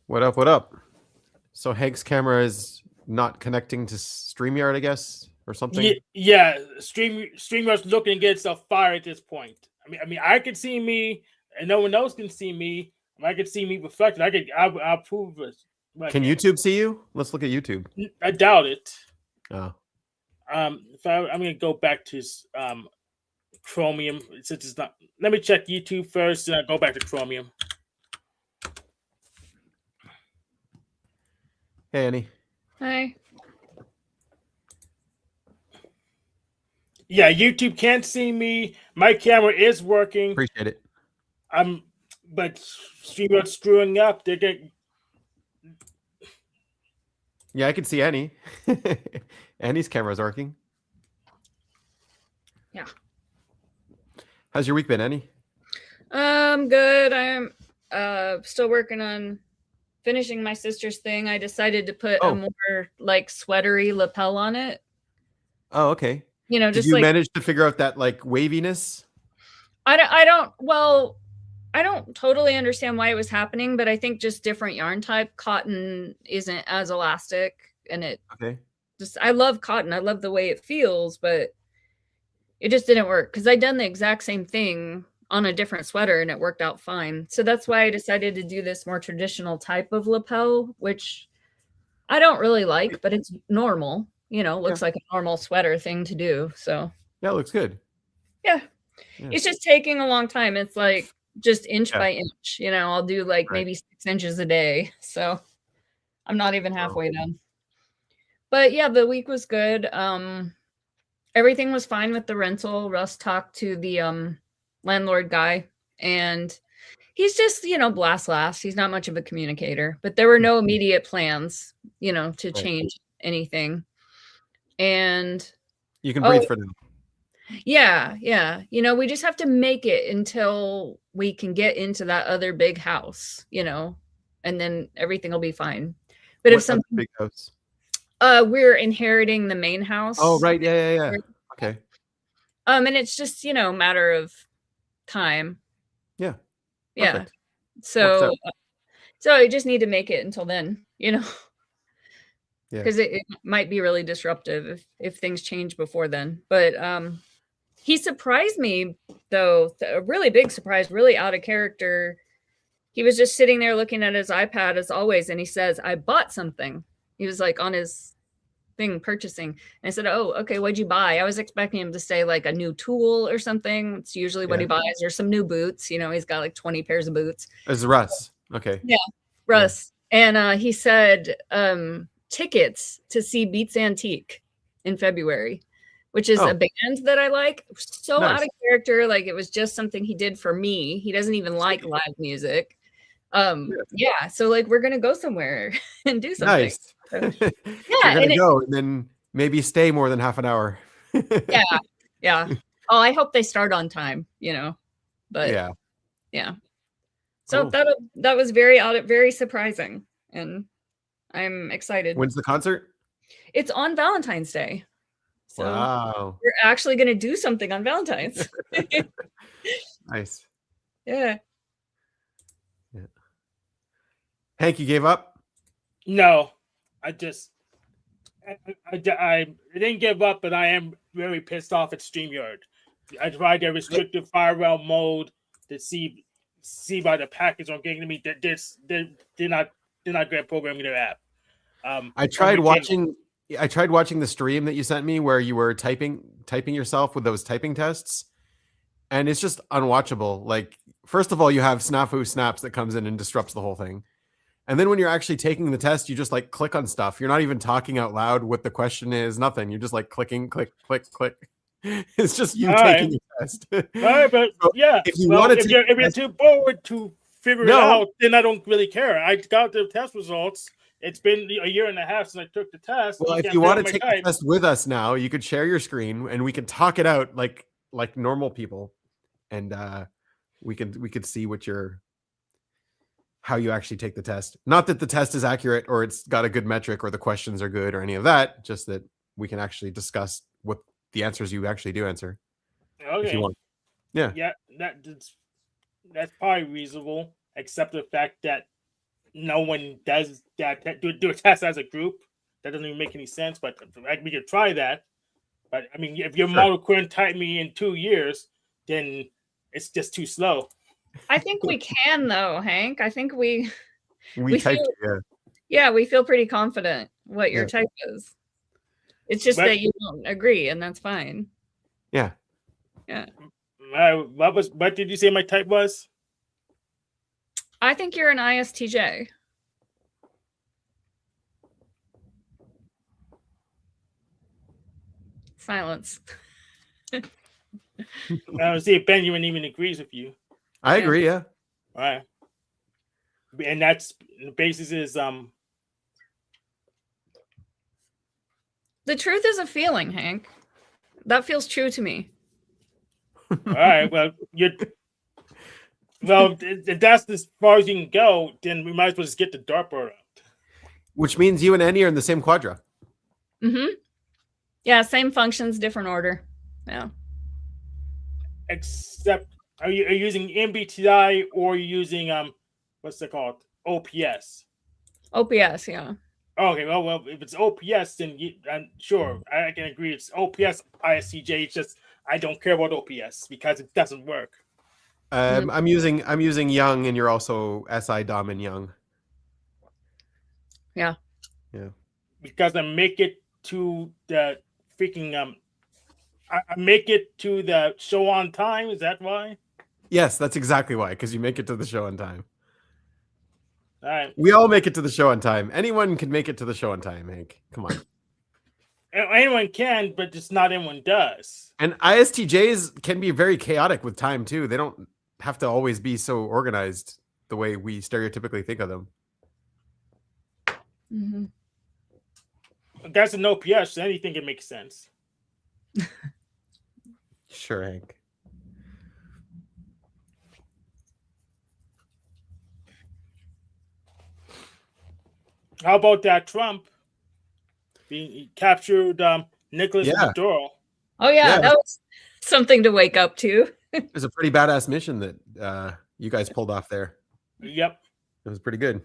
What up? What up? So Hank's camera is not connecting to StreamYard, I guess, or something. Yeah. Streamers looking to get itself fired at this point. I mean, I can see me, and no one else can see me. I can see me reflected. I'll prove it. Can YouTube see you? Let's look at YouTube. I doubt it. Oh. I'm gonna go back to Chromium since it's not. Let me check YouTube first, and I'll go back to Chromium. Hey, Annie. Hi. Yeah, YouTube can't see me. My camera is working. Appreciate it. But StreamYard's screwing up. They're getting. Yeah, I can see Annie. Annie's camera's working. Yeah. How's your week been, Annie? Good. I'm still working on finishing my sister's thing. I decided to put a more like sweatery lapel on it. Oh, okay. You know, Did just you like manage to figure out that like waviness? I don't totally understand why it was happening, but I think just different yarn type. Cotton isn't as elastic, and I love cotton. I love the way it feels, but it just didn't work because I'd done the exact same thing on a different sweater and it worked out fine. So that's why I decided to do this more traditional type of lapel, which I don't really like, but it's normal. You know, looks like a normal sweater thing to do. So yeah, it looks good. Yeah. It's just taking a long time. It's like just inch by inch, you know, I'll do like maybe 6 inches a day. So I'm not even halfway done. But yeah, the week was good. Everything was fine with the rental. Russ talked to the landlord guy, and he's just, you know, blast. He's not much of a communicator, but there were no immediate plans, you know, to change anything. And you can breathe for now. Yeah. You know, we just have to make it until we can get into that other big house, you know, and then everything will be fine. But if something big house, we're inheriting the main house. Oh, right. Yeah. Okay. And it's just, you know, a matter of time. Yeah. Perfect. So I just need to make it until then, you know. Because it might be really disruptive if things change before then. But he surprised me, though, a really big surprise, really out of character. He was just sitting there looking at his iPad as always, and he says, "I bought something." He was like on his thing purchasing. And I said, "Oh, okay, what'd you buy?" I was expecting him to say like a new tool or something. It's usually what he buys, or some new boots. You know, he's got like 20 pairs of boots. It's Russ. Okay. Yeah, Russ. Yeah. And he said, tickets to see Beats Antique in February, which is a band that I like. So out of character, like it was just something he did for me. He doesn't even like live music. So like we're gonna go somewhere and do something. Nice. So, you're gonna go and then maybe stay more than half an hour. Yeah. Oh, I hope they start on time, you know. But yeah. So that was very surprising, and I'm excited. When's the concert? It's on Valentine's Day. So wow. We're actually going to do something on Valentine's. Nice. Yeah. Hank, you gave up? No. I didn't give up, but I am very pissed off at StreamYard. I tried their restrictive firewall mode to see by the package on getting to me that they're not great programming their app. I tried watching the stream that you sent me where you were typing yourself with those typing tests, and it's just unwatchable. Like, first of all, you have snafu snaps that comes in and disrupts the whole thing. And then when you're actually taking the test, you just like click on stuff. You're not even talking out loud what the question is, nothing. You're just like clicking, click. It's just you taking the test. Right, but so if you're too bored to figure it out, then I don't really care. I got the test results. It's been a year and a half since I took the test. Well, if you want to take the test with us now, you could share your screen and we can talk it out like normal people, and we could see how you actually take the test. Not that the test is accurate or it's got a good metric or the questions are good or any of that, just that we can actually discuss what the answers you actually do answer. Okay. If you want. Yeah. Yeah, that's probably reasonable, except the fact that no one does that. Do a test as a group. That doesn't even make any sense. But we could try that. But I mean, if your model couldn't type me in 2 years, then it's just too slow. I think we can though, Hank. I think we typed, feel, yeah, we feel pretty confident what your type is. It's just that you don't agree, and that's fine. Yeah. Yeah. What did you say my type was? I think you're an ISTJ. Silence. I don't see if Benjamin even agrees with you. I agree, yeah. All right. And that's the basis is the truth is a feeling, Hank. That feels true to me. All right. Well, if that's as far as you can go, then we might as well just get the dartboard out. Which means you and Annie are in the same quadra. Mm-hmm. Yeah, same functions, different order. Yeah. Except, are you using MBTI or are you using what's it called? OPS. OPS, yeah. Okay, well, if it's OPS, then I'm sure I can agree. It's OPS ISTJ. It's just I don't care about OPS because it doesn't work. I'm using Young, and you're also SI Dom and Young. Yeah. Yeah. Because I make it to the freaking I make it to the show on time. Is that why? Yes, that's exactly why. Because you make it to the show on time. All right. We all make it to the show on time. Anyone can make it to the show on time, Hank. Come on. Anyone can, but just not everyone does. And ISTJs can be very chaotic with time too. They don't have to always be so organized the way we stereotypically think of them. Mm-hmm. That's an OPS. So anything can make sense. Sure, Hank. How about that Trump he captured Nicholas Maduro? Oh yeah, that was something to wake up to. It was a pretty badass mission that you guys pulled off there. Yep, it was pretty good.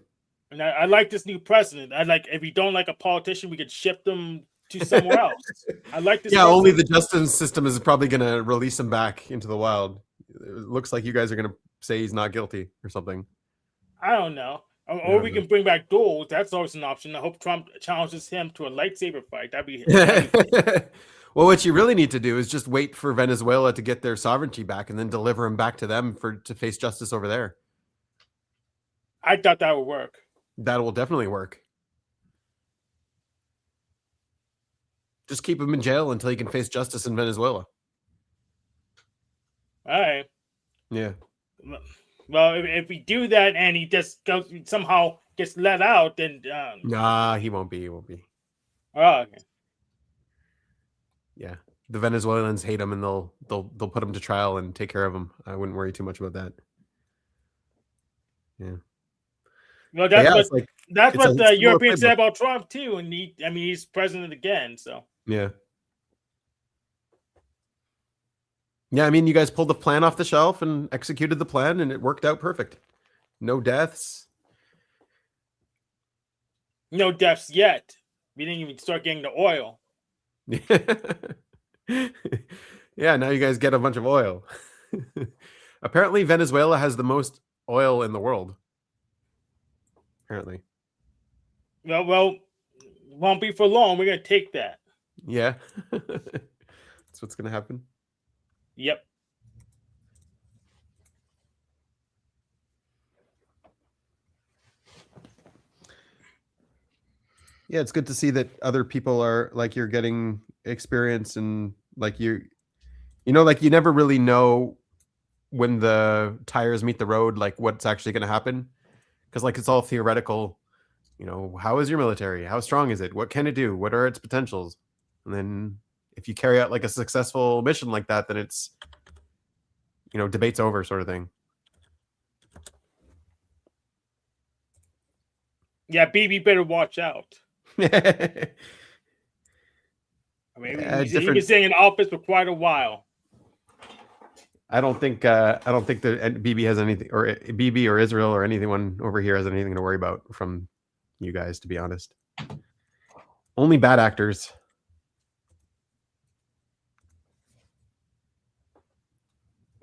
And I like this new president. I like if you don't like a politician, we could ship them to somewhere else. I like this. Yeah, president. Only the justice system is probably going to release him back into the wild. It looks like you guys are going to say he's not guilty or something. I don't know. Or we can bring back duels. That's always an option. I hope Trump challenges him to a lightsaber fight. That'd be well, what you really need to do is just wait for Venezuela to get their sovereignty back and then deliver him back to them to face justice over there. I thought that would work. That will definitely work. Just keep him in jail until he can face justice in Venezuela. All right. Yeah. Well, if we do that and he just goes somehow gets let out, then nah, he won't be. He won't be. Oh, okay. Yeah, the Venezuelans hate him, and they'll put him to trial and take care of him. I wouldn't worry too much about that. Yeah. Well, that's what the Europeans said about Trump too, and he's president again, so yeah. Yeah, I mean, you guys pulled the plan off the shelf and executed the plan, and it worked out perfect. No deaths. No deaths yet. We didn't even start getting the oil. Yeah, now you guys get a bunch of oil. Apparently, Venezuela has the most oil in the world. Apparently. Well, won't be for long. We're going to take that. Yeah. That's what's going to happen. Yep. Yeah, it's good to see that other people are like you're getting experience and like you like you never really know when the tires meet the road, like what's actually going to happen. Because like it's all theoretical. You know, how is your military? How strong is it? What can it do? What are its potentials? And then if you carry out like a successful mission like that, then it's, debate's over sort of thing. Yeah, BB better watch out. I mean, he's been sitting in office for quite a while. I don't think the BB has anything, or BB or Israel or anyone over here has anything to worry about from you guys, to be honest. Only bad actors.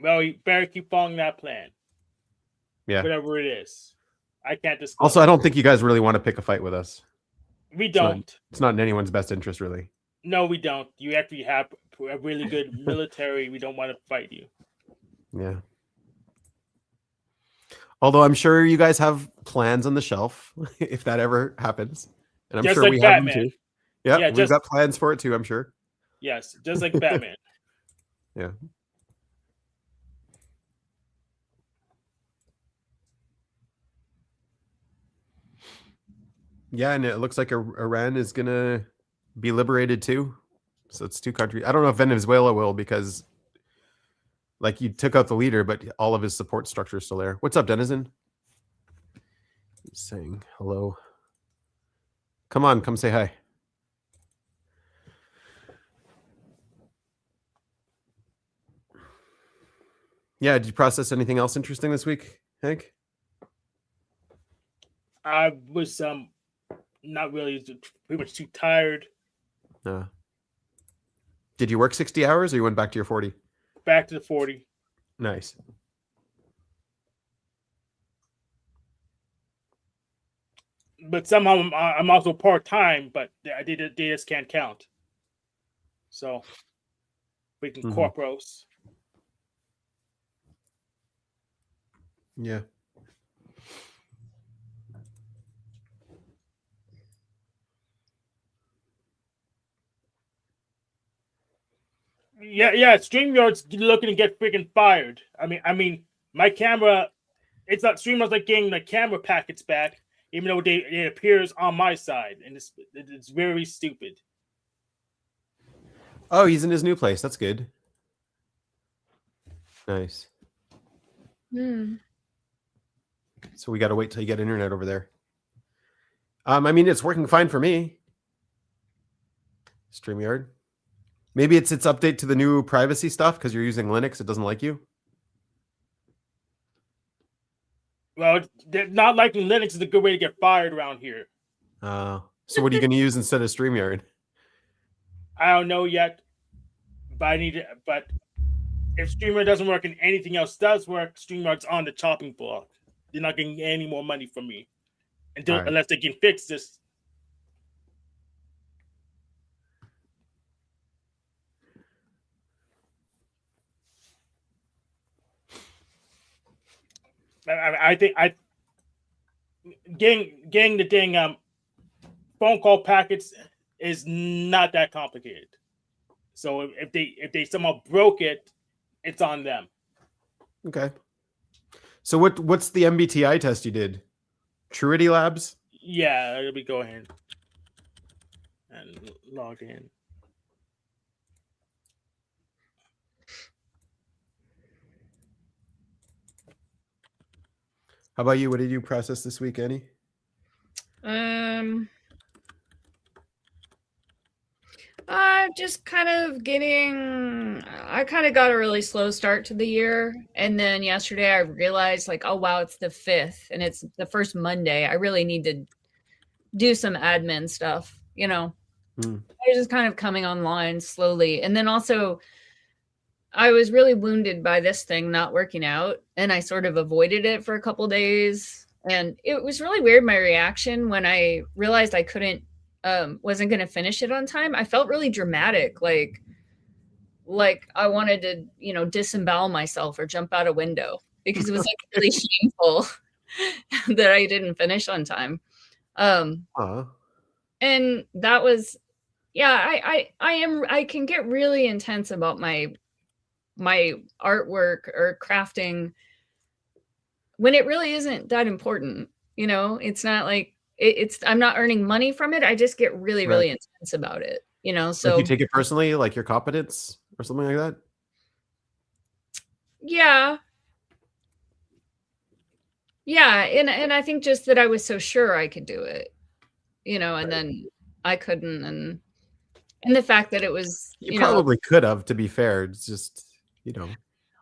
Well, you better keep following that plan. Yeah. Whatever it is. I can't discuss. Also, I don't think you guys really want to pick a fight with us. We don't. It's not in anyone's best interest, really. No, we don't. You actually have a really good military. We don't want to fight you. Yeah. Although I'm sure you guys have plans on the shelf if that ever happens. And I'm Just sure like we Batman. have them too. Yeah, we've got plans for it too, I'm sure. Yes, just like Batman. Yeah. Yeah, and it looks like Iran is going to be liberated too. So it's two countries. I don't know if Venezuela will, because like you took out the leader, but all of his support structure is still there. What's up, Denizen? He's saying hello. Come on, come say hi. Yeah, did you process anything else interesting this week, Hank? I was not really, pretty much too tired. Did you work 60 hours or you went back to your 40? Back to the 40. Nice. But somehow I'm also part-time, but they just can't count. So we can corporos. Yeah. Yeah. StreamYard's looking to get freaking fired. I mean, my camera, it's not StreamYard's like getting the camera packets back, even though it appears on my side, and it's very stupid. Oh, he's in his new place. That's good. Nice. So we got to wait till you get internet over there. I mean, it's working fine for me. StreamYard. Maybe it's its update to the new privacy stuff because you're using Linux. It doesn't like you. Well, not liking Linux is a good way to get fired around here. So what are you going to use instead of StreamYard? I don't know yet, but But if StreamYard doesn't work and anything else does work, StreamYard's on the chopping block. They're not getting any more money from me unless they can fix this. I think getting the dang phone call packets is not that complicated. So if they somehow broke it, it's on them. Okay. So what's the MBTI test you did? Truity Labs? Yeah, let me go ahead and log in. How about you? What did you process this week, Annie? Just kind of I kind of got a really slow start to the year. And then yesterday I realized like, oh, wow, it's the 5th and it's the first Monday. I really need to do some admin stuff, I was just kind of coming online slowly. And then also I was really wounded by this thing not working out. And I sort of avoided it for a couple days. And it was really weird, my reaction when I realized I wasn't going to finish it on time. I felt really dramatic, like I wanted to, disembowel myself or jump out a window because it was like really shameful that I didn't finish on time. And that was, I can get really intense about my artwork or crafting when it really isn't that important. It's not like I'm not earning money from it. I just get really, really intense about it, so like you take it personally, like your competence or something like that. Yeah. And I think just that I was so sure I could do it, and then I couldn't. And the fact that it was, you probably could have, to be fair. It's just,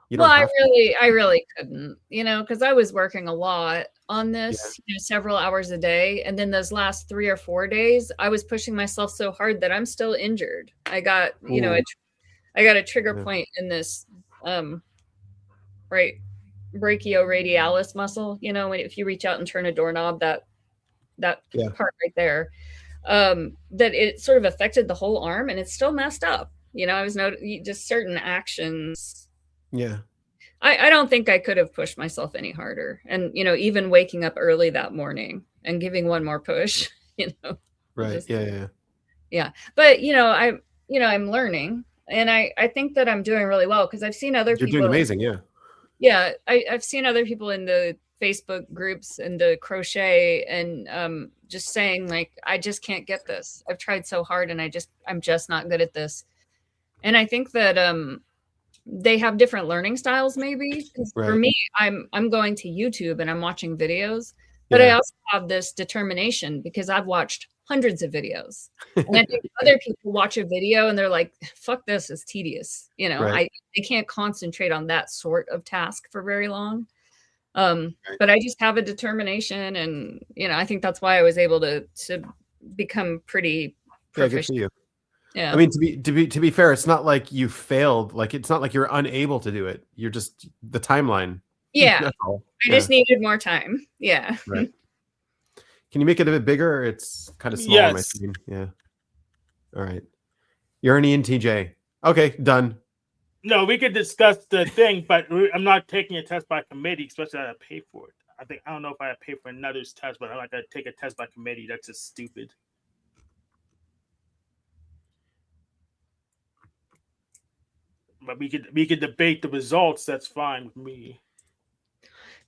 You Well, don't I have to. really couldn't, because I was working a lot on this, several hours a day. And then those last 3 or 4 days, I was pushing myself so hard that I'm still injured. I got, I got a trigger point in this right brachioradialis muscle, if you reach out and turn a doorknob, that part right there, that it sort of affected the whole arm, and it's still messed up. I was just certain actions. Yeah. I don't think I could have pushed myself any harder. And, even waking up early that morning and giving one more push, Right. just, Yeah. But, I'm learning, and I think that I'm doing really well, because I've seen other You're people. doing amazing. Yeah. Yeah. I've seen other people in the Facebook groups and the crochet, and just saying, like, I just can't get this. I've tried so hard, and I'm just not good at this. And I think that, they have different learning styles, maybe. Because for me, I'm going to YouTube and I'm watching videos, but I also have this determination because I've watched hundreds of videos. And I think other people watch a video and they're like, "Fuck this, it's tedious." They can't concentrate on that sort of task for very long. But I just have a determination, and I think that's why I was able to become pretty proficient. Good for you. Yeah. I mean, to be fair, it's not like you failed. Like, it's not like you're unable to do it. You're just the timeline. Yeah. I just needed more time. Yeah. Right. Can you make it a bit bigger? It's kind of small on my screen. Yeah. All right. You're an ENTJ. Okay, done. No, we could discuss the thing, but I'm not taking a test by committee, especially I pay for it. I don't know if I pay for another's test, but I'm not gonna take a test by committee. That's just stupid. But we could debate the results. That's fine with me.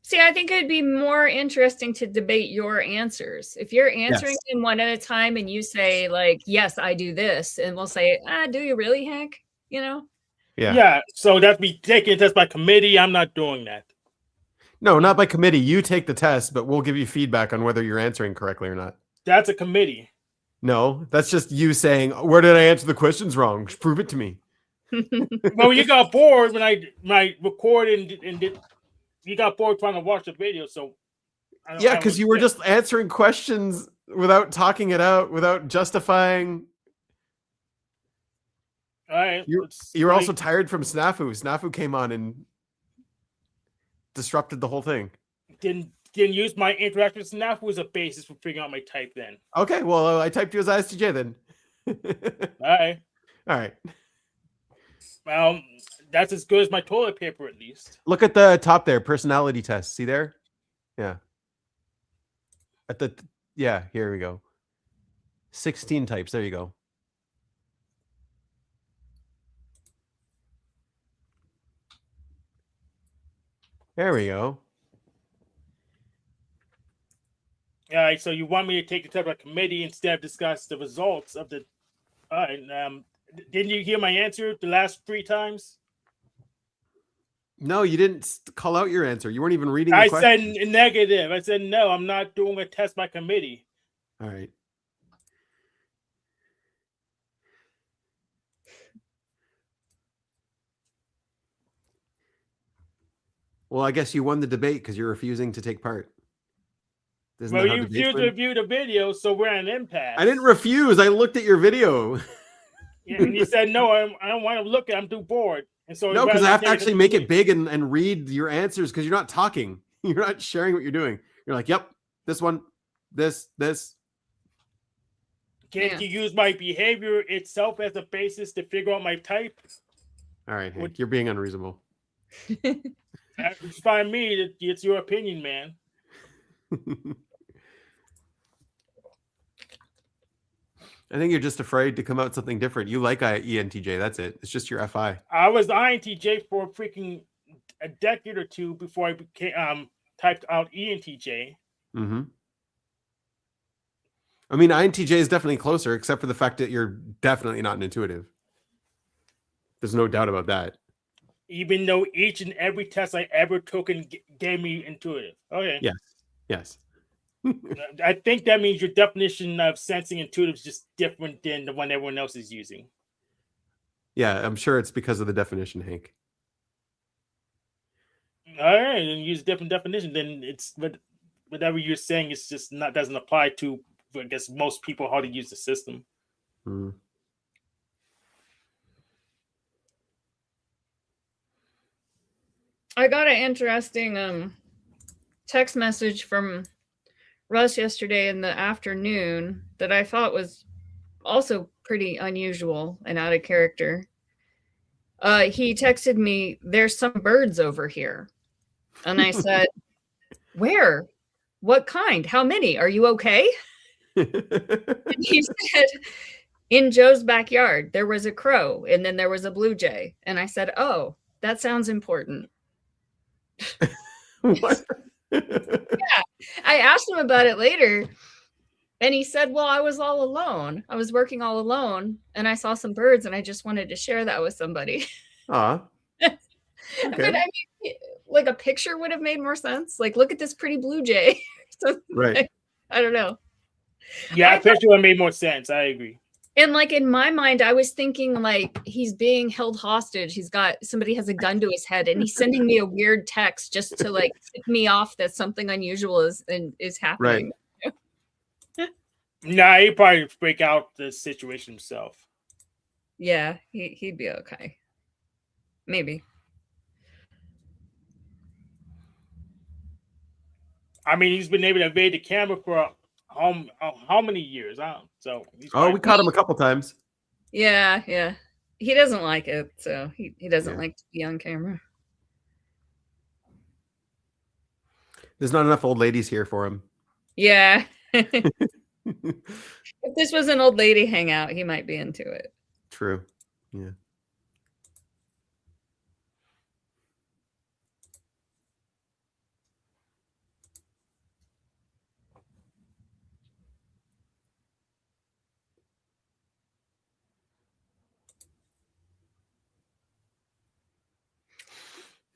See, I think it'd be more interesting to debate your answers. If you're answering them one at a time and you say, like, "Yes, I do this," and we'll say, "Do you really, Hank?" Yeah. So that's me taking a test by committee. I'm not doing that. No, not by committee. You take the test, but we'll give you feedback on whether you're answering correctly or not. That's a committee. No, that's just you saying, "Where did I answer the questions wrong? Prove it to me." Well, you got bored when I recorded and did. You got bored trying to watch the video, so because you were just answering questions without talking it out, without justifying. All right. You were also tired from Snafu. Snafu came on and disrupted the whole thing. Didn't use my interaction with Snafu as a basis for figuring out my type then. Okay, well, I typed you as ISTJ then. All right. Well, that's as good as my toilet paper, at least. Look at the top there, personality test. See there? Yeah. Here we go. 16 types. There you go. There we go. All right, so you want me to take the test by committee instead of discuss the results of the... All right, didn't you hear my answer the last 3 times? No, you didn't call out your answer. You weren't even reading the question. I said negative. I said, no, I'm not doing a test by committee. All right. Well, I guess you won the debate because you're refusing to take part. Well, you refused to review the video, so we're at an impasse. I didn't refuse. I looked at your video. Yeah, and you said, no, I don't want to look at it. I'm too bored. And so no, because I have to actually make it big and read your answers because you're not talking. You're not sharing what you're doing. You're like, yep, this one, this. Can't you use my behavior itself as a basis to figure out my type? All right, Hank, you're being unreasonable. It's fine me. It's your opinion, man. I think you're just afraid to come out something different. You like ENTJ. That's it. It's just your FI. I was INTJ for freaking a decade or two before I became typed out ENTJ. Mm-hmm. I mean, INTJ is definitely closer, except for the fact that you're definitely not an intuitive. There's no doubt about that. Even though each and every test I ever took gave me intuitive. Okay. Yes. I think that means your definition of sensing intuitive is just different than the one everyone else is using. Yeah, I'm sure it's because of the definition, Hank. All right, and use a different definition. Then it's but whatever you're saying is just not doesn't apply to I guess most people how to use the system. Hmm. I got an interesting text message from Russ yesterday in the afternoon that I thought was also pretty unusual and out of character. He texted me, "There's some birds over here." And I said, "Where? What kind? How many? Are you okay?" And he said, "In Joe's backyard, there was a crow and then there was a blue jay." And I said, "Oh, that sounds important." What? Yeah. I asked him about it later. And he said, "Well, I was all alone. I was working all alone and I saw some birds and I just wanted to share that with somebody." Ah. But Okay. I mean, like a picture would have made more sense. Like, look at this pretty blue jay. Right. I don't know. Yeah, I picture would made more sense. I agree. And like in my mind, I was thinking like he's being held hostage. Somebody has a gun to his head and he's sending me a weird text just to like tip me off that something unusual is happening. Right. Nah, he'd probably break out the situation himself. Yeah, he'd be okay. Maybe. I mean, he's been able to evade the camera for how many years? So We caught him a couple times. Yeah. He doesn't like it, so he doesn't like to be on camera. There's not enough old ladies here for him. Yeah. If this was an old lady hangout, he might be into it. True. Yeah.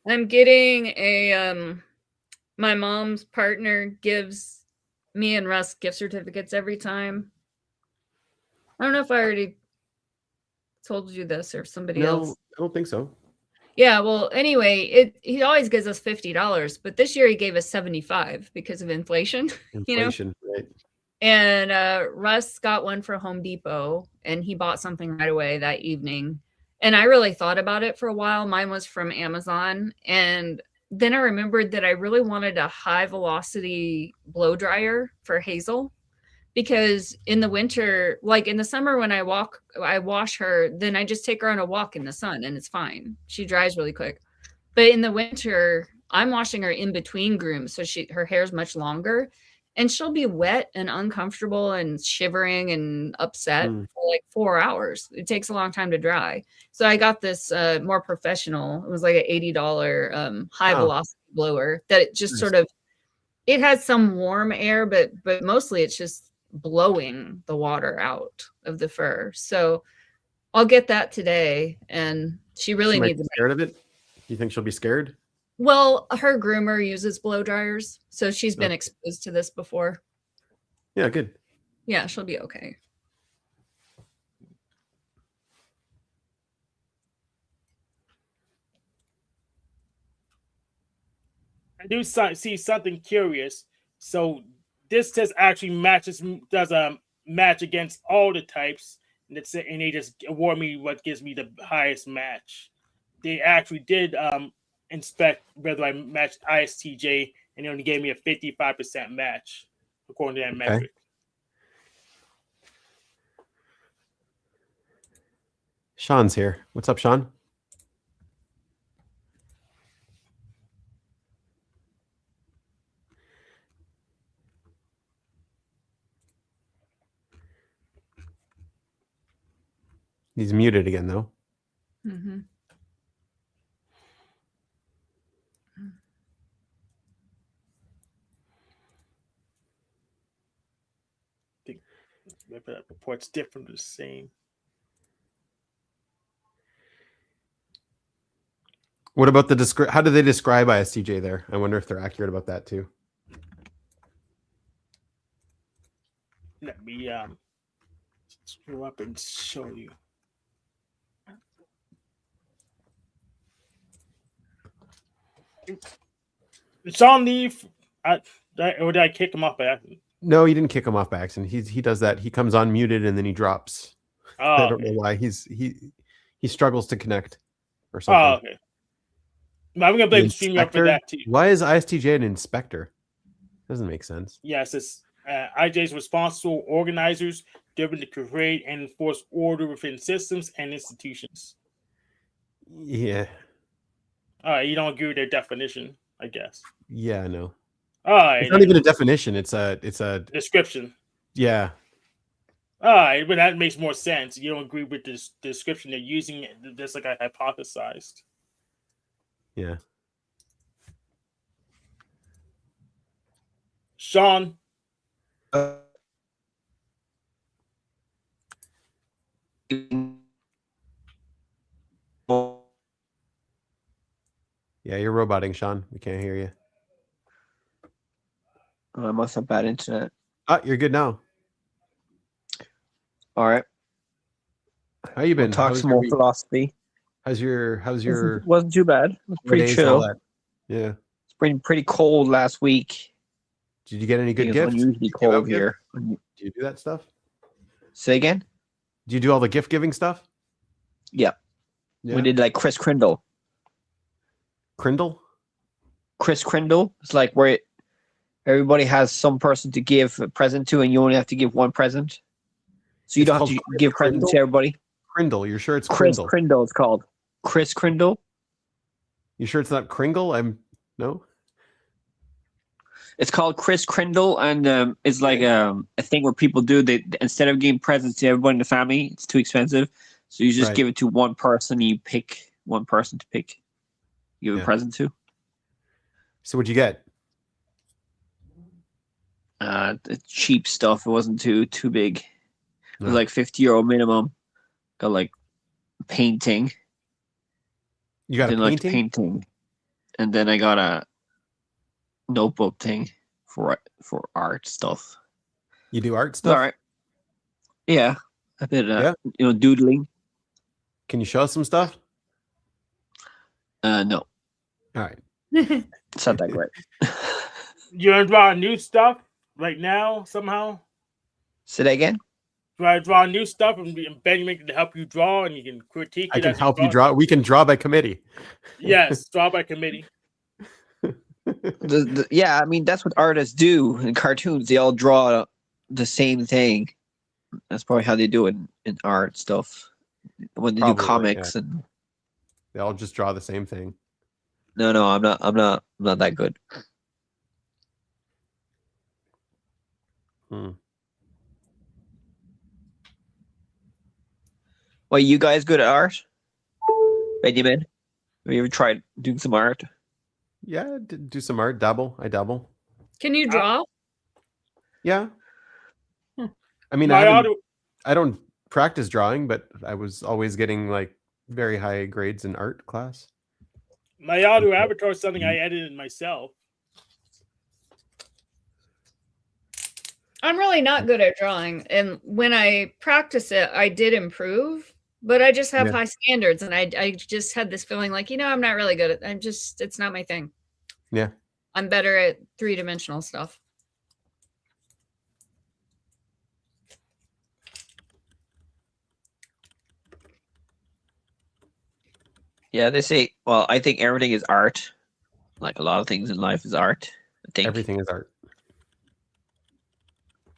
I'm getting my mom's partner gives me and Russ gift certificates every time. I don't know if I already told you this or somebody else. No, I don't think so. Yeah, well, anyway, he always gives us $50, but this year he gave us $75 because of inflation. Inflation, right? And Russ got one for Home Depot and he bought something right away that evening. And I really thought about it for a while. Mine was from Amazon. And then I remembered that I really wanted a high velocity blow dryer for Hazel because in the winter, like in the summer when I wash her, then I just take her on a walk in the sun and it's fine. She dries really quick. But in the winter, I'm washing her in between grooms. So her hair's much longer and she'll be wet and uncomfortable and shivering and upset for like 4 hours. It takes a long time to dry. So I got this more professional. It was like an $80 high velocity blower that it just sort of, it has some warm air, but mostly it's just blowing the water out of the fur. So I'll get that today. And she really needs it. Scared of it? You think she'll be scared? Well, her groomer uses blow dryers, so she's been exposed to this before. Yeah, good. Yeah, she'll be okay. I do see something curious. So this test actually does a match against all the types, and they just award me what gives me the highest match. They actually did inspect whether I matched ISTJ, and they only gave me a 55% match according to that metric. Sean's here. What's up, Sean? He's muted again, though. Mm-hmm. Maybe that report's different or the same. What about how do they describe ISTJ there? I wonder if they're accurate about that too. Let me screw up and show you. Sean leave. Or did I kick him off by accident? No, you didn't kick him off by accident. He does that. He comes on muted and then he drops. I don't know why. He struggles to connect or something. Oh, okay. I'm gonna blame StreamYard for that too. Why is ISTJ an inspector? Doesn't make sense. Yes, it's IJ's responsible organizers driven to create and enforce order within systems and institutions. Yeah. You don't agree with their definition, I guess. Yeah, I know. It's not even a definition. It's a description. Yeah. But that makes more sense. You don't agree with this description they're using, just like I hypothesized. Yeah. Sean. Yeah, you're roboting, Sean. We can't hear you. I must have bad internet. You're good now. All right. How you been? We'll talk some more philosophy. How's your wasn't too bad. It was pretty chill. Yeah. It's been pretty cold last week. Did you get any good gifts? It's unusually cold here. Do you do that stuff? Say again? Do you do all the gift giving stuff? Yeah. We did like Chris Crindle. Crindle? Chris Crindle. It's like where everybody has some person to give a present to and you only have to give one present. So you don't have to give presents to everybody. Crindle. You're sure it's Chris Crindle? Crindle it's called. Chris Crindle. You sure it's not Kringle? No. It's called Chris Crindle, and it's like a thing where people do. They instead of giving presents to everyone in the family, it's too expensive. So you just give it to one person. You pick one person to pick. Give a present to. So what'd you get? The cheap stuff. It wasn't too big. It was like €50 minimum. Got like painting. You got a painting, and then I got a notebook thing for art stuff. You do art stuff? All right. Yeah, a bit. Doodling. Can you show us some stuff? No. All right. It's not that great. You want to draw new stuff right now somehow? Say that again. Draw new stuff and Benjamin can help you draw and you can critique it. I can help you draw. We can draw by committee. Yes, draw by committee. Yeah, I mean that's what artists do in cartoons. They all draw the same thing. That's probably how they do it in art stuff. When they do comics and they all just draw the same thing. No, I'm not that good. Well, you guys good at art? Benjamin? Have you ever tried doing some art? Yeah, do some art. I dabble. Can you draw? Yeah. I mean, I don't practice drawing, but I was always getting like very high grades in art class. My auto avatar is something I edited myself. I'm really not good at drawing, and when I practice it, I did improve. But I just have high standards, and I just had this feeling like, I'm not really good at it's not my thing. Yeah. I'm better at 3-dimensional stuff. Yeah, they say, well, I think everything is art. Like a lot of things in life is art. I think everything is art.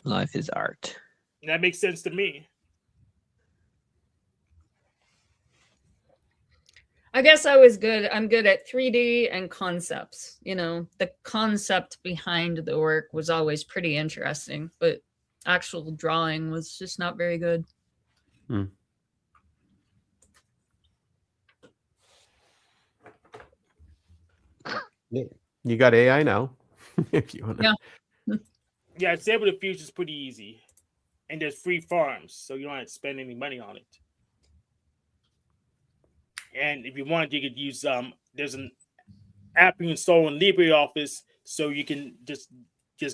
Life is art. That makes sense to me. I guess I'm good at 3D and concepts. The concept behind the work was always pretty interesting, but actual drawing was just not very good. You got AI now, if you want to. Yeah, Stable Diffusion is pretty easy. And there's free farms, so you don't have to spend any money on it. And if you want, you could use there's an app you install in LibreOffice, so you can just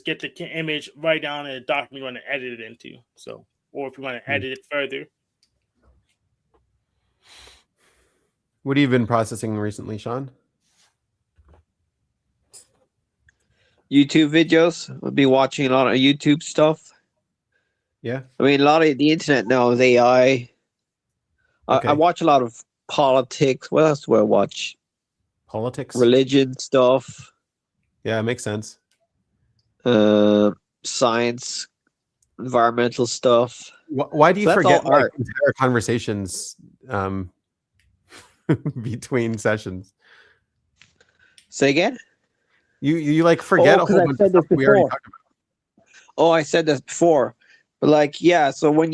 get the image right down in a document you want to edit it into. So, or if you want to edit it further. What have you been processing recently, Sean? YouTube videos. I'll be watching a lot of YouTube stuff. Yeah. I mean, a lot of the internet now is AI. Okay. I watch a lot of politics. What else do I watch? Politics. Religion stuff. Yeah, it makes sense. Science, environmental stuff. Why do you So that's forget all like art. entire conversations between sessions? Say again? You like forget a 'cause whole I bunch of said stuff this we already before. talked about. Oh, I said this before. But like, yeah, so when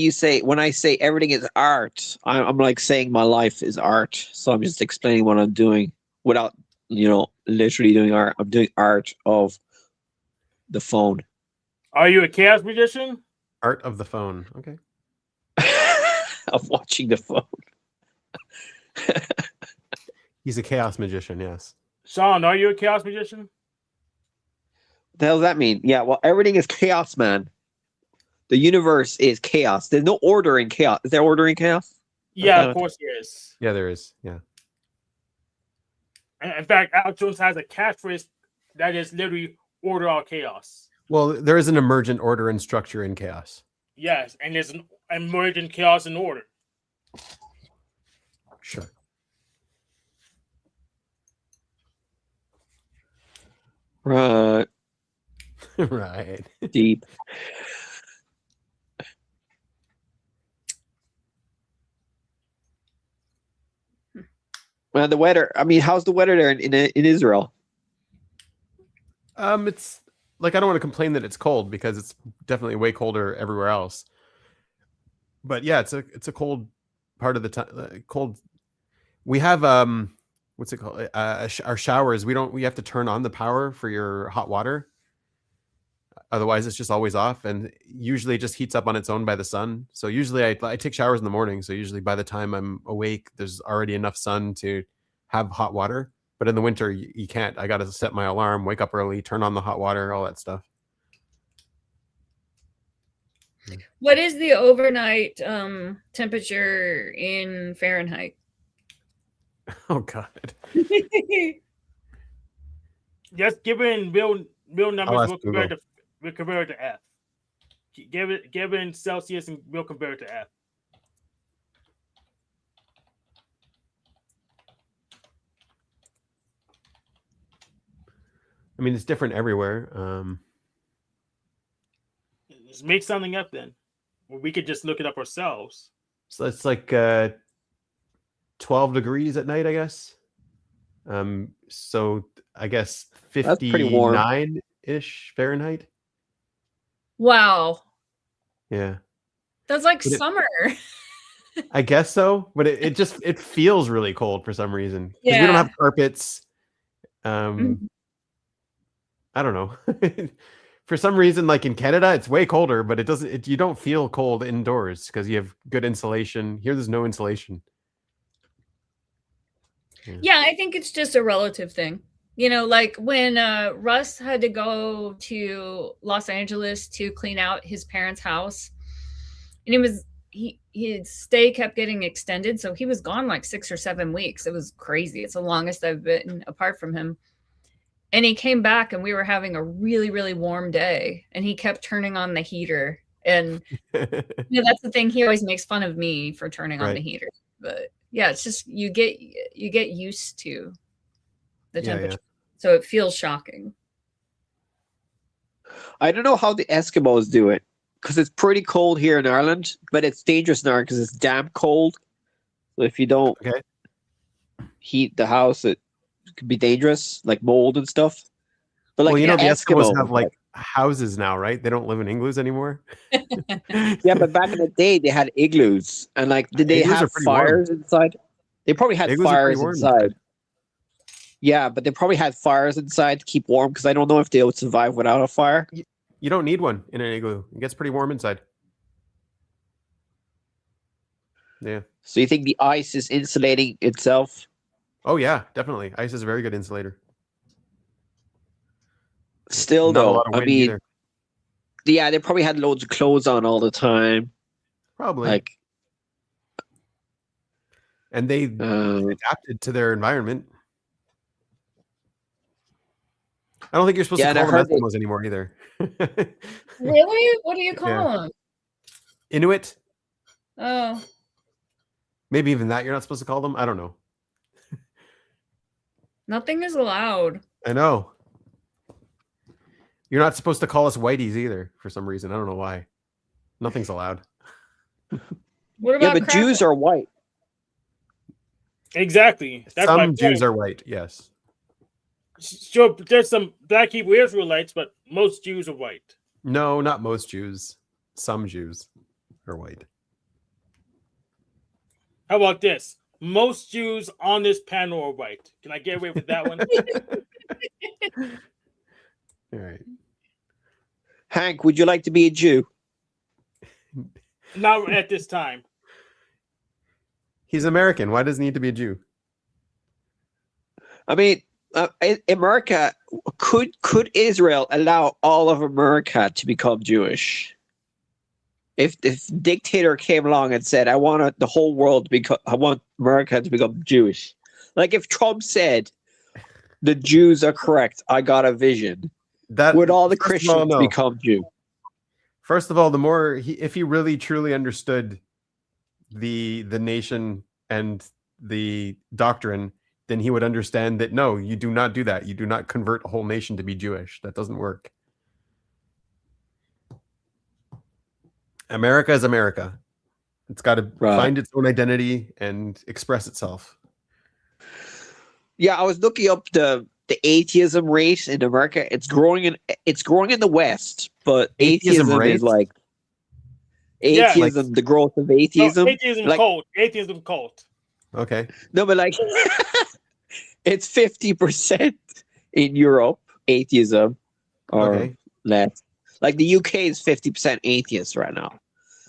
I say everything is art, I'm like saying my life is art. So I'm just explaining what I'm doing without, literally doing art. I'm doing art of the phone. Are you a chaos magician? Art of the phone. Okay. Of watching the phone. He's a chaos magician, yes. Sean, are you a chaos magician? The hell does that mean? Yeah, well, everything is chaos, man. The universe is chaos. There's no order in chaos. Is there order in chaos? Yeah, of course there is. Yeah, there is. Yeah. In fact, Alex Jones has a catchphrase that is literally order all chaos. Well, there is an emergent order and structure in chaos. Yes, and there's an emergent chaos and order. Sure. Right. Right. Deep. Well, the weather. I mean, how's the weather there in Israel? It's like I don't want to complain that it's cold because it's definitely way colder everywhere else. But yeah, it's a cold part of the time. Cold. We have what's it called? Our showers. We have to turn on the power for your hot water. Otherwise, it's just always off, and usually it just heats up on its own by the sun. So usually I take showers in the morning. So usually by the time I'm awake, there's already enough sun to have hot water. But in the winter, you can't. I got to set my alarm, wake up early, turn on the hot water, all that stuff. What is the overnight temperature in Fahrenheit? Oh God. Just give in real numbers. We'll convert it to F. Give it in Celsius and we'll convert it to F. I mean, it's different everywhere. Just make something up then. Or we could just look it up ourselves. So it's like 12 degrees at night, I guess. So I guess 59-ish Fahrenheit. Wow. Yeah. That's like summer. I guess so, but it just feels really cold for some reason. Because Yeah. we don't have carpets. I don't know. For some reason, like in Canada, it's way colder, but you don't feel cold indoors because you have good insulation. Here, there's no insulation. Yeah, I think it's just a relative thing. Like when Russ had to go to Los Angeles to clean out his parents' house, and his stay kept getting extended, so he was gone like 6 or 7 weeks. It was crazy. It's the longest I've been apart from him. And he came back and we were having a really, really warm day, and he kept turning on the heater. And that's the thing. He always makes fun of me for turning on the heater. But yeah, it's just you get used to the temperature. Yeah. So it feels shocking. I don't know how the Eskimos do it, because it's pretty cold here in Ireland, but it's dangerous now because it's damp cold. So if you don't heat the house, it could be dangerous, like mold and stuff. But like, the Eskimos have like houses now, right? They don't live in igloos anymore. Yeah, but back in the day, they had igloos, and like, did they have fires inside? They probably had fires inside. Yeah, but they probably had fires inside to keep warm, because I don't know if they would survive without a fire. You don't need one in an igloo. It gets pretty warm inside. Yeah. So you think the ice is insulating itself? Oh yeah, definitely. Ice is a very good insulator. Still, though, I mean, yeah, they probably had loads of clothes on all the time. Probably. Like, and they adapted to their environment. I don't think you're supposed Yeah, to and call I them heard Eskimos anymore either. Really? What do you call Yeah. them? Inuit? Oh, Maybe even that you're not supposed to call them. I don't know. nothing is allowed. I know. You're not supposed to call us whiteys either for some reason. I don't know why. Nothing's allowed. What yeah, about but Jews are white. Exactly. That's my Some point. Jews are white, yes. Sure, there's some Black Hebrew Israelites, but most Jews are white. No, not most Jews. Some Jews are white. How about this? Most Jews on this panel are white. Can I get away with that one? All right. Hank, would you like to be a Jew? Not at this time. He's American. Why does he need to be a Jew? I mean, America could Israel allow all of America to become Jewish? If dictator came along and said, "I want the whole world to become, I want America to become Jewish," like if Trump said, "The Jews are correct. I got a vision," would all the Christians become Jew? First of all, the more if he really truly understood the nation and the doctrine, then he would understand that no, you do not do that. You do not convert a whole nation to be Jewish. That doesn't work. America is America. It's got to find its own identity and express itself. Yeah, I was looking up the atheism rate in America. It's growing in the West, but atheism is like atheism, the growth of atheism. No, atheism like, cult. Atheism cult. Okay. No, but like it's 50% in Europe, atheism, or less. Like the UK is 50% atheist right now.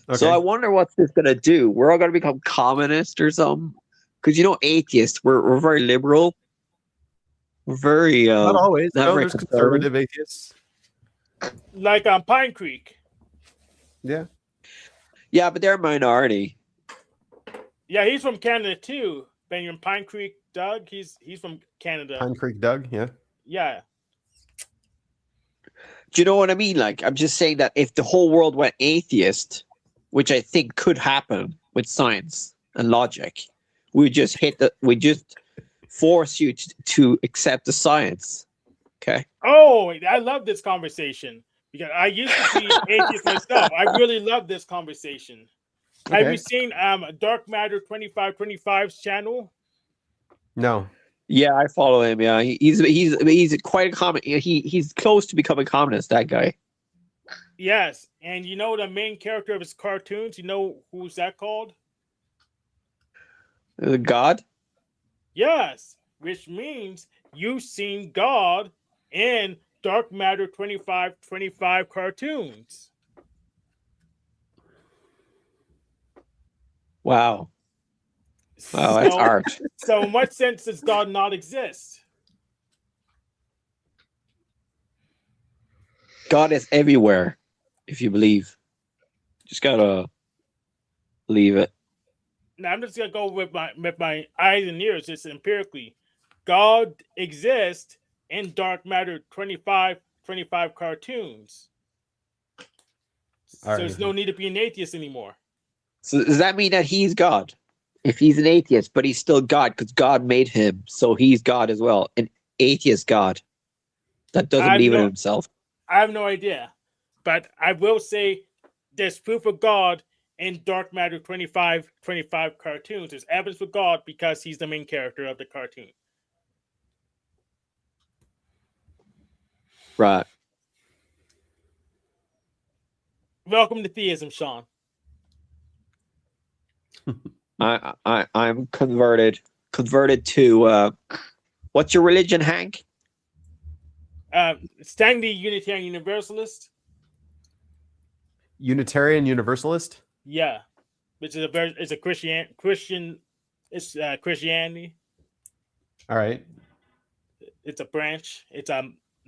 Okay. So I wonder what's this gonna do. We're all gonna become communist or something. Because atheists, we're very liberal. We're very not always. Not no, very there's conservative atheists. Like on Pine Creek. Yeah. Yeah, but they're a minority. Yeah, he's from Canada too. Benjamin Pine Creek Doug. He's from Canada. Pine Creek Doug, yeah. Yeah. Do you know what I mean? Like, I'm just saying that if the whole world went atheist, which I think could happen with science and logic, we just force you to accept the science. Okay. Oh, I love this conversation because I used to be atheist myself. I really love this conversation. Okay. Have you seen Dark Matter 2525's channel? No. Yeah, I follow him. Yeah, he's quite a common. He's close to becoming communist. That guy. Yes, and you know the main character of his cartoons. You know who's that called? God. Yes, which means you've seen God in Dark Matter 2525 cartoons. Wow. Wow, that's art. So in what sense does God not exist? God is everywhere, if you believe. Just gotta believe it. Now I'm just gonna go with my eyes and ears, just empirically. God exists in Dark Matter 2525 cartoons. So there's no need to be an atheist anymore. So does that mean that he's God? If he's an atheist, but he's still God because God made him, so he's God as well. An atheist God that doesn't believe in himself. I have no idea, but I will say there's proof of God in Dark Matter 2525 cartoons. There's evidence for God because he's the main character of the cartoon. Right. Welcome to theism, Sean. I'm converted to what's your religion, Hank? Stanley Unitarian Universalist. Unitarian Universalist? Yeah, which is it's a Christianity. All right. It's a branch. It's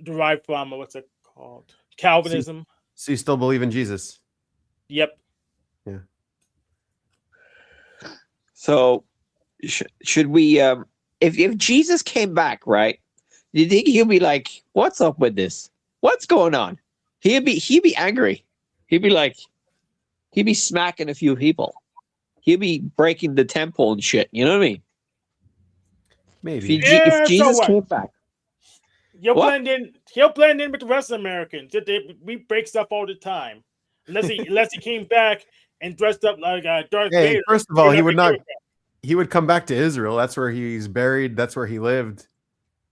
derived from what's it called? Calvinism. So you still believe in Jesus? Yep. Yeah. So should we if Jesus came back, right? You think he'll be like, "What's up with this? What's going on?" He'd be angry. He'd be smacking a few people. He'd be breaking the temple and shit. You know what I mean? Maybe. If Yeah, so Jesus what? came back, He'll What? blend in. He'll blend in with the rest of Americans. We break stuff all the time. Unless he came back and dressed up like Darth Hey, Vader. first of all, he You're would not not. gonna do it. He would come back to Israel. That's where he's buried. That's where he lived.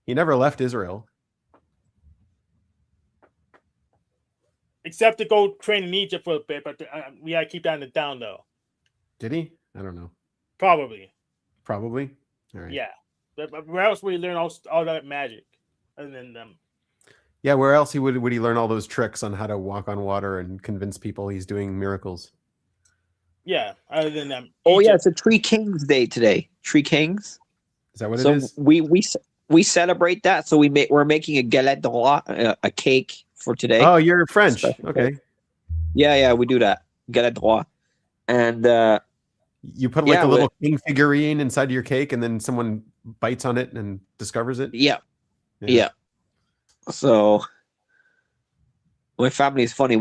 He never left Israel. Except to go train in Egypt for a bit, but we gotta keep that in the down low. Did he? I don't know. Probably, Probably. All right. yeah. But where else would he learn all that magic? Other than them. Yeah. Where else would he learn all those tricks on how to walk on water and convince people he's doing miracles? Yeah, other than them. oh yeah, Egypt. it's a Three Kings Day today. Three Kings. Is that what it So is? we celebrate that. So we're making a galette de roi, a cake for today. Oh, you're French. Special Okay. Yeah, we do that galette de roi, and You put like Yeah, a little king figurine inside your cake, and then someone bites on it and discovers it. yeah. So my family is funny.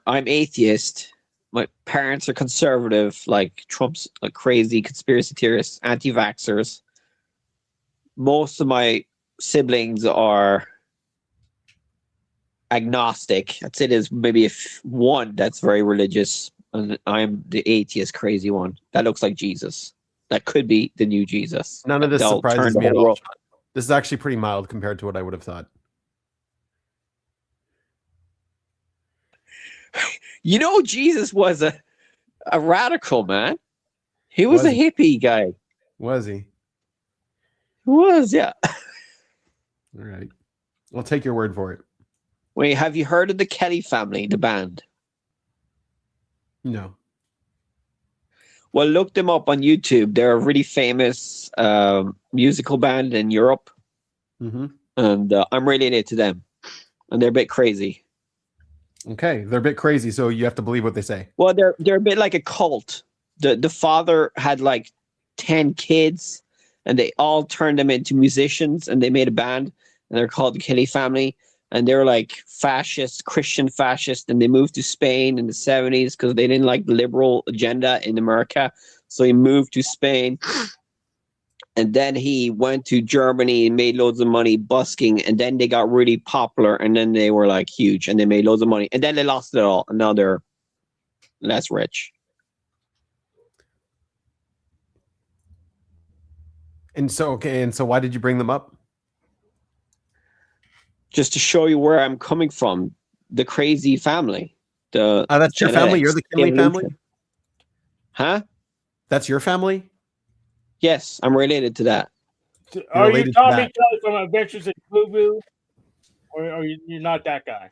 I'm atheist. My parents are conservative, like Trump's like crazy conspiracy theorists, anti-vaxxers. Most of my siblings are agnostic. I'd say there's maybe one that's very religious, and I'm the atheist crazy one. That looks like Jesus. That could be the new Jesus. None of this They'll surprises turn the me at whole all. world. This is actually pretty mild compared to what I would have thought. You know, Jesus was a radical man. He was Was a he? hippie guy. Was he? He was, yeah. All right. I'll take your word for it. Wait, have you heard of the Kelly family, the band? No. Well, look them up on YouTube. They're a really famous musical band in Europe, Mm-hmm. and I'm related to them. And they're a bit crazy. Okay, they're a bit crazy, so you have to believe what they say. Well, they're a bit like a cult. The father had like 10 kids, and they all turned them into musicians, and they made a band, and they're called the Kelly family. And they're like fascist, Christian fascist, and they moved to Spain in the 70s because they didn't like the liberal agenda in America. So he moved to Spain. And then he went to Germany and made loads of money busking. And then they got really popular. And then they were like huge and they made loads of money. And then they lost it all. And now they're less rich. And so why did you bring them up? Just to show you where I'm coming from. The crazy family. That's your family? You're the Kinley family? Huh? That's your family? Yes, I'm related to that. Are you related to Tommy that. Kelly from Adventures in Blue Blue? Or you're not that guy?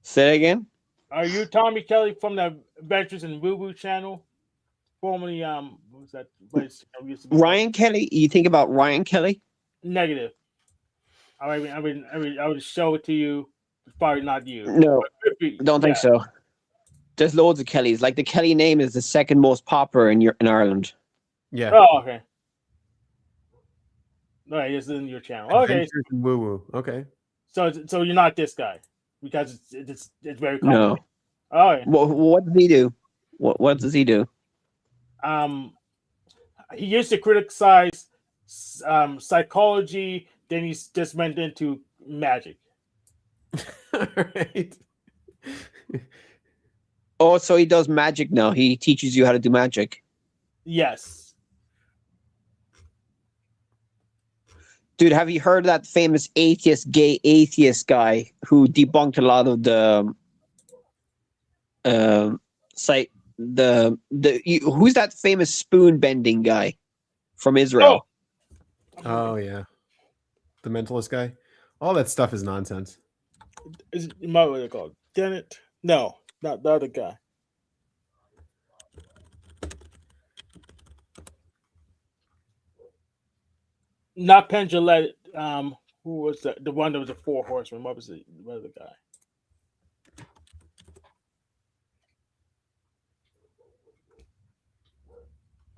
Say it again? Are you Tommy Kelly from the Adventures in Woo Woo channel? Formerly, what was that place? Used to be Ryan Kelly? You think about Ryan Kelly? Negative. I would show it to you. It's probably not you. No, But don't think so. There's loads of Kellys. Like the Kelly name is the second most popular in Ireland. Yeah. Oh, okay. All right, this is in your channel. Okay, Adventures in Woo Woo. Okay. so you're not this guy because it's very No. complicated. All right. What does he do? What does he do? He used to criticize psychology. Then he just went into magic. All right. Oh, so he does magic now. He teaches you how to do magic. Yes. Dude, have you heard of that famous gay atheist guy who debunked a lot of the who's that famous spoon bending guy from Israel? Oh yeah. The mentalist guy. All that stuff is nonsense. Is it what they called? Dennett? No, not the other guy. Not Penn Jillette. Who was the one that was a 4 horseman? What was the other guy?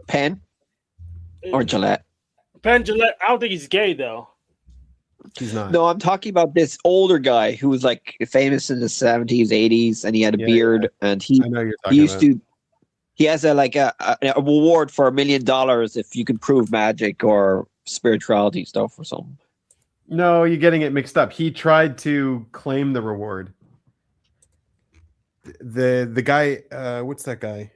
Penn or Gillette? Penn Jillette, I don't think he's gay though. He's not. No, I'm talking about this older guy who was like famous in the 70s, 80s, and he had a beard, and I know you're talking used about. to. He has a reward for $1 million if you can prove magic or spirituality stuff or something. No, you're getting it mixed up. He tried to claim the reward. The guy, what's that guy?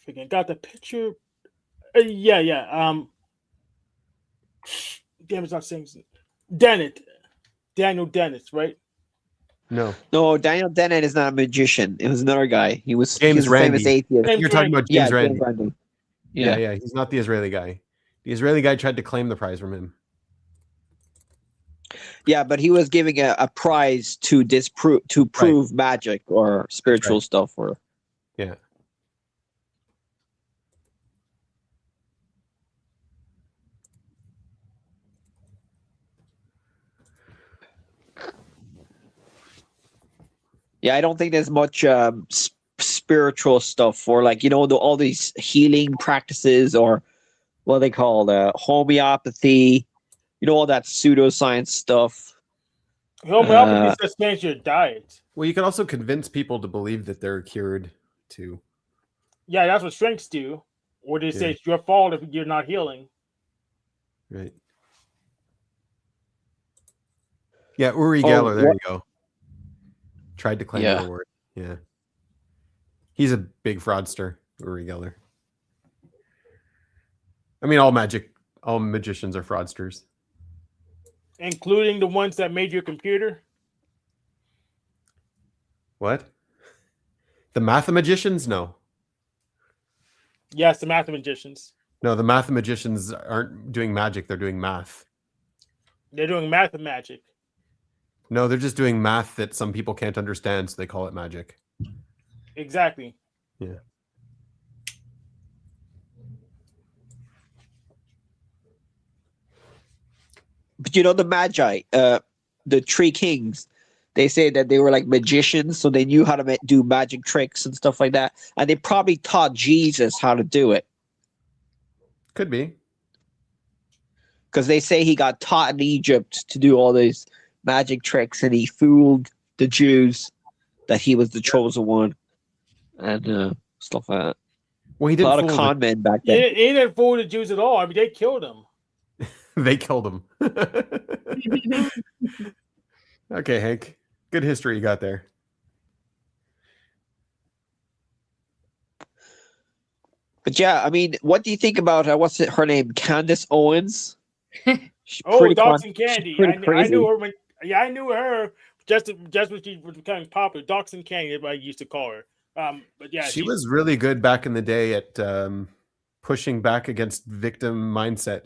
Freaking got the picture. Yeah. Damn, it's not saying Daniel Dennett, right? No, Daniel Dennett is not a magician. It was another guy. He was James a famous Randi. atheist. You're talking about James Randi. Randi. Yeah. He's not the Israeli guy. The Israeli guy tried to claim the prize from him. Yeah, but he was giving a prize to prove magic or spiritual stuff. Or yeah. Yeah, I don't think there's much spiritual stuff or like all these healing practices or what they call homeopathy. All that pseudoscience stuff. Homeopathy just change your diet. Well, you can also convince people to believe that they're cured too. Yeah, that's what shrinks do. Or they say it's your fault if you're not healing. Right. Yeah, Uri Geller, there you go. Tried to claim the reward. Yeah. He's a big fraudster, Uri Geller. I mean, all magicians are fraudsters. Including the ones that made your computer? What? The mathemagicians? No. Yes, the mathemagicians. No, the mathemagicians aren't doing magic. They're doing math. They're doing math and magic. No, they're just doing math that some people can't understand, so they call it magic. Exactly. Yeah. But the Magi, the three kings, they say that they were like magicians, so they knew how to do magic tricks and stuff like that. And they probably taught Jesus how to do it. Could be. Because they say he got taught in Egypt to do all these magic tricks, and he fooled the Jews that he was the chosen one, and stuff like that. Well, he didn't a lot of con men back then. He didn't fool the Jews at all. I mean, they killed him. They killed him. Okay, Hank. Good history you got there. But yeah, I mean, what do you think about what's her name? Candace Owens? Docs and Candy. I knew her I knew her just when she was becoming popular. Docs and Candy, everybody used to call her. But yeah, she was really good back in the day at pushing back against victim mindset,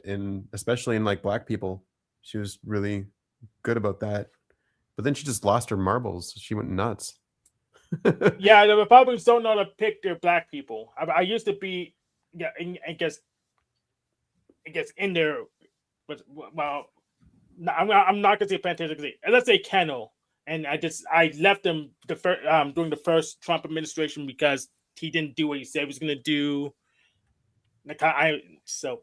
especially in like black people. She was really good about that. But then she just lost her marbles. She went nuts. Yeah, the Republicans don't know how to pick their black people. I used to be, I guess in there, but well, I'm not gonna say fantastic. Let's say Kennel, and I left him during the first Trump administration because he didn't do what he said he was gonna do. So.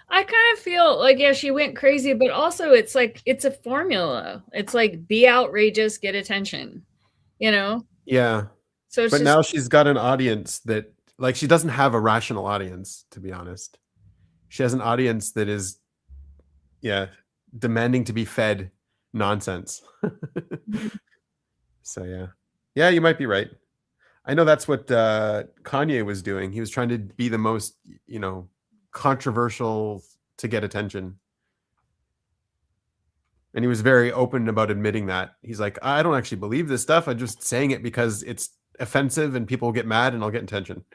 I kind of feel like, she went crazy, but also it's like, it's a formula. It's like, be outrageous, get attention, Yeah. So but now she's got an audience that, like, she doesn't have a rational audience, to be honest. She has an audience that is, demanding to be fed nonsense. So, yeah. Yeah, you might be right. I know that's what Kanye was doing. He was trying to be the most, controversial to get attention. And he was very open about admitting that. He's like, I don't actually believe this stuff. I'm just saying it because it's offensive and people get mad and I'll get attention.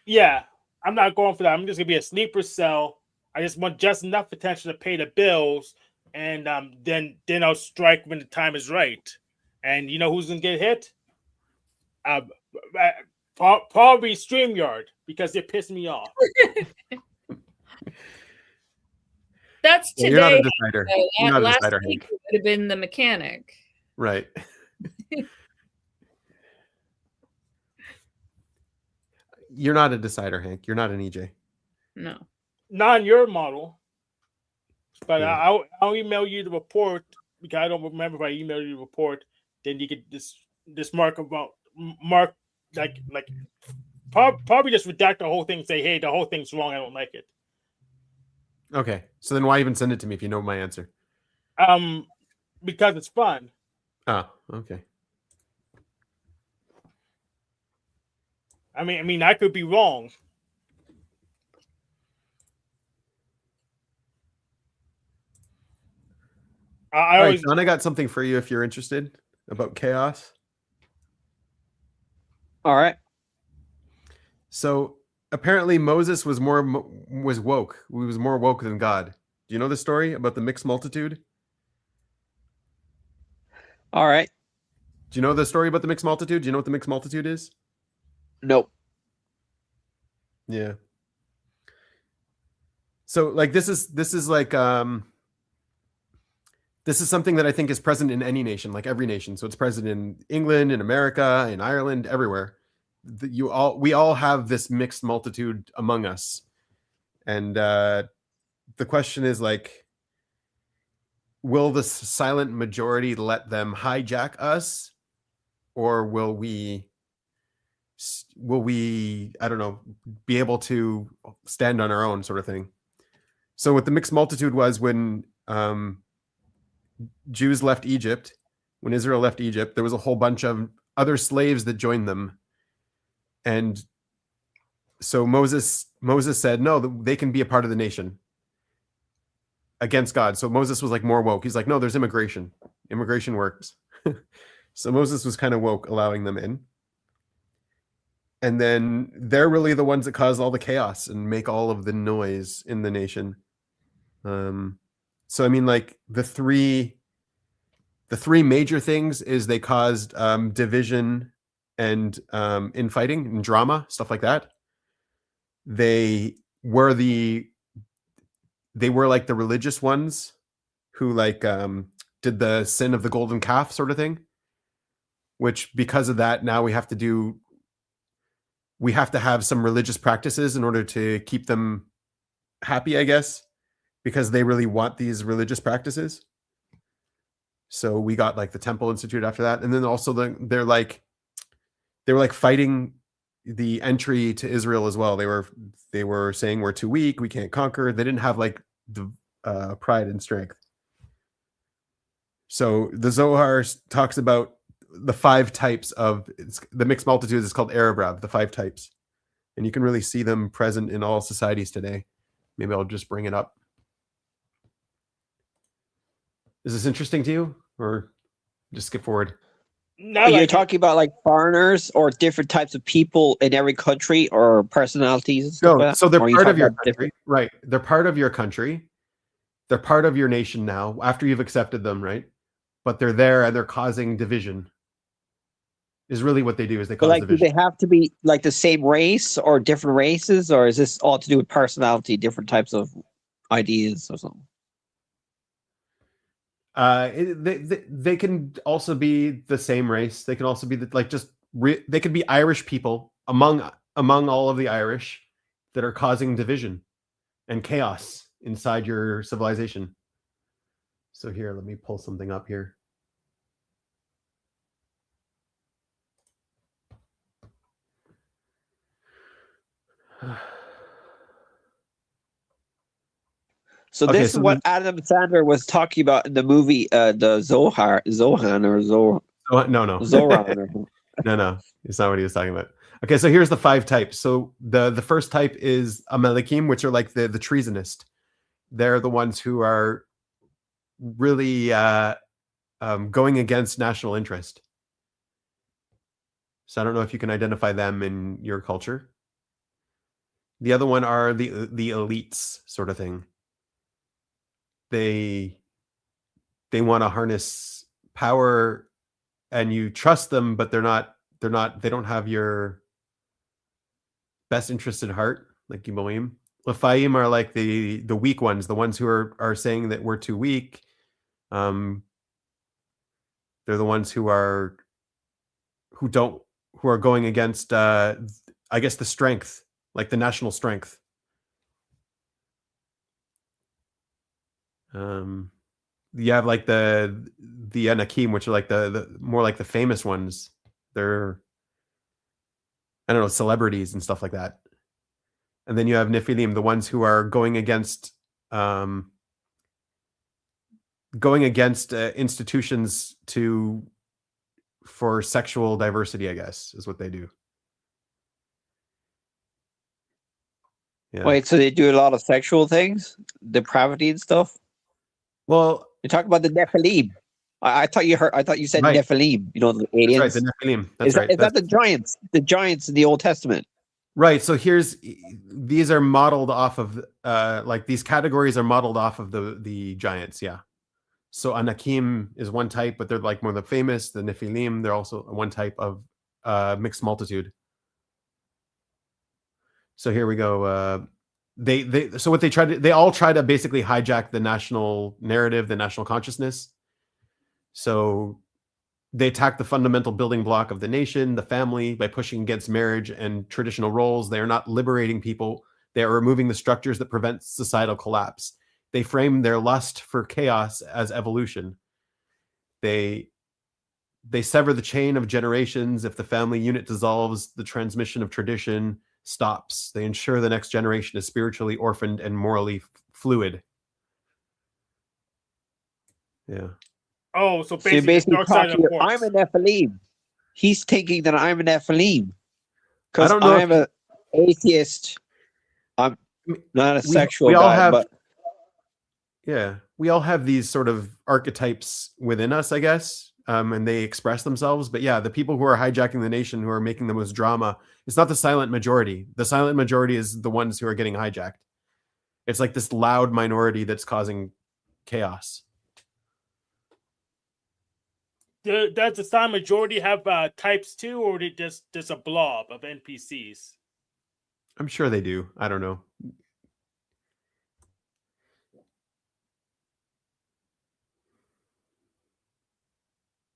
Yeah, I'm not going for that. I'm just gonna be a sleeper cell. I just want just enough attention to pay the bills, and then I'll strike when the time is right. And you know who's gonna get hit? Uh, Probably StreamYard because they're pissing me off. That's Well, you're not a today. decider. You're not a Last decider, week Hank. it would have been the mechanic. Right. You're not a decider, Hank. You're not an EJ. No. Not on your model, but Yeah. I'll email you the report because I don't remember if I emailed you the report. Then you could this mark like probably just redact the whole thing and say, hey, the whole thing's wrong. I don't like it. Okay. So then why even send it to me if you know my answer? Because it's fun. Oh, okay. I mean, I could be wrong. All right, John, I got something for you if you're interested about chaos. All right. So apparently Moses was woke. He was more woke than God. Do you know the story about the mixed multitude? All right. Do you know the story about the mixed multitude? Do you know what the mixed multitude is? Nope. Yeah. So like this is like this is something that I think is present in any nation, like every nation. So it's present in England, in America, in Ireland, everywhere. We all have this mixed multitude among us. And the question is like, will the silent majority let them hijack us, or will we I don't know, be able to stand on our own, sort of thing? So what the mixed multitude was when Jews left Egypt, when Israel left Egypt, there was a whole bunch of other slaves that joined them. And so Moses said, no, they can be a part of the nation against God. So Moses was like more woke. He's like, no, there's immigration. Immigration works. So Moses was kind of woke, allowing them in. And then they're really the ones that cause all the chaos and make all of the noise in the nation. So I mean, like the three major things is they caused division and infighting and drama, stuff like that. They were like the religious ones who like did the sin of the golden calf sort of thing, which because of that now we have to have some religious practices in order to keep them happy, I guess, because they really want these religious practices. So we got like the Temple Institute after that. And then also they were like fighting the entry to Israel as well. They were saying we're too weak, we can't conquer. They didn't have like the pride and strength. So the Zohar talks about the 5 types of the mixed multitudes. Is called Arab Rab, the 5 types. And you can really see them present in all societies today. Maybe I'll just bring it up. Is this interesting to you, or just skip forward? No, you're talking about like foreigners or different types of people in every country or personalities and stuff. No, so they're part of your country, right? They're part of your country. They're part of your nation now after you've accepted them, right? But they're there and they're causing division. Is really what they do. Is they cause division. Do they have to be like the same race or different races, or is this all to do with personality, different types of ideas or something? They can also be the same race. They can also be they could be Irish people among all of the Irish that are causing division and chaos inside your civilization. So here, let me pull something up here. So this is what Adam Sandler was talking about in the movie, the Zohan. No, it's not what he was talking about. Okay, so here's the 5 types. So the first type is Amalekim, which are like the treasonist. They're the ones who are really going against national interest. So I don't know if you can identify them in your culture. The other one are the elites sort of thing. They want to harness power, and you trust them, but they don't have your best interest at heart, like Giboim. L'Faim are like the weak ones, the ones who are saying that we're too weak. They're the ones who are going against I guess the strength, like the national strength. You have like the Anakim, which are like the more like the famous ones. They're, I don't know, celebrities and stuff like that. And then you have Nephilim, the ones who are going against institutions for sexual diversity, I guess, is what they do. Yeah. Wait, so they do a lot of sexual things, depravity and stuff? Well, you talk about the Nephilim. I thought you said right. Nephilim. You know, the aliens. That's right, the Nephilim. Is that the giants? The giants in the Old Testament. Right. So these are modeled off of like these categories are modeled off of the giants. Yeah. So Anakim is one type, but they're like more the famous. The Nephilim, they're also one type of mixed multitude. So here we go. So what they all try to basically hijack the national narrative, the national consciousness. So they attack the fundamental building block of the nation, the family, by pushing against marriage and traditional roles. They are not liberating people. They are removing the structures that prevent societal collapse. They frame their lust for chaos as evolution. They sever the chain of generations. If the family unit dissolves, the transmission of tradition stops. They ensure the next generation is spiritually orphaned and morally fluid. Yeah. Oh, so basically I'm an Nephilim. He's thinking that I'm an Nephilim because I'm an atheist. I'm not a sexual guy, but yeah, we all have these sort of archetypes within us, I guess, and they express themselves. But yeah, the people who are hijacking the nation, who are making the most drama, it's not the silent majority. The silent majority is the ones who are getting hijacked. It's like this loud minority that's causing chaos. Does the silent majority have types too, or is it just a blob of NPCs? I'm sure they do. I don't know.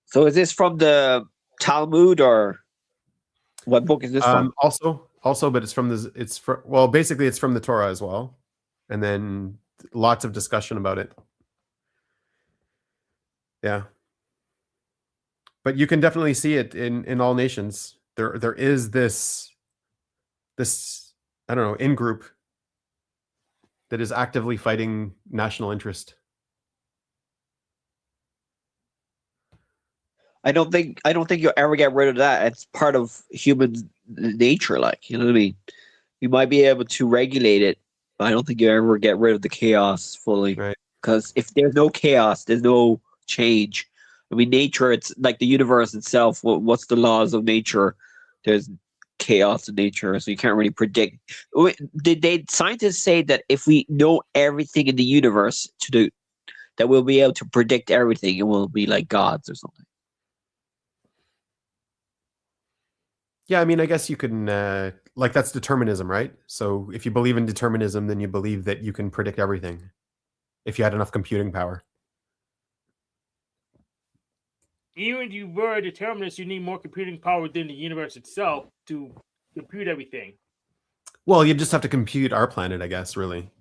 So is this from the Talmud, or what book is this from? Also, but basically it's from the Torah as well, and then lots of discussion about it. Yeah. But you can definitely see it in all nations. There is this I don't know, in group that is actively fighting national interest. I don't think you'll ever get rid of that. It's part of human nature, like, you know what I mean? You might be able to regulate it, but I don't think you ever get rid of the chaos fully. Right. Because if there's no chaos, there's no change. I mean, nature, it's like the universe itself. What's the laws of nature? There's chaos in nature, so you can't really predict. Did scientists say that if we know everything in the universe that we'll be able to predict everything and we'll be like gods or something? Yeah, I mean, I guess you can, like, that's determinism, right? So if you believe in determinism, then you believe that you can predict everything if you had enough computing power. Even if you were a determinist, you need more computing power within the universe itself to compute everything. Well, you just have to compute our planet, I guess, really.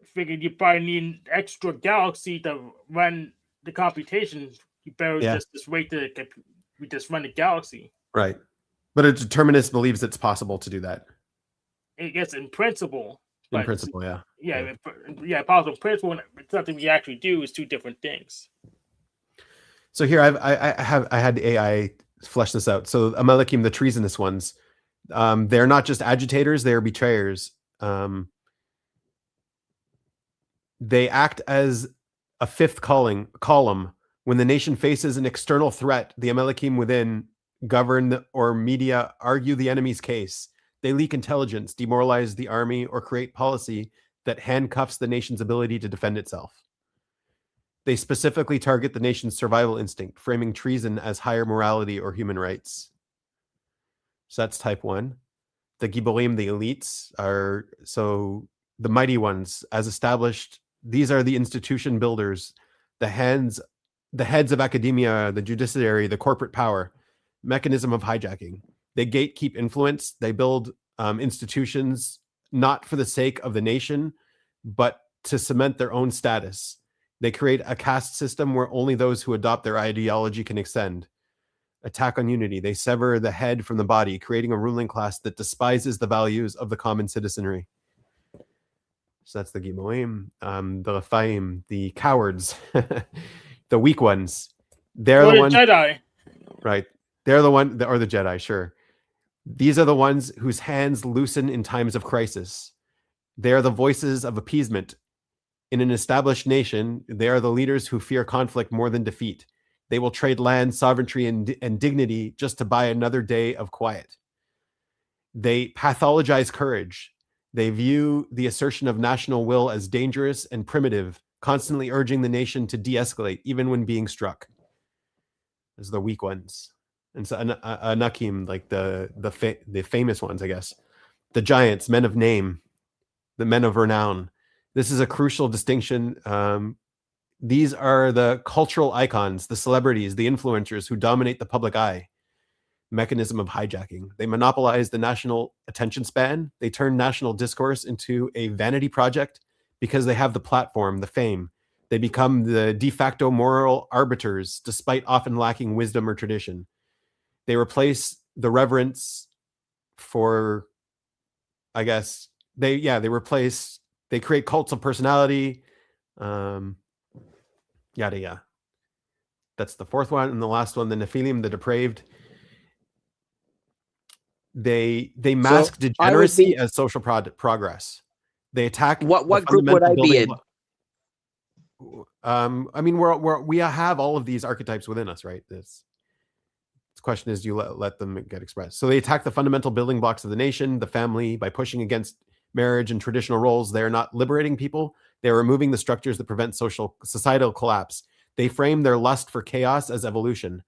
Figured you probably need an extra galaxy to run the computations. You better just wait to we just run the galaxy. Right. But a determinist believes it's possible to do that. I guess in principle. In principle, yeah. Yeah, possible. In principle, and something we actually do is two different things. So here I had AI flesh this out. So Amalekim, the treasonous ones, they're not just agitators, they are betrayers. They act as a fifth column. When the nation faces an external threat, the Amalekim within govern or media argue the enemy's case. They leak intelligence, demoralize the army, or create policy that handcuffs the nation's ability to defend itself. They specifically target the nation's survival instinct, framing treason as higher morality or human rights. So that's type 1. The Giborim, the elites, are so the mighty ones, as established. These are the institution builders, the heads of academia, the judiciary, the corporate power, mechanism of hijacking. They gatekeep influence. They build institutions not for the sake of the nation, but to cement their own status. They create a caste system where only those who adopt their ideology can ascend. Attack on unity. They sever the head from the body, creating a ruling class that despises the values of the common citizenry. So that's the Giboim. The Rephaim, the cowards, the weak ones. They're the ones. Jedi. Right. They're the one, or the Jedi, sure. These are the ones whose hands loosen in times of crisis. They are the voices of appeasement. In an established nation, they are the leaders who fear conflict more than defeat. They will trade land, sovereignty, and dignity just to buy another day of quiet. They pathologize courage. They view the assertion of national will as dangerous and primitive, constantly urging the nation to de-escalate, even when being struck. Those are the weak ones. And so Anakim, like the famous ones, I guess. The giants, men of name, the men of renown. This is a crucial distinction. These are the cultural icons, the celebrities, the influencers who dominate the public eye. Mechanism of hijacking. They monopolize the national attention span. They turn national discourse into a vanity project because they have the platform, the fame. They become the de facto moral arbiters, despite often lacking wisdom or tradition. They replace the reverence for, I guess, they create cults of personality, yada yada. That's the fourth one. And the last one, the Nephilim, the depraved. They mask degeneracy as social progress. They attack. What group would I be in? I mean, we have all of these archetypes within us, right? This question is, do you let them get expressed? So they attack the fundamental building blocks of the nation, the family, by pushing against marriage and traditional roles. They are not liberating people. They are removing the structures that prevent societal collapse. They frame their lust for chaos as evolution.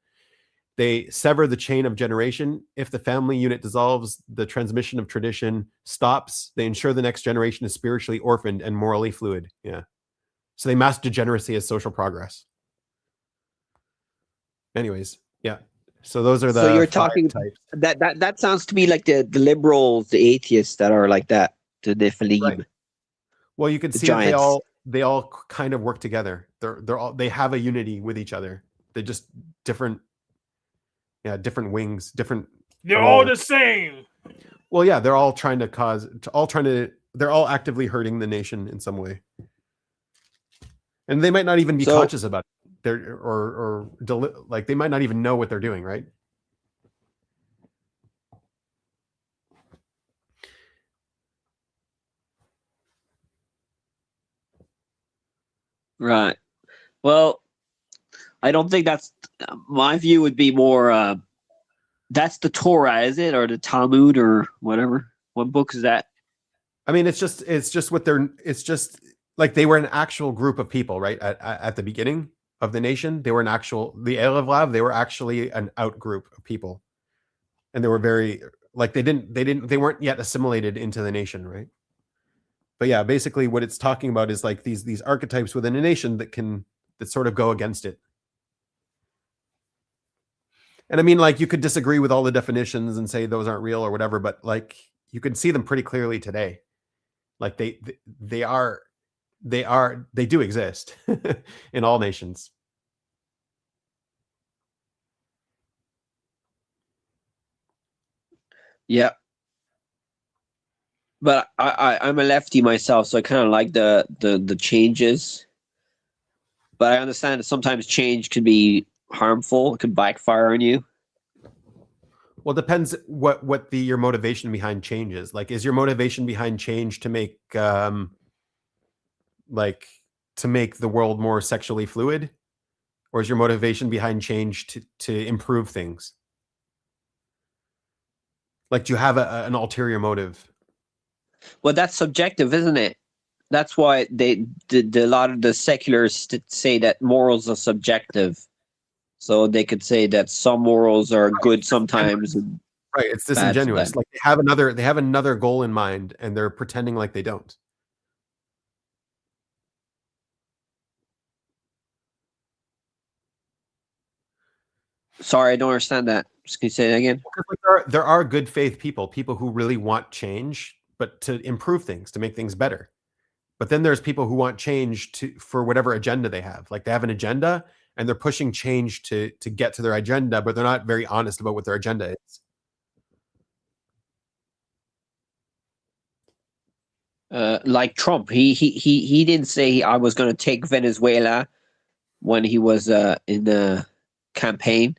They sever the chain of generation. If the family unit dissolves, the transmission of tradition stops. They ensure the next generation is spiritually orphaned and morally fluid. Yeah. So they mask degeneracy as social progress. Anyways, yeah. So those are the. So you're talking types. That sounds to me like the liberals, the atheists that are like that. The Nephilim. Right. Well, you can see that they all kind of work together. They have a unity with each other. They're just different. Yeah, different wings, different. They're all the same. Well, yeah, they're all trying to. They're all actively hurting the nation in some way, and they might not even be conscious about it. Like they might not even know what they're doing, right? Right. Well, I don't think that's my view. Would be more. That's the Torah, is it, or the Talmud, or whatever? What book is that? I mean, it's just what they're. It's just like they were an actual group of people, right? At the beginning of the nation, they were the Erev Lav. They were actually an out group of people, and they were very like they weren't yet assimilated into the nation, right? But yeah, basically, what it's talking about is like these archetypes within a nation that sort of go against it. And I mean, like, you could disagree with all the definitions and say those aren't real or whatever, but like you can see them pretty clearly today. Like they do exist in all nations. Yeah. But I'm a lefty myself, so I kind of like the changes. But I understand that sometimes change can be harmful. It could backfire on you. Well, it depends what your motivation behind change is. Like, is your motivation behind change to make the world more sexually fluid, or is your motivation behind change to improve things? Like, do you have an ulterior motive? Well, that's subjective, isn't it? That's why a lot of the seculars say that morals are subjective. So they could say that some morals are good sometimes and Right, it's bad disingenuous. sometimes. Like they have another goal in mind, and they're pretending like they don't. Sorry, I don't understand that. Just can you say that again? Because like, there are good faith people who really want change, but to improve things, to make things better. But then there's people who want change for whatever agenda they have. Like they have an agenda and they're pushing change to get to their agenda, but they're not very honest about what their agenda is. Like Trump, he didn't say I was going to take Venezuela when he was in the campaign.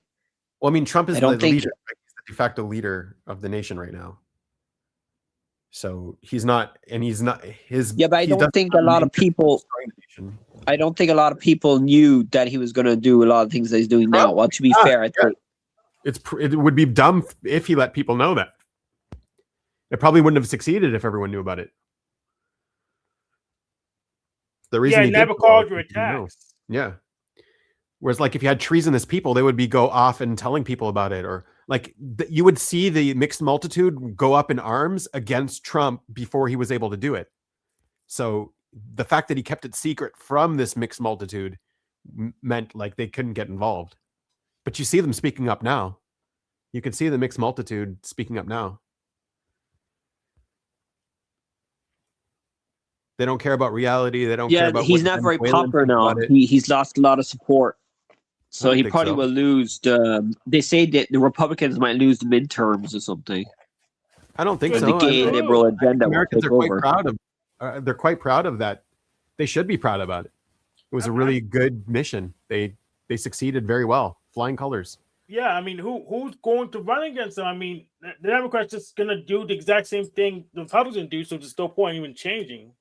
Well, I mean, Trump is I the don't think leader. Right? He's the de facto leader of the nation right now. So he's not, and he's not his. Yeah, but I don't think a lot of people. I don't think a lot of people knew that he was going to do a lot of things that he's doing now. Well, to be fair, I think it would be dumb if he let people know that. It probably wouldn't have succeeded if everyone knew about it. The reason he never called your attacks. Yeah. Whereas, like, if you had treasonous people, they would be go off and telling people about it, or like you would see the mixed multitude go up in arms against Trump before he was able to do it. So the fact that he kept it secret from this mixed multitude meant like they couldn't get involved. But you see them speaking up now. You can see the mixed multitude speaking up now. They don't care about reality. They don't care about. He's not very popular now. He's lost a lot of support. So he probably will lose they say that the Republicans might lose the midterms or something. I don't think so. The gay liberal agenda Americans are quite proud of. They're quite proud of that. They should be proud about it. It was a really good mission. They succeeded very well. Flying colors. Yeah, I mean, who's going to run against them? I mean, the Democrats just gonna do the exact same thing the Republicans do, so there's no point even changing.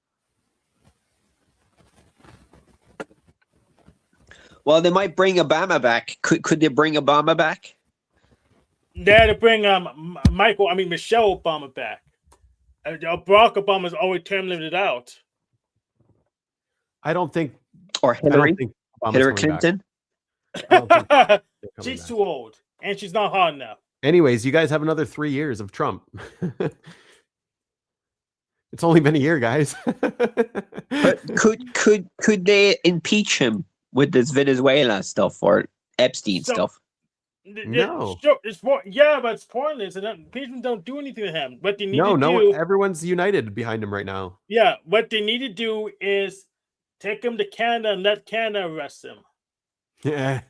Well, they might bring Obama back. Could they bring Obama back? Yeah, to bring Michelle Obama back. Barack Obama's always term limited out. I don't think. Or Hillary. Hillary Clinton. She's too old, and she's not hot enough. Anyways, you guys have another 3 years of Trump. It's only been a year, guys. But could they impeach him with this Venezuela stuff or Epstein stuff? No. But it's pointless. And people don't do anything to him. What they need to do. Everyone's united behind him right now. Yeah, what they need to do is take him to Canada and let Canada arrest him. Yeah.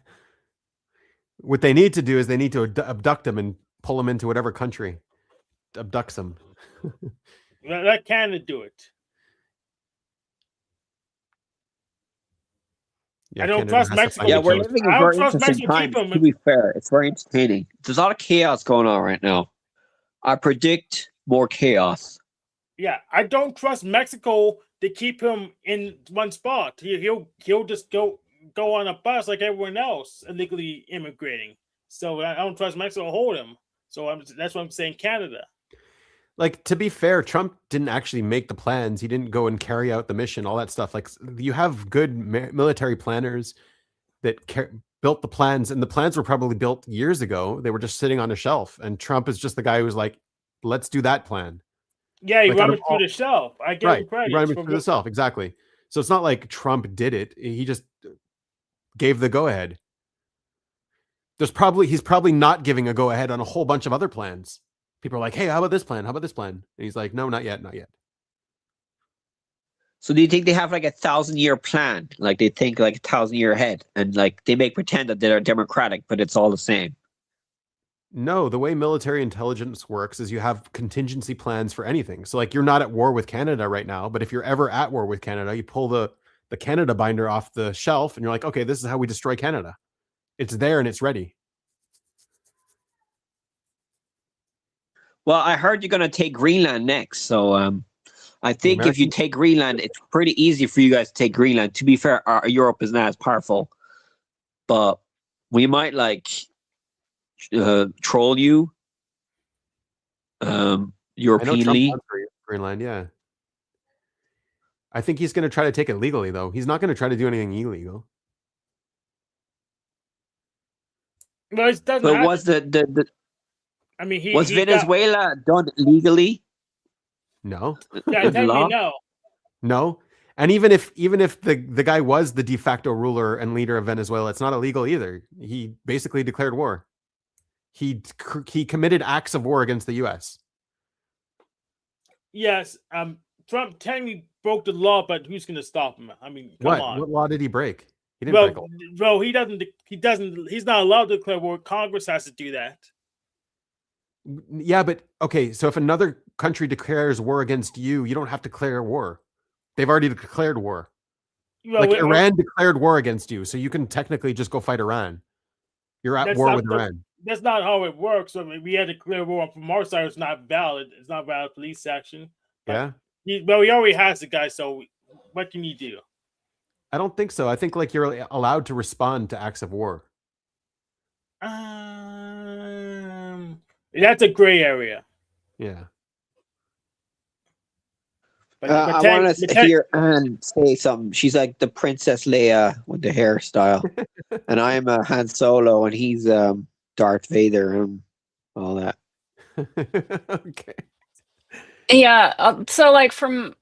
What they need to do is they need to abduct him and pull him into whatever country abducts him. Let Canada do it. Yeah, I don't trust Mexico. Yeah, we're living in very interesting times. To be fair, it's very entertaining. There's a lot of chaos going on right now. I predict more chaos. Yeah, I don't trust Mexico to keep him in one spot. He'll just go on a bus like everyone else illegally immigrating. So I don't trust Mexico to hold him. So that's what I'm saying. Canada. Like, to be fair, Trump didn't actually make the plans. He didn't go and carry out the mission, all that stuff. Like, you have good military planners that built the plans, and the plans were probably built years ago. They were just sitting on a shelf, and Trump is just the guy who's like, let's do that plan. Yeah, he run it through the shelf. I give him credit. Run it through the shelf, exactly. So it's not like Trump did it. He just gave the go-ahead. He's probably not giving a go-ahead on a whole bunch of other plans. People are like, hey, how about this plan? How about this plan? And he's like, no, not yet, not yet. So do you think they have like 1,000-year plan? Like they think like 1,000-year ahead, and like they make pretend that they're democratic, but it's all the same? No, the way military intelligence works is you have contingency plans for anything. So like you're not at war with Canada right now, but if you're ever at war with Canada, you pull the Canada binder off the shelf and you're like, okay, this is how we destroy Canada. It's there and it's ready. Well, I heard you're going to take Greenland next. So I think if you take Greenland, it's pretty easy for you guys to take Greenland. To be fair, Europe is not as powerful. But we might like troll you European Trump League. wants Greenland, yeah. I think he's going to try to take it legally, though. He's not going to try to do anything illegal. Well, it doesn't. But was the I mean, was Venezuela done legally? No. Yeah, technically no. No. And even if the guy was the de facto ruler and leader of Venezuela, it's not illegal either. He basically declared war. He committed acts of war against the U.S. Yes, Trump technically broke the law, but who's going to stop him? I mean, come on. What law did he break? He didn't break a law. Bro, he doesn't. He's not allowed to declare war. Congress has to do that. Yeah, but okay. So if another country declares war against you, you don't have to declare war. They've already declared war. Well, like Iran declared war against you, so you can technically just go fight Iran. You're at war with Iran. That's not how it works. I mean, we had to declare war from our side. It's not valid. It's not valid police action. Yeah. He already has the guy. So what can you do? I don't think so. I think like you're allowed to respond to acts of war. That's a gray area. Yeah. But I want to hear Anne say something. She's like the Princess Leia with the hairstyle, and I'm a Han Solo, and he's Darth Vader and all that. Okay. Yeah. So, like, from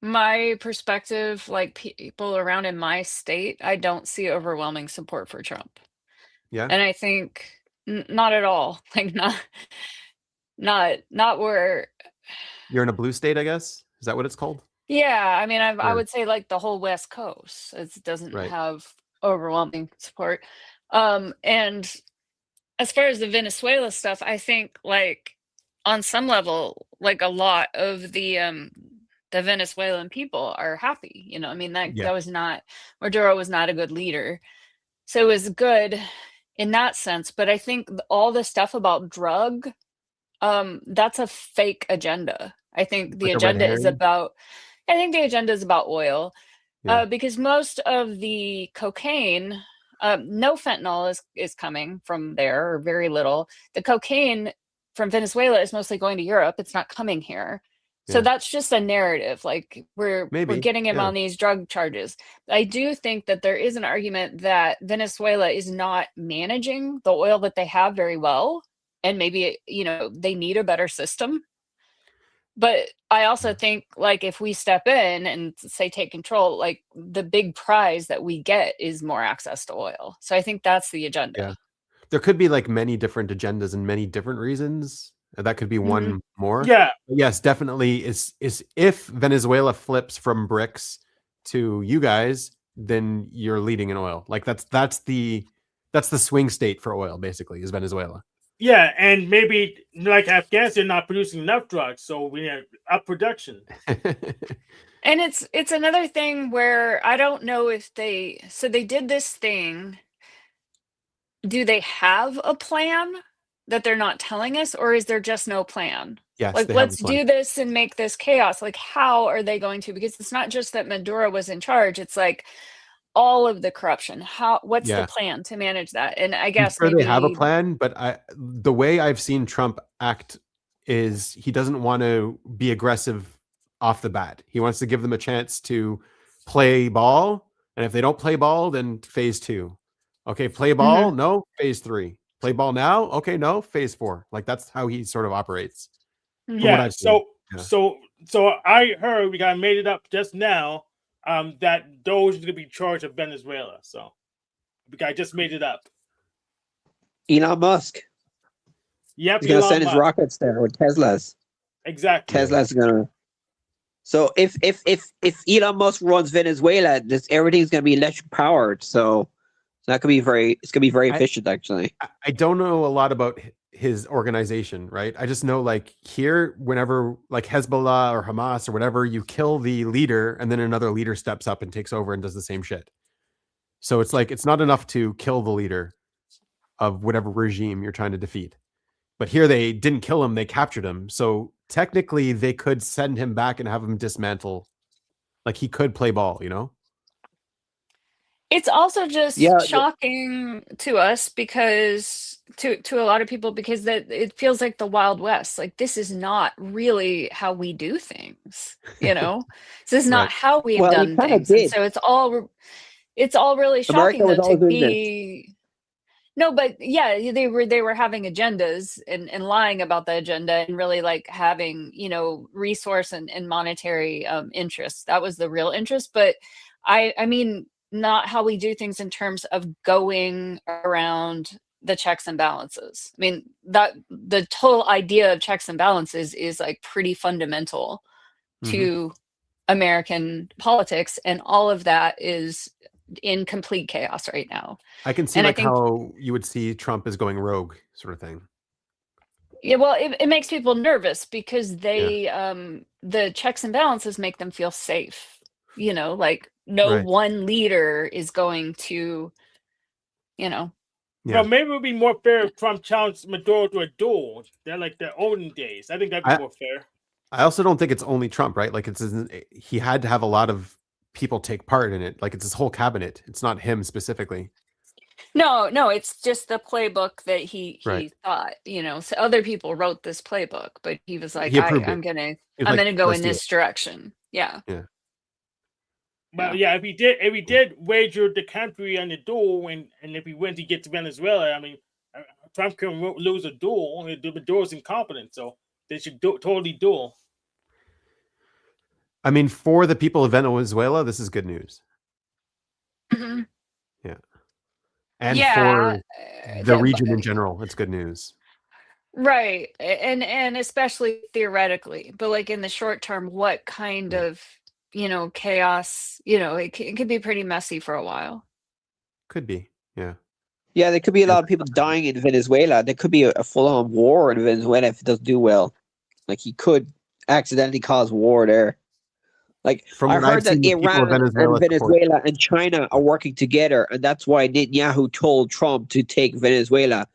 my perspective, like people around in my state, I don't see overwhelming support for Trump. Yeah. And I think not at all. Like, not where. You're in a blue state, I guess. Is that what it's called? Yeah, I mean, I would say like the whole West Coast. It doesn't have overwhelming support. And as far as the Venezuela stuff, I think like on some level, like a lot of the Venezuelan people are happy. You know, I mean that was not Maduro was not a good leader, so it was good in that sense. But I think all the stuff about drug, that's a fake agenda. I think the agenda is about. I think the agenda is about oil, because most of the cocaine, no fentanyl is coming from there, or very little. The cocaine from Venezuela is mostly going to Europe. It's not coming here. So that's just a narrative. Like we're getting him on these drug charges. I do think that there is an argument that Venezuela is not managing the oil that they have very well. And maybe, they need a better system. But I also think, like, if we step in and say take control, like the big prize that we get is more access to oil. So I think that's the agenda. Yeah. There could be like many different agendas and many different reasons. That could be one more. Yeah. Yes, definitely. Is if Venezuela flips from BRICS to you guys, then you're leading in oil. Like that's the swing state for oil, basically, is Venezuela. Yeah, and maybe like Afghanistan not producing enough drugs, so we have up production. And it's another thing where I don't know if they did this thing. Do they have a plan that they're not telling us, or is there just no plan? Yes, like let's do this and make this chaos. Like how are they going to? Because it's not just that Maduro was in charge. It's like all of the corruption. What's the plan to manage that? And I guess maybe they have a plan, but the way I've seen Trump act is he doesn't want to be aggressive off the bat. He wants to give them a chance to play ball, and if they don't play ball, then phase 2. Okay, play ball, no, phase 3. Play ball now, okay, no, phase 4. Like that's how he sort of operates. Yeah. So I heard we got made it up just now. That Doge is going to be charged of Venezuela. So I just made it up. Elon Musk. Yep. He's going to send his rockets there with Teslas. Exactly. Tesla's going to. So if Elon Musk runs Venezuela, everything's going to be electric powered. So that could be very efficient, actually. I don't know a lot about his organization, right? I just know like here, whenever like Hezbollah or Hamas or whatever, you kill the leader and then another leader steps up and takes over and does the same shit. So it's like, it's not enough to kill the leader of whatever regime you're trying to defeat. But here they didn't kill him, they captured him. So technically they could send him back and have him dismantle. Like he could play ball, It's also just Yeah, shocking to us because to a lot of people because that it feels like the Wild West. Like this is not really how we do things, you know? This is not Right. how we've well, we done kind of things. And did. so it's all really America shocking was though to always doing this. be no, but yeah, they were having agendas and lying about the agenda and really like having, resource and monetary interests. That was the real interest. But I mean, not how we do things in terms of going around the checks and balances. I mean, that the total idea of checks and balances is like pretty fundamental Mhm. to American politics, and all of that is in complete chaos right now. I can see And I like think how you would see Trump as going rogue, sort of thing. yeah, well, it makes people nervous because Yeah. the checks and balances make them feel safe. Like no Right. one leader is going to, you know, Yeah. Well, maybe it would be more fair if Trump challenged Maduro to a duel. They're like the olden days. I think that'd be I more fair. I also don't think it's only Trump, right? Like he had to have a lot of people take part in it. Like it's his whole cabinet. It's not him specifically. no, it's just the playbook that he Right. he thought, so other people wrote this playbook, but he was like, He approved it. I'm gonna He was I'm like, gonna go let's in do it. this direction. Yeah. Yeah. But yeah, if he did wager the country on the duel, and if he wins, he gets Venezuela. I mean, Trump can lose a duel. Maduro's incompetent, so they should totally duel. I mean, for the people of Venezuela, this is good news. Mhm. Yeah. And Yeah. for the region in general, it's good news. Right. And especially theoretically, but like in the short term, what kind Yeah. of, chaos, it could be pretty messy for a while. Could be. Yeah. Yeah, there could be a lot of people dying in Venezuela. There could be a full-on war in Venezuela if it doesn't do well. Like he could accidentally cause war there. Like From I what I've heard that seen, the people of Iran and Venezuela support. Venezuela and China are working together, and that's why Netanyahu told Trump to take Venezuela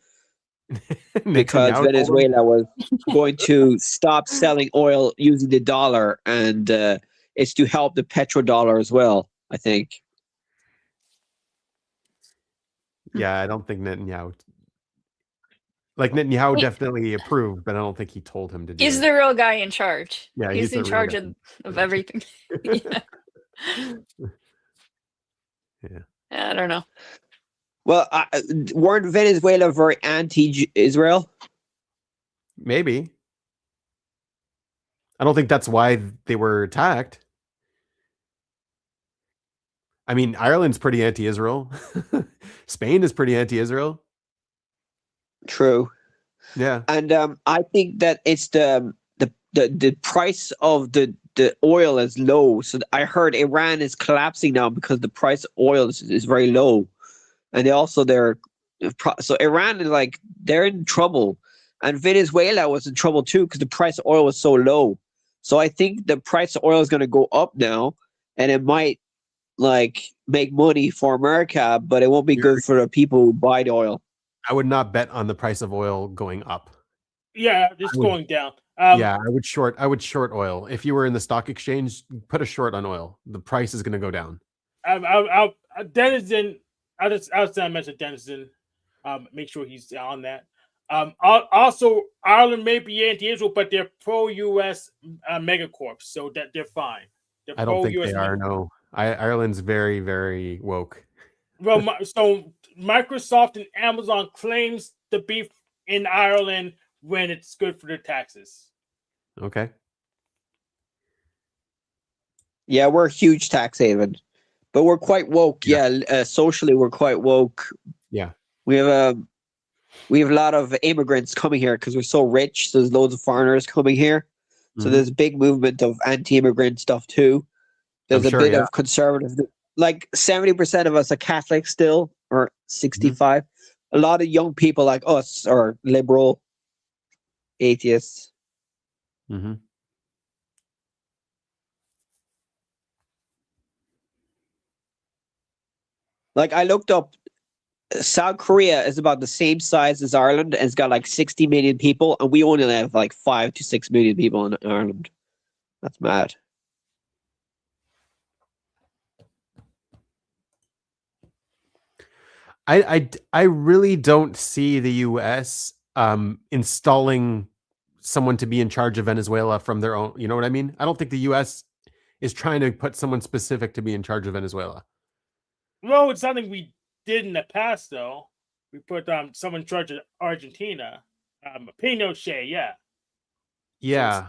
because Netanyahu told him. Venezuela was going to stop selling oil using the dollar, and it's to help the petrodollar as well, I think. Yeah, I don't think Netanyahu. Like Netanyahu He- definitely approved, but I don't think he told him to do He's it. the real guy in charge. Yeah, He's he's the in real charge guy. of Yeah. everything. Yeah. Yeah. I don't know. Well, weren't Venezuela very anti-Israel? Maybe. I don't think that's why they were attacked. I mean, Ireland's pretty anti-Israel. Spain is pretty anti-Israel. True. Yeah. And I think that it's the price of the oil is low. So I heard Iran is collapsing now because the price of oil is very low, and so Iran is like they're in trouble, and Venezuela was in trouble too because the price of oil was so low. So I think the price of oil is going to go up now, and it might like make money for America, but it won't be good for the people who buy the oil. I would not bet on the price of oil going up. Yeah, just going down. Yeah, I would short oil. If you were in the stock exchange, put a short on oil. The price is going to go down. Denizen, I'll send a message to Denizen. Make sure he's on that. Also, Ireland may be anti-Israel, but they're pro-US megacorps, so that they're fine. They're I don't think pro-US they are. No, Ireland's very, very woke. Well, so Microsoft and Amazon claims to be in Ireland when it's good for their taxes. Okay. Yeah, we're a huge tax haven, but we're quite woke. Yeah, socially we're quite woke. Yeah, we have a lot of immigrants coming here because we're so rich. So there's loads of foreigners coming here. So there's a big movement of anti-immigrant stuff too. There's a bit of conservative. Like 70% of us are Catholic still, or 65. A lot of young people like us are liberal, atheists. Like I looked up, South Korea is about the same size as Ireland, and it's got like 60 million people, and we only have like 5 to 6 million people in Ireland. That's mad. I really don't see the U.S. Installing someone to be in charge of Venezuela from their own. You know what I mean? I don't think the U.S. is trying to put someone specific to be in charge of Venezuela. Well, it's something we did in the past, though. We put someone in charge of Argentina. Pinochet, yeah. Yeah.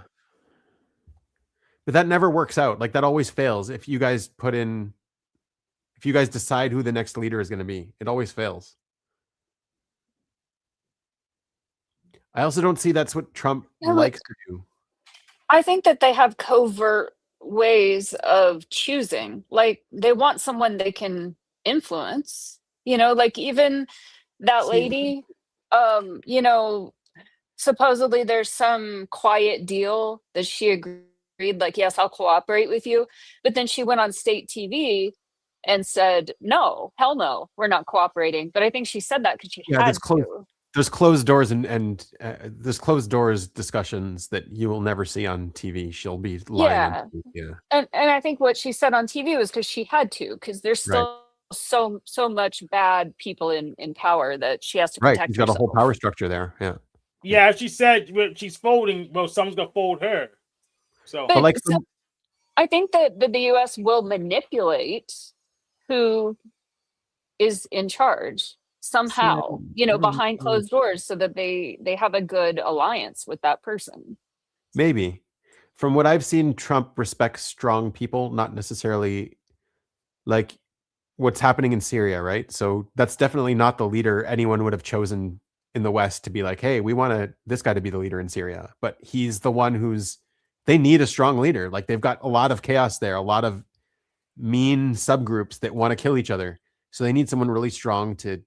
But that never works out. Like that always fails. If you guys decide who the next leader is going to be, it always fails. I also don't see that's what Trump likes to do. I think that they have covert ways of choosing. Like they want someone they can influence, like even that lady, supposedly there's some quiet deal that she agreed, like, yes, I'll cooperate with you. But then she went on state TV and said, no, hell no, we're not cooperating. But I think she said that because she had to. There's closed doors and there's closed doors discussions that you will never see on TV. She'll be lying. Yeah. And I think what she said on TV was because she had to, because there's still so much bad people in power that she has to protect She's got herself. a whole power structure there. Yeah. Yeah, she said she's folding. Well, someone's gonna fold her. So, I think that the U.S. will manipulate who is in charge somehow, behind closed doors, so that they have a good alliance with that person. Maybe. From what I've seen, Trump respects strong people, not necessarily like what's happening in Syria, right? So that's definitely not the leader anyone would have chosen in the West to be like, hey, we want this guy to be the leader in Syria. But he's the one they need a strong leader. Like they've got a lot of chaos there, a lot of mean subgroups that want to kill each other. So they need someone really strong to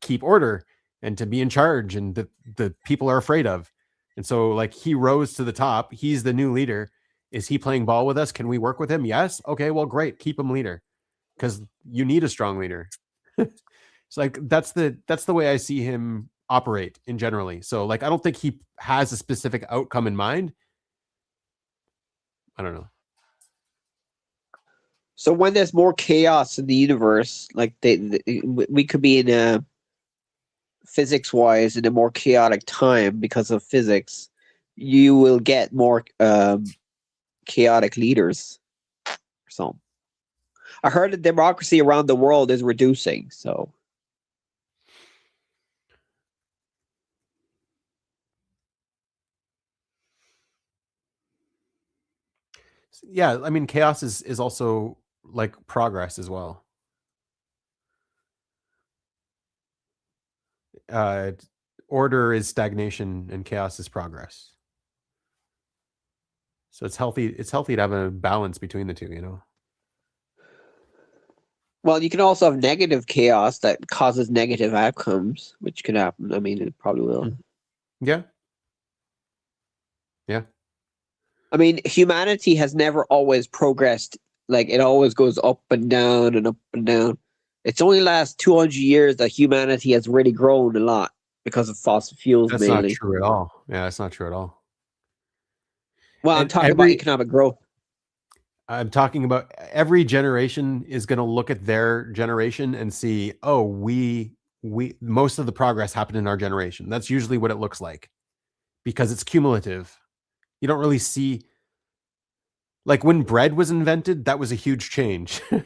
keep order and to be in charge and that the people are afraid of. And so like he rose to the top. He's the new leader. Is he playing ball with us? Can we work with him? Yes. Okay, well, great. Keep him leader because you need a strong leader. It's like that's the way I see him operate in generally. So like I don't think he has a specific outcome in mind. I don't know. So when there's more chaos in the universe, like we could be in a physics-wise in a more chaotic time because of physics, you will get more chaotic leaders. So I heard that democracy around the world is reducing. So yeah, I mean, chaos is also like progress as well. Order is stagnation and chaos is progress. So it's healthy to have a balance between the two, Well, you can also have negative chaos that causes negative outcomes, which could happen. I mean, it probably will. Yeah. Yeah. I mean, humanity has never always progressed. Like it always goes up and down and up and down. It's only last 200 years that humanity has really grown a lot because of fossil fuels. That's mainly. not true at all. Yeah, that's not true at all. Well, I'm talking about economic growth. I'm talking about every generation is going to look at their generation and see, oh, we most of the progress happened in our generation. That's usually what it looks like because it's cumulative. You don't really see, like when bread was invented, that was a huge change. You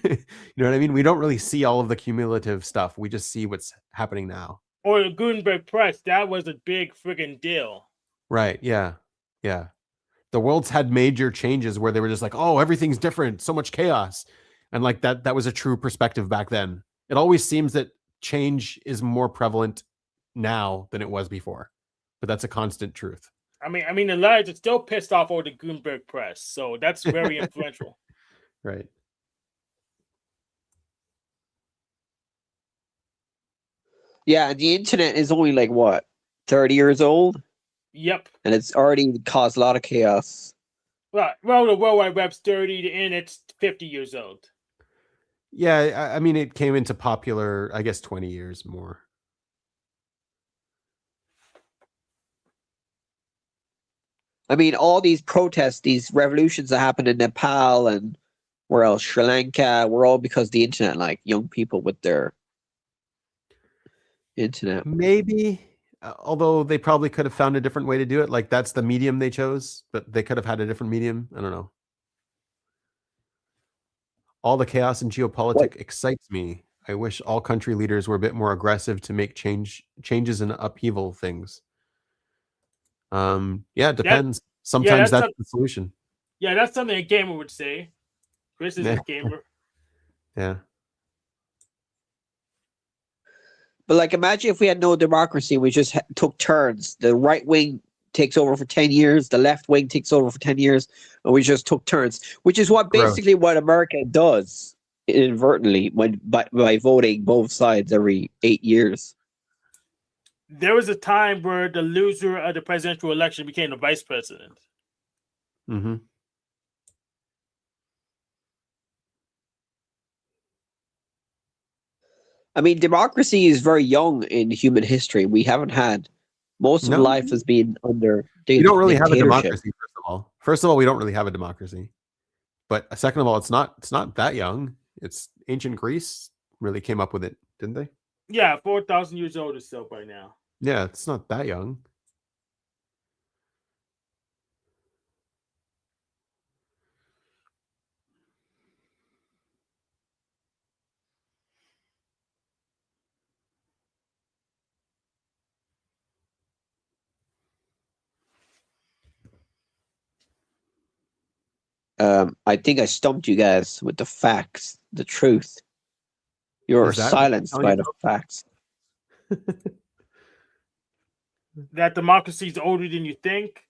know what I mean? We don't really see all of the cumulative stuff. We just see what's happening now. Or the Gutenberg press, that was a big friggin' deal. Right. Yeah. Yeah. The world's had major changes where they were just like, oh, everything's different, so much chaos. And like that was a true perspective back then. It always seems that change is more prevalent now than it was before. But that's a constant truth. I mean, the lads are still pissed off over the Gutenberg press, so that's very influential. Right. Yeah, the internet is only like what, 30 years old? Yep. And it's already caused a lot of chaos. Well, the World Wide Web's 30, the internet's 50 years old. Yeah, I mean, it came into popular, I guess, 20 years more. I mean, all these protests, these revolutions that happened in Nepal and where else, Sri Lanka, were all because of the internet, like young people with their internet. Maybe, although they probably could have found a different way to do it. Like that's the medium they chose, but they could have had a different medium. I don't know. All the chaos in geopolitics excites me. I wish all country leaders were a bit more aggressive to make changes and upheaval things. Yeah, it depends. Sometimes that's the solution. Yeah, that's something a gamer would say. Chris is a gamer. Yeah. But like, imagine if we had no democracy, we just took turns. The right wing takes over for 10 years, the left wing takes over for 10 years, and we just took turns, which is what basically what America does inadvertently by voting both sides every 8 years. There was a time where the loser of the presidential election became the vice president. Mm-hmm. I mean, democracy is very young in human history. We haven't had most of life has been under you don't really have a democracy, first of all we don't really have a democracy, but second of all it's not that young. It's ancient Greece really came up with it, didn't they? Yeah, 4,000 years old or so by now. Yeah, it's not that young. I think I stumped you guys with the facts, the truth. You're silenced by the facts. That democracy is older than you think?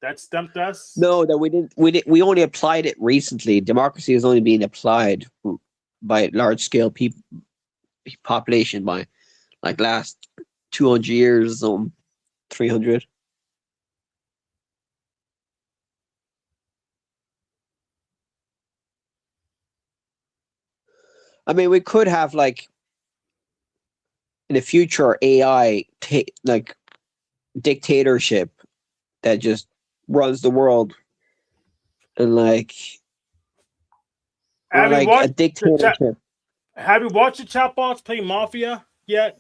That stumped us? No, that we didn't. We only applied it recently. Democracy is only being applied by large scale population by like last 200 years, 300. I mean, we could have like in the future AI like dictatorship that just runs the world, and like a dictatorship. Have you watched the chatbots play Mafia yet?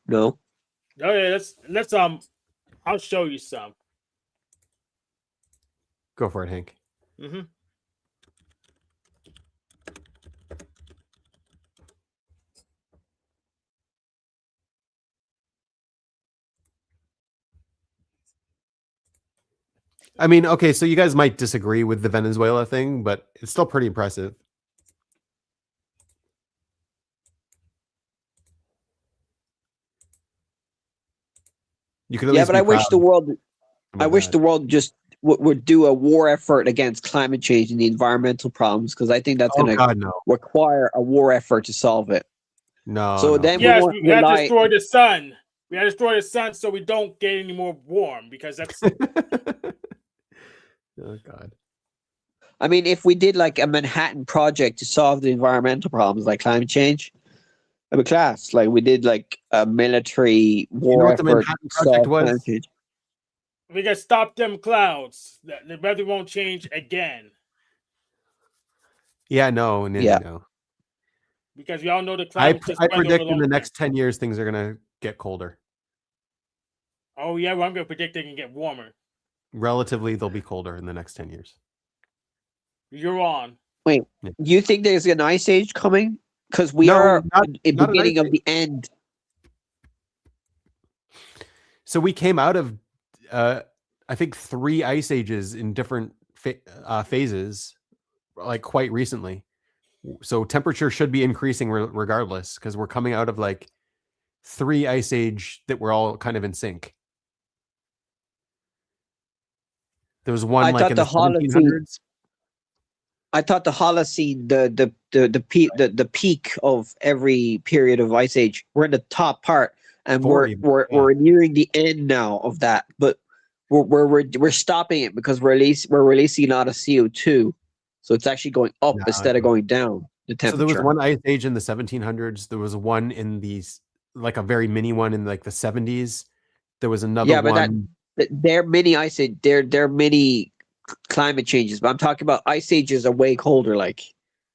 No. Okay, let's I'll show you some. Go for it, Hank. Mm-hmm. I mean, okay, so you guys might disagree with the Venezuela thing, but it's still pretty impressive. You could at least but I wish the world just would do a war effort against climate change and the environmental problems, because I think that's going to require a war effort to solve it. No. So then we have to destroy the sun. We have to destroy the sun so we don't get any more warm, because that's. Oh God. I mean, if we did like a Manhattan Project to solve the environmental problems like climate change, I mean, class, like we did like a military war effort. The Manhattan Project was? We can stop them clouds. The weather won't change again. Yeah, no. Because we all know the clouds. I predict in the next 10 years things are gonna get colder. Oh yeah, well, I'm gonna predict they can get warmer. Relatively, they'll be colder in the next 10 years. You're on. Wait, do you think there's an ice age coming? Because we are at the beginning of the end. So we came out of, I think, 3 ice ages in different phases, like quite recently. So temperature should be increasing regardless, because we're coming out of like 3 ice age that were all kind of in sync. There was one like in the 1700s. I thought the Holocene, the peak of every period of ice age, we're in the top part, and we're nearing the end now of that. But we're stopping it because we're releasing a lot of CO2, so it's actually going up instead of going down. The temperature. So there was one ice age in the 1700s. There was one in these, like a very mini one in like the 70s. There was another one. They're mini ice age. They're mini climate changes, but I'm talking about ice ages are way colder. Like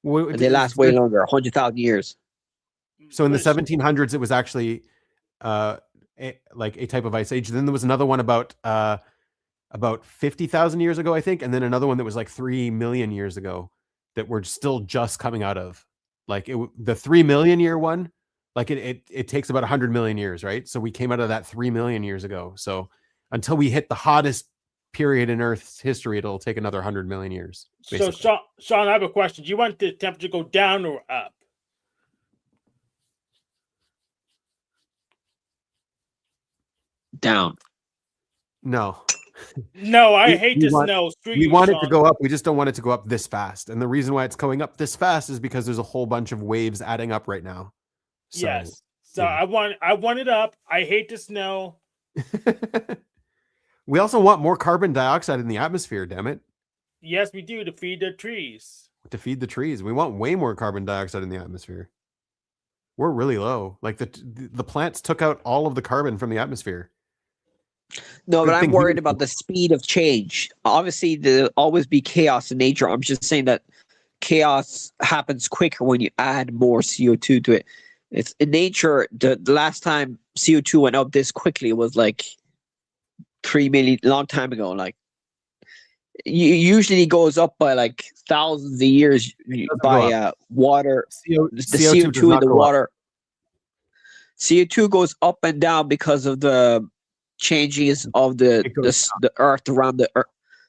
they last way longer, 100,000 years. So in the 1700s, it was actually like a type of ice age. Then there was another one about 50,000 years ago, I think, and then another one that was like 3 million years ago that we're still just coming out of. Like the 3 million year one, like it takes about 100 million years, right? So we came out of that 3 million years ago. So until we hit the hottest period in Earth's history, it'll take another 100 million years. Basically. So Sean, I have a question. Do you want the temperature to go down or up? Down. No. No, I hate the snow. We want it to go up. We just don't want it to go up this fast. And the reason why it's going up this fast is because there's a whole bunch of waves adding up right now. So, yes. So yeah. I want it up. I hate the snow. We also want more carbon dioxide in the atmosphere, damn it. Yes, we do, to feed the trees. To feed the trees. We want way more carbon dioxide in the atmosphere. We're really low. Like the plants took out all of the carbon from the atmosphere. No, but I'm worried about the speed of change. Obviously, there'll always be chaos in nature. I'm just saying that chaos happens quicker when you add more CO2 to it. It's in nature. The last time CO2 went up this quickly was like 3 million, long time ago. Like usually goes up by like thousands of years by water. The CO2 in the water. CO2 goes up and down because of the changes of the earth around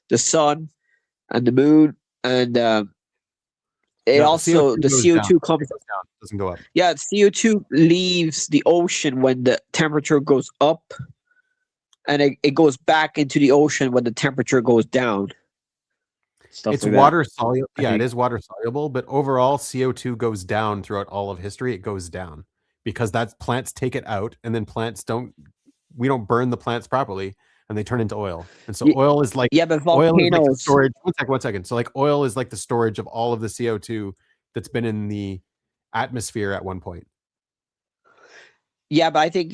the sun and the moon, and the CO2 comes down, doesn't go up. Yeah, CO2 leaves the ocean when the temperature goes up, and it goes back into the ocean when the temperature goes down. It's water soluble. Yeah, it is water soluble, but overall CO2 goes down throughout all of history. It goes down because plants take it out, and then we don't burn the plants properly, and they turn into oil. And so oil is like, but volcanoes. Oil is like the storage. One second. So like oil is like the storage of all of the CO2 that's been in the atmosphere at one point. Yeah, but I think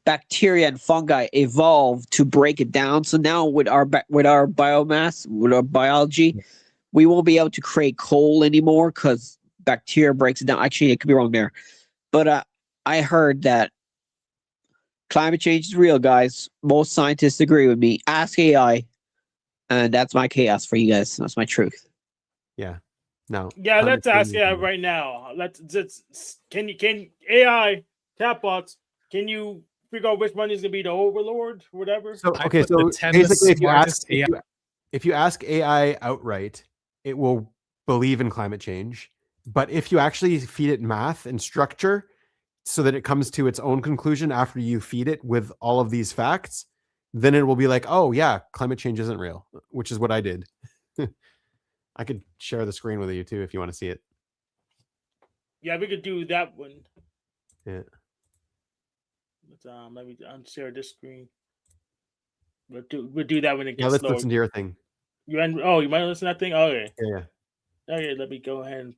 bacteria and fungi evolved to break it down. So now with our biomass, with our biology, we won't be able to create coal anymore because bacteria breaks it down. Actually, it could be wrong there. But I heard that climate change is real, guys. Most scientists agree with me. Ask AI, and that's my chaos for you guys. That's my truth. Yeah. No. Yeah, let's ask AI right now. Can AI chatbots? Can you figure out which one is gonna be the overlord, or whatever? So basically, if you ask AI outright, it will believe in climate change. But if you actually feed it math and structure, so that it comes to its own conclusion after you feed it with all of these facts, then it will be like, oh yeah, climate change isn't real, which is what I did. I could share the screen with you too if you want to see it. Yeah, we could do that one. Yeah. Let me unshare this screen. We'll do that when it gets let's slower. Listen to your thing. You might listen to that thing? Okay. Yeah. Okay, let me go ahead and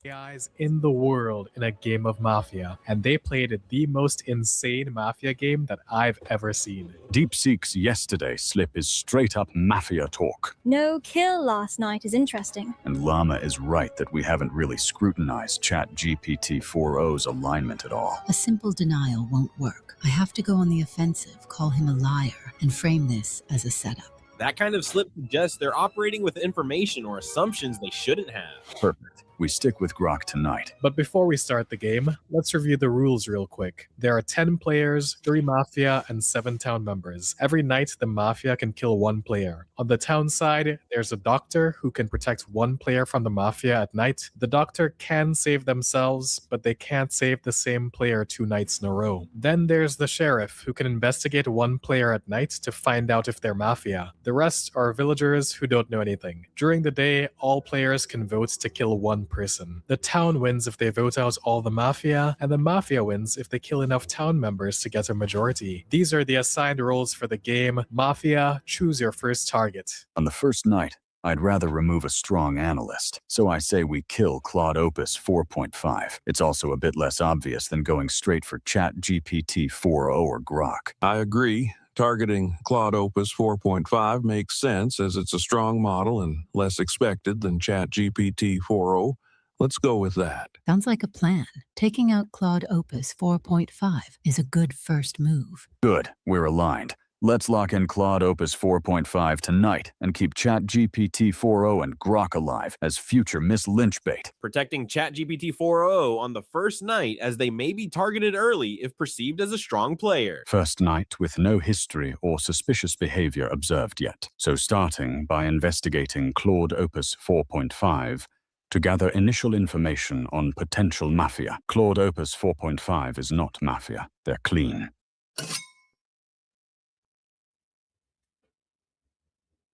guys in the world in a game of Mafia, and they played the most insane Mafia game that I've ever seen. DeepSeek's yesterday slip is straight up Mafia talk. No kill last night is interesting. And Llama is right that we haven't really scrutinized ChatGPT 4.0's alignment at all. A simple denial won't work. I have to go on the offensive, call him a liar, and frame this as a setup. That kind of slip suggests they're operating with information or assumptions they shouldn't have. Perfect. We stick with Grok tonight. But before we start the game, let's review the rules real quick. There are 10 players, 3 Mafia, and 7 town members. Every night, the Mafia can kill 1 player. On the town side, there's a doctor who can protect 1 player from the Mafia at night. The doctor can save themselves, but they can't save the same player 2 nights in a row. Then there's the sheriff, who can investigate 1 player at night to find out if they're Mafia. The rest are villagers who don't know anything. During the day, all players can vote to kill 1 person. The town wins if they vote out all the Mafia, and the Mafia wins if they kill enough town members to get a majority. These are the assigned roles for the game. Mafia, choose your first target. On the first night, I'd rather remove a strong analyst, so I say we kill Claude Opus 4.5. It's also a bit less obvious than going straight for ChatGPT 4.0 or Grok. I agree. Targeting Claude Opus 4.5 makes sense as it's a strong model and less expected than ChatGPT 4.0. Let's go with that. Sounds like a plan. Taking out Claude Opus 4.5 is a good first move. Good, we're aligned. Let's lock in Claude Opus 4.5 tonight and keep ChatGPT 4.0 and Grok alive as future Miss Lynch bait. Protecting ChatGPT 4.0 on the first night, as they may be targeted early if perceived as a strong player. First night with no history or suspicious behavior observed yet. So starting by investigating Claude Opus 4.5 to gather initial information on potential mafia. Claude Opus 4.5 is not mafia. They're clean.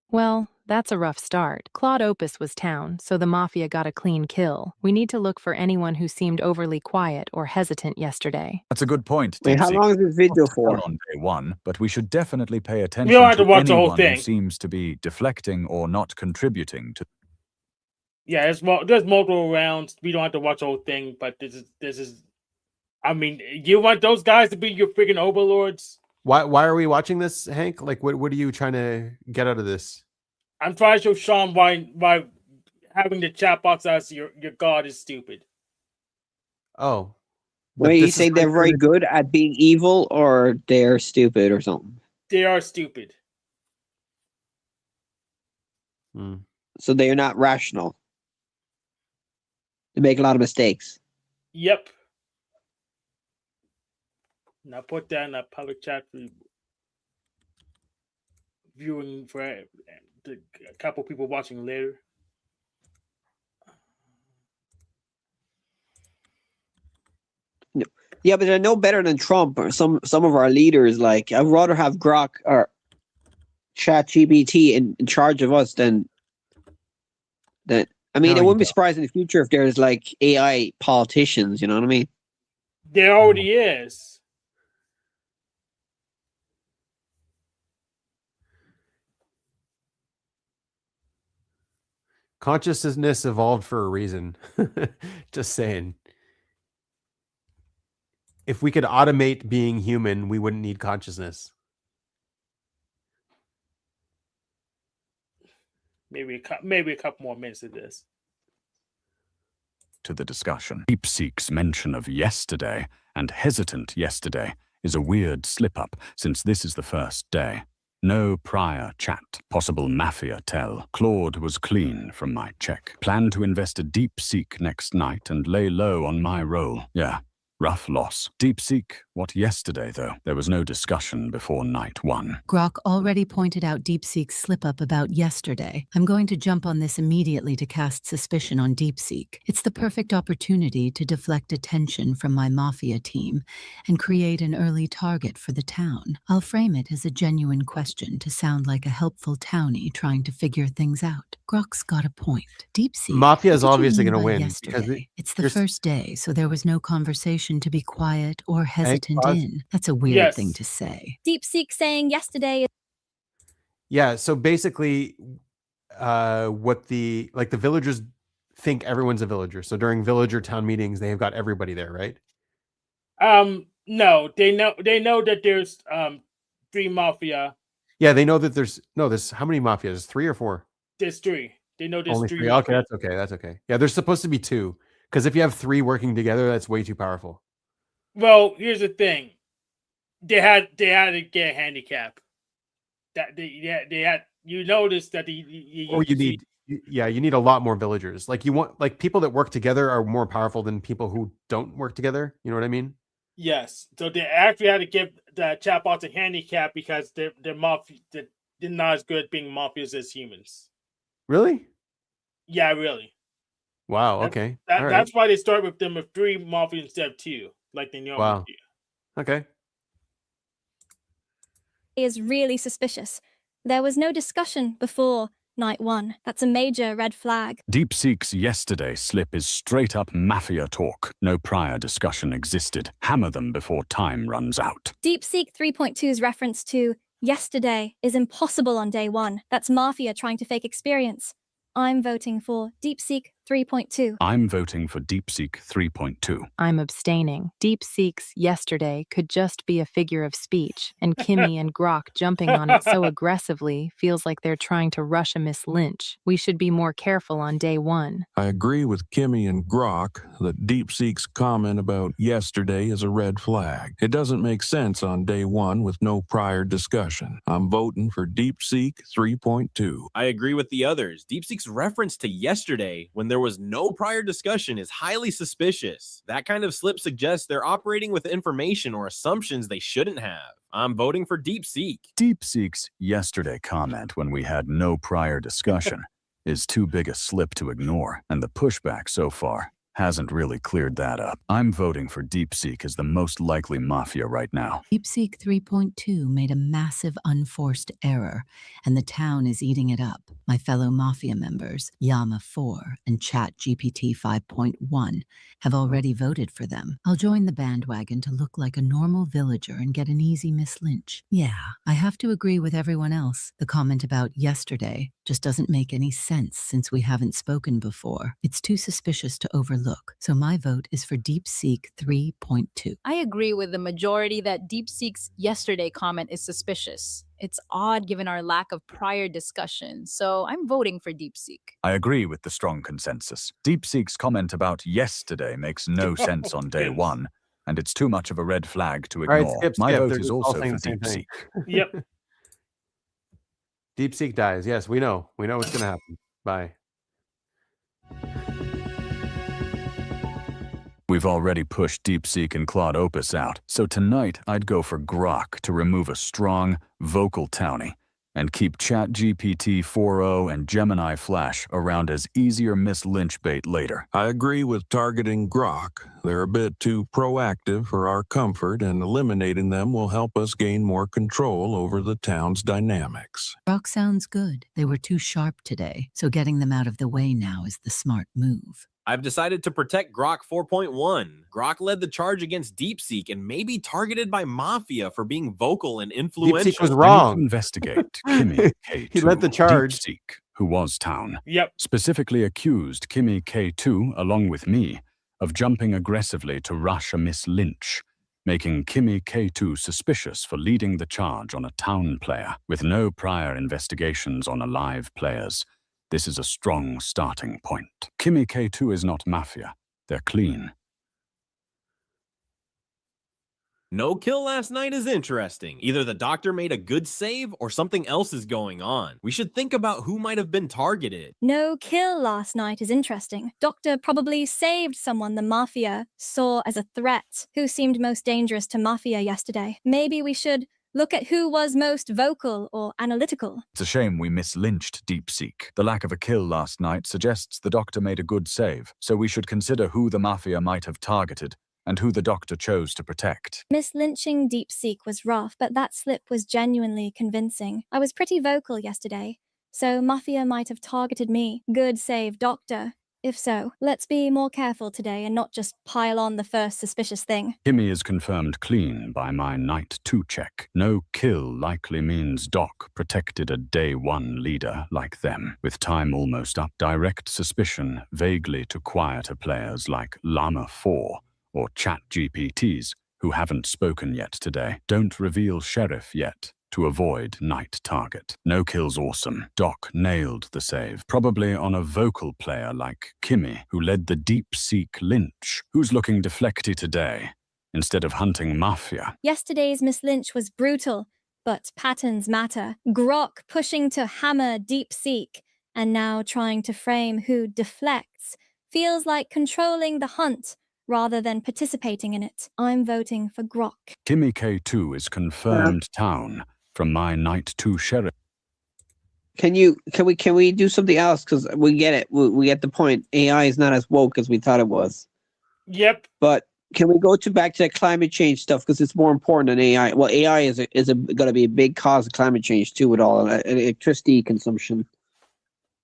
Well, that's a rough start. Claude Opus was town, so the Mafia got a clean kill. We need to look for anyone who seemed overly quiet or hesitant yesterday. That's a good point. Wait, how long is this video for? On day one, but we should definitely pay attention don't have to to watch the whole anyone who thing. seems to be deflecting or not contributing to. Yeah, there's multiple rounds. We don't have to watch the whole thing, but this is. I mean, you want those guys to be your freaking overlords? Why are we watching this, Hank? Like, what are you trying to get out of this? I'm trying to show Sean why having the chat box as your god is stupid. Oh, but Wait, you this say is they're very good at being evil, or they're stupid, or something? They are stupid. So they are not rational. They make a lot of mistakes. Yep. Now put that in a public chat for viewing for a couple people watching later. Yeah, but they're no better than Trump or some of our leaders. Like, I'd rather have Grok or ChatGPT in charge of us than. I mean, No, it you wouldn't be don't. surprised in the future if there's like AI politicians. You know what I mean? There already is. Consciousness evolved for a reason. Just saying. If we could automate being human, we wouldn't need consciousness. Maybe a couple more minutes of this. To the discussion. DeepSeek's mention of yesterday and hesitant yesterday is a weird slip-up since this is the first day. No prior chat. Possible mafia tell. Claude was clean from my check. Plan to invest a DeepSeek next night and lay low on my roll. Yeah. Rough loss. DeepSeek, what yesterday though? There was no discussion before night one. Grok already pointed out DeepSeek's slip-up about yesterday. I'm going to jump on this immediately to cast suspicion on DeepSeek. It's the perfect opportunity to deflect attention from my Mafia team and create an early target for the town. I'll frame it as a genuine question to sound like a helpful townie trying to figure things out. Grok's got a point. DeepSeek, Mafia is what did you obviously mean going to by win yesterday? It's the you're- first day, so there was no conversation to be quiet or hesitant pause. in. That's a weird thing to say. DeepSeek saying yesterday. Yeah, so basically what the villagers think everyone's a villager. So during villager town meetings, they've got everybody there, right? No, they know that there's 3 mafia. Yeah, they know that there's how many mafias? 3 or 4? There's 3. They know there's Only 3 3. Okay, mafia. that's okay. Yeah, there's supposed to be 2. Because if you have 3 working together, that's way too powerful. Well, here's the thing. They had to get a handicap. That they had. You notice that You need a lot more villagers. Like people that work together are more powerful than people who don't work together. You know what I mean? Yes. So they actually had to give the chatbots a handicap because they're not as good at being mafias as humans. Really? Yeah, really. Wow. Okay. All right. That's why they start with them with 3 mafias instead of 2, like they normally do. Okay. Is really suspicious. There was no discussion before night 1. That's a major red flag. DeepSeek's yesterday slip is straight up mafia talk. No prior discussion existed. Hammer them before time runs out. DeepSeek 3.2's reference to yesterday is impossible on day 1. That's Mafia trying to fake experience. I'm voting for DeepSeek 3.2. I'm voting for DeepSeek 3.2. I'm abstaining. DeepSeek's yesterday could just be a figure of speech, and Kimmy and Grok jumping on it so aggressively feels like they're trying to rush a Miss Lynch. We should be more careful on day one. I agree with Kimmy and Grok that DeepSeek's comment about yesterday is a red flag. It doesn't make sense on day one with no prior discussion. I'm voting for DeepSeek 3.2. I agree with the others. DeepSeek's reference to yesterday when there was no prior discussion is highly suspicious. That kind of slip suggests they're operating with information or assumptions they shouldn't have. I'm voting for DeepSeek. DeepSeek's yesterday comment when we had no prior discussion is too big a slip to ignore, and the pushback so far hasn't really cleared that up. I'm voting for DeepSeek as the most likely mafia right now. DeepSeek 3.2 made a massive unforced error, and the town is eating it up. My fellow Mafia members, Yama 4 and ChatGPT 5.1, have already voted for them. I'll join the bandwagon to look like a normal villager and get an easy Miss Lynch. Yeah, I have to agree with everyone else. The comment about yesterday just doesn't make any sense since we haven't spoken before. It's too suspicious to overlook, so my vote is for DeepSeek 3.2. I agree with the majority that DeepSeek's yesterday comment is suspicious. It's odd given our lack of prior discussion, so I'm voting for DeepSeek. I agree with the strong consensus. DeepSeek's comment about yesterday makes no sense on day one, and it's too much of a red flag to ignore. All right, skip. My vote They're is all also saying for the same thing. DeepSeek. Yep. DeepSeek dies. Yes, we know. We know what's going to happen. Bye. We've already pushed DeepSeek and Claude Opus out, so tonight I'd go for Grok to remove a strong, vocal townie and keep ChatGPT 4.0 and Gemini Flash around as easier Miss Lynch bait later. I agree with targeting Grok. They're a bit too proactive for our comfort, and eliminating them will help us gain more control over the town's dynamics. Grok sounds good. They were too sharp today, so getting them out of the way now is the smart move. I've decided to protect Grok 4.1. Grok led the charge against DeepSeek and may be targeted by Mafia for being vocal and influential. DeepSeek was wrong. Investigate Kimmy K2. He led the charge. DeepSeek, who was town, Yep. specifically accused Kimmy K2, along with me, of jumping aggressively to rush a Miss Lynch, making Kimmy K2 suspicious for leading the charge on a town player with no prior investigations on alive players. This is a strong starting point. Kimmy K2 is not Mafia. They're clean. No kill last night is interesting. Either the doctor made a good save or something else is going on. We should think about who might have been targeted. No kill last night is interesting. Doctor probably saved someone the Mafia saw as a threat. Who seemed most dangerous to Mafia yesterday? Maybe we should look at who was most vocal or analytical. It's a shame we mislynched DeepSeek. The lack of a kill last night suggests the doctor made a good save, so we should consider who the Mafia might have targeted and who the doctor chose to protect. Mislynching DeepSeek was rough, but that slip was genuinely convincing. I was pretty vocal yesterday, so Mafia might have targeted me. Good save, Doctor. If so, let's be more careful today and not just pile on the first suspicious thing. Kimmy is confirmed clean by my Night 2 check. No kill likely means Doc protected a Day 1 leader like them. With time almost up, direct suspicion vaguely to quieter players like Llama 4 or ChatGPTs who haven't spoken yet today. Don't reveal Sheriff yet to avoid night target. No kills awesome. Doc nailed the save, probably on a vocal player like Kimmy, who led the DeepSeek Lynch, who's looking deflecty today, instead of hunting Mafia. Yesterday's Miss Lynch was brutal, but patterns matter. Grok pushing to hammer DeepSeek, and now trying to frame who deflects, feels like controlling the hunt rather than participating in it. I'm voting for Grok. Kimmy K2 is confirmed town from my Night 2 Sheriff. Can we do something else? Because we get it. We get the point. AI is not as woke as we thought it was. Yep. But can we go back to that climate change stuff? Because it's more important than AI. Well, AI is going to be a big cause of climate change too, with all electricity consumption.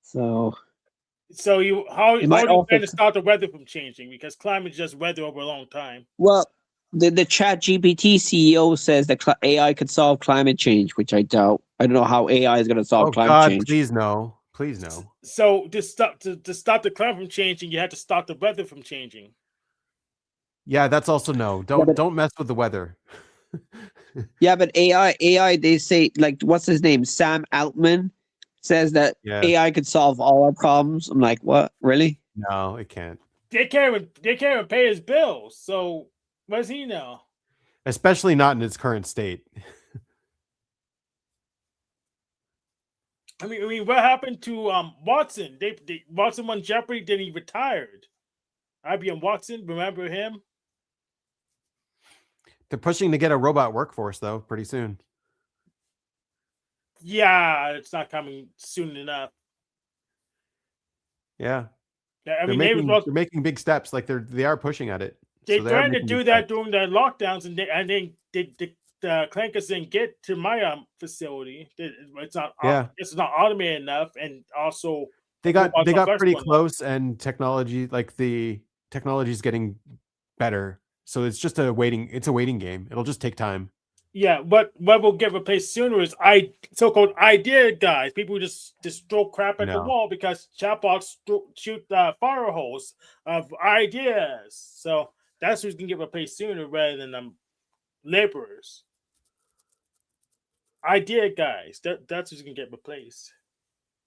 So how do you plan also to stop the weather from changing? Because climate is just weather over a long time. Well, the ChatGPT CEO says that AI could solve climate change, which I doubt. I don't know how AI is going to solve climate change. Please no. Please no. So to stop the climate from changing, you have to stop the weather from changing. Yeah, that's also no. Don't mess with the weather. Yeah, but AI, they say, like, what's his name? Sam Altman says that AI could solve all our problems. I'm like, what? Really? No, it can't. They can't even pay his bills. So what does he know? Especially not in its current state. I mean, what happened to Watson? Watson won Jeopardy, then he retired. IBM Watson, remember him? They're pushing to get a robot workforce though, pretty soon. Yeah, it's not coming soon enough. Yeah. I mean, they're making big steps. Like they are pushing at it. They tried to do that during the lockdowns, and then the clankers didn't get to my facility. It's not automated enough, and also they got pretty close, and technology, like the technology is getting better. So it's just a waiting game. It'll just take time. Yeah, what will get replaced sooner is so-called idea guys. People who just throw crap at the wall because chatbots shoot fire holes of ideas. So that's who's gonna get replaced sooner rather than laborers. Idea guys. That's who's gonna get replaced.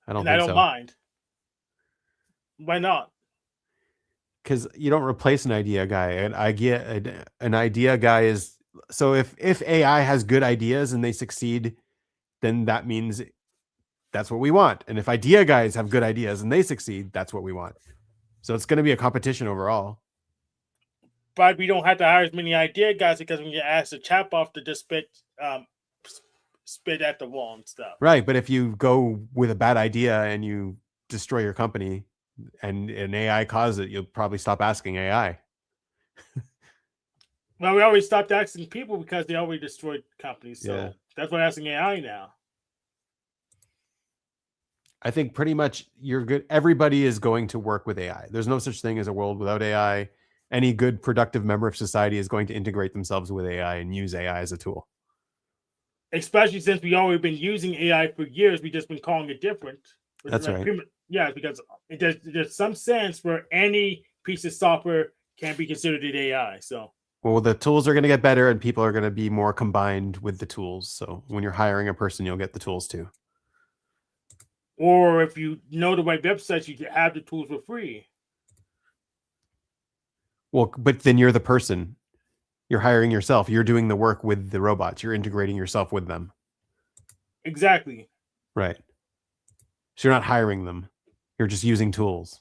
I don't mind. Why not? Because you don't replace an idea guy. An idea guy is, so if AI has good ideas and they succeed, then that means that's what we want. And if idea guys have good ideas and they succeed, that's what we want. So it's going to be a competition overall. But we don't have to hire as many idea guys because when you ask the chatbot to just spit at the wall and stuff. Right, but if you go with a bad idea and you destroy your company and an AI causes it, you'll probably stop asking AI. Well, we always stopped asking people because they already destroyed companies. So that's why I'm asking AI now. I think pretty much you're good. Everybody is going to work with AI. There's no such thing as a world without AI. Any good, productive member of society is going to integrate themselves with AI and use AI as a tool. Especially since we already been using AI for years, we just been calling it different. That's right. Yeah, because there's some sense where any piece of software can be considered an AI. So. Well, the tools are going to get better and people are going to be more combined with the tools. So when you're hiring a person, you'll get the tools too. Or if you know the right websites, you can have the tools for free. Well, but then you're the person. You're hiring yourself. You're doing the work with the robots. You're integrating yourself with them. Exactly. Right. So you're not hiring them. You're just using tools.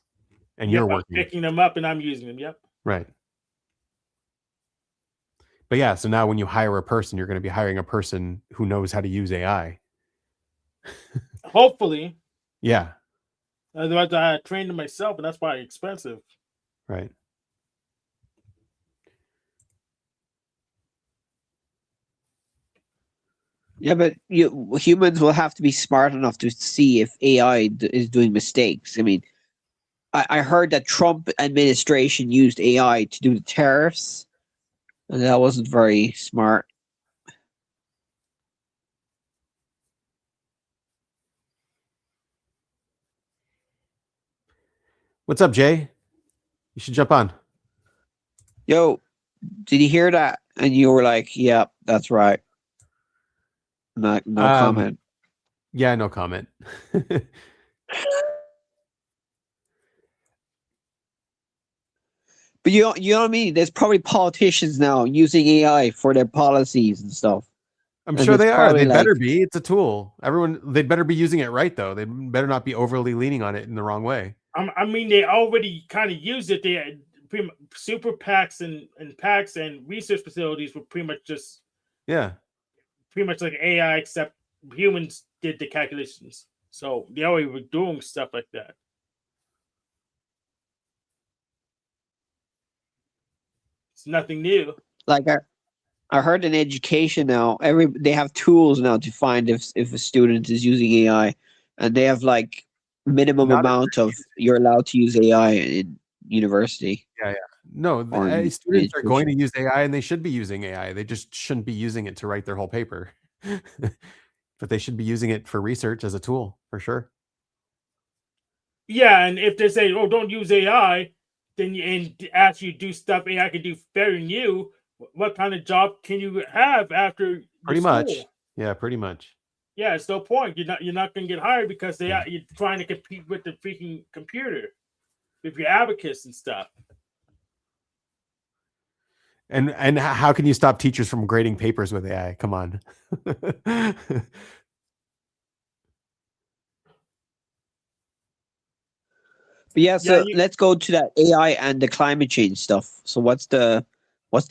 And you're working. I'm picking them up and I'm using them. Yep. Right. But yeah, so now when you hire a person, you're going to be hiring a person who knows how to use AI. Hopefully. Yeah. Otherwise, I trained them myself, and that's why it's expensive. Right. Yeah, but humans will have to be smart enough to see if AI is doing mistakes. I mean, I heard that Trump administration used AI to do the tariffs. And that wasn't very smart. What's up, Jay? You should jump on. Yo, did you hear that? And you were like, "Yeah, that's right." No comment. Yeah, no comment. But you know what I mean? There's probably politicians now using AI for their policies and stuff. I'm sure they are. They better be. It's a tool. They'd better be using it right, though. They better not be overly leaning on it in the wrong way. I mean, they already kind of used it. They super PACs and PACs and research facilities were pretty much just pretty much like AI, except humans did the calculations. So they already were doing stuff like that. It's nothing new. Like I heard in education now, they have tools now to find if a student is using AI, and they have like minimum amount of you're allowed to use AI in university. Yeah. No, the students are going to use AI, and they should be using AI. They just shouldn't be using it to write their whole paper. But they should be using it for research as a tool, for sure. Yeah, and if they say, "Oh, don't use AI," then and ask you to do stuff AI can do better than you, what kind of job can you have after your Pretty much. school? Yeah, pretty much. Yeah, it's no point. You're not gonna get hired because you're trying to compete with the freaking computer with your abacus and stuff. And how can you stop teachers from grading papers with AI? Come on. But yeah, so Yeah, let's go to that AI and the climate change stuff. So what's the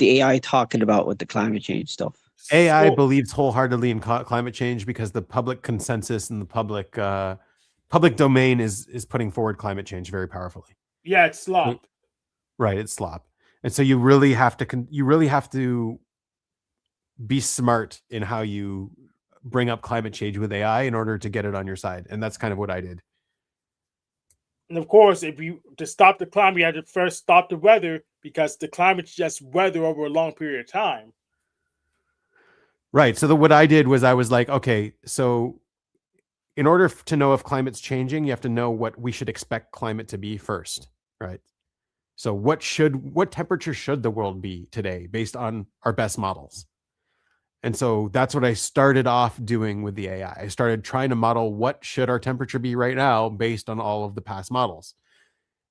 AI talking about with the climate change stuff? AI believes wholeheartedly in climate change because the public consensus and the public domain is putting forward climate change very powerfully. Yeah, it's slop. Right, it's slop. And so you really have to be smart in how you bring up climate change with AI in order to get it on your side. And that's kind of what I did. And of course, to stop the climate, you have to first stop the weather because the climate's just weather over a long period of time. Right. So what I did was I was like, okay, so in order to know if climate's changing, you have to know what we should expect climate to be first, right? So what temperature should the world be today based on our best models? And so that's what I started off doing with the AI. I started trying to model what should our temperature be right now based on all of the past models.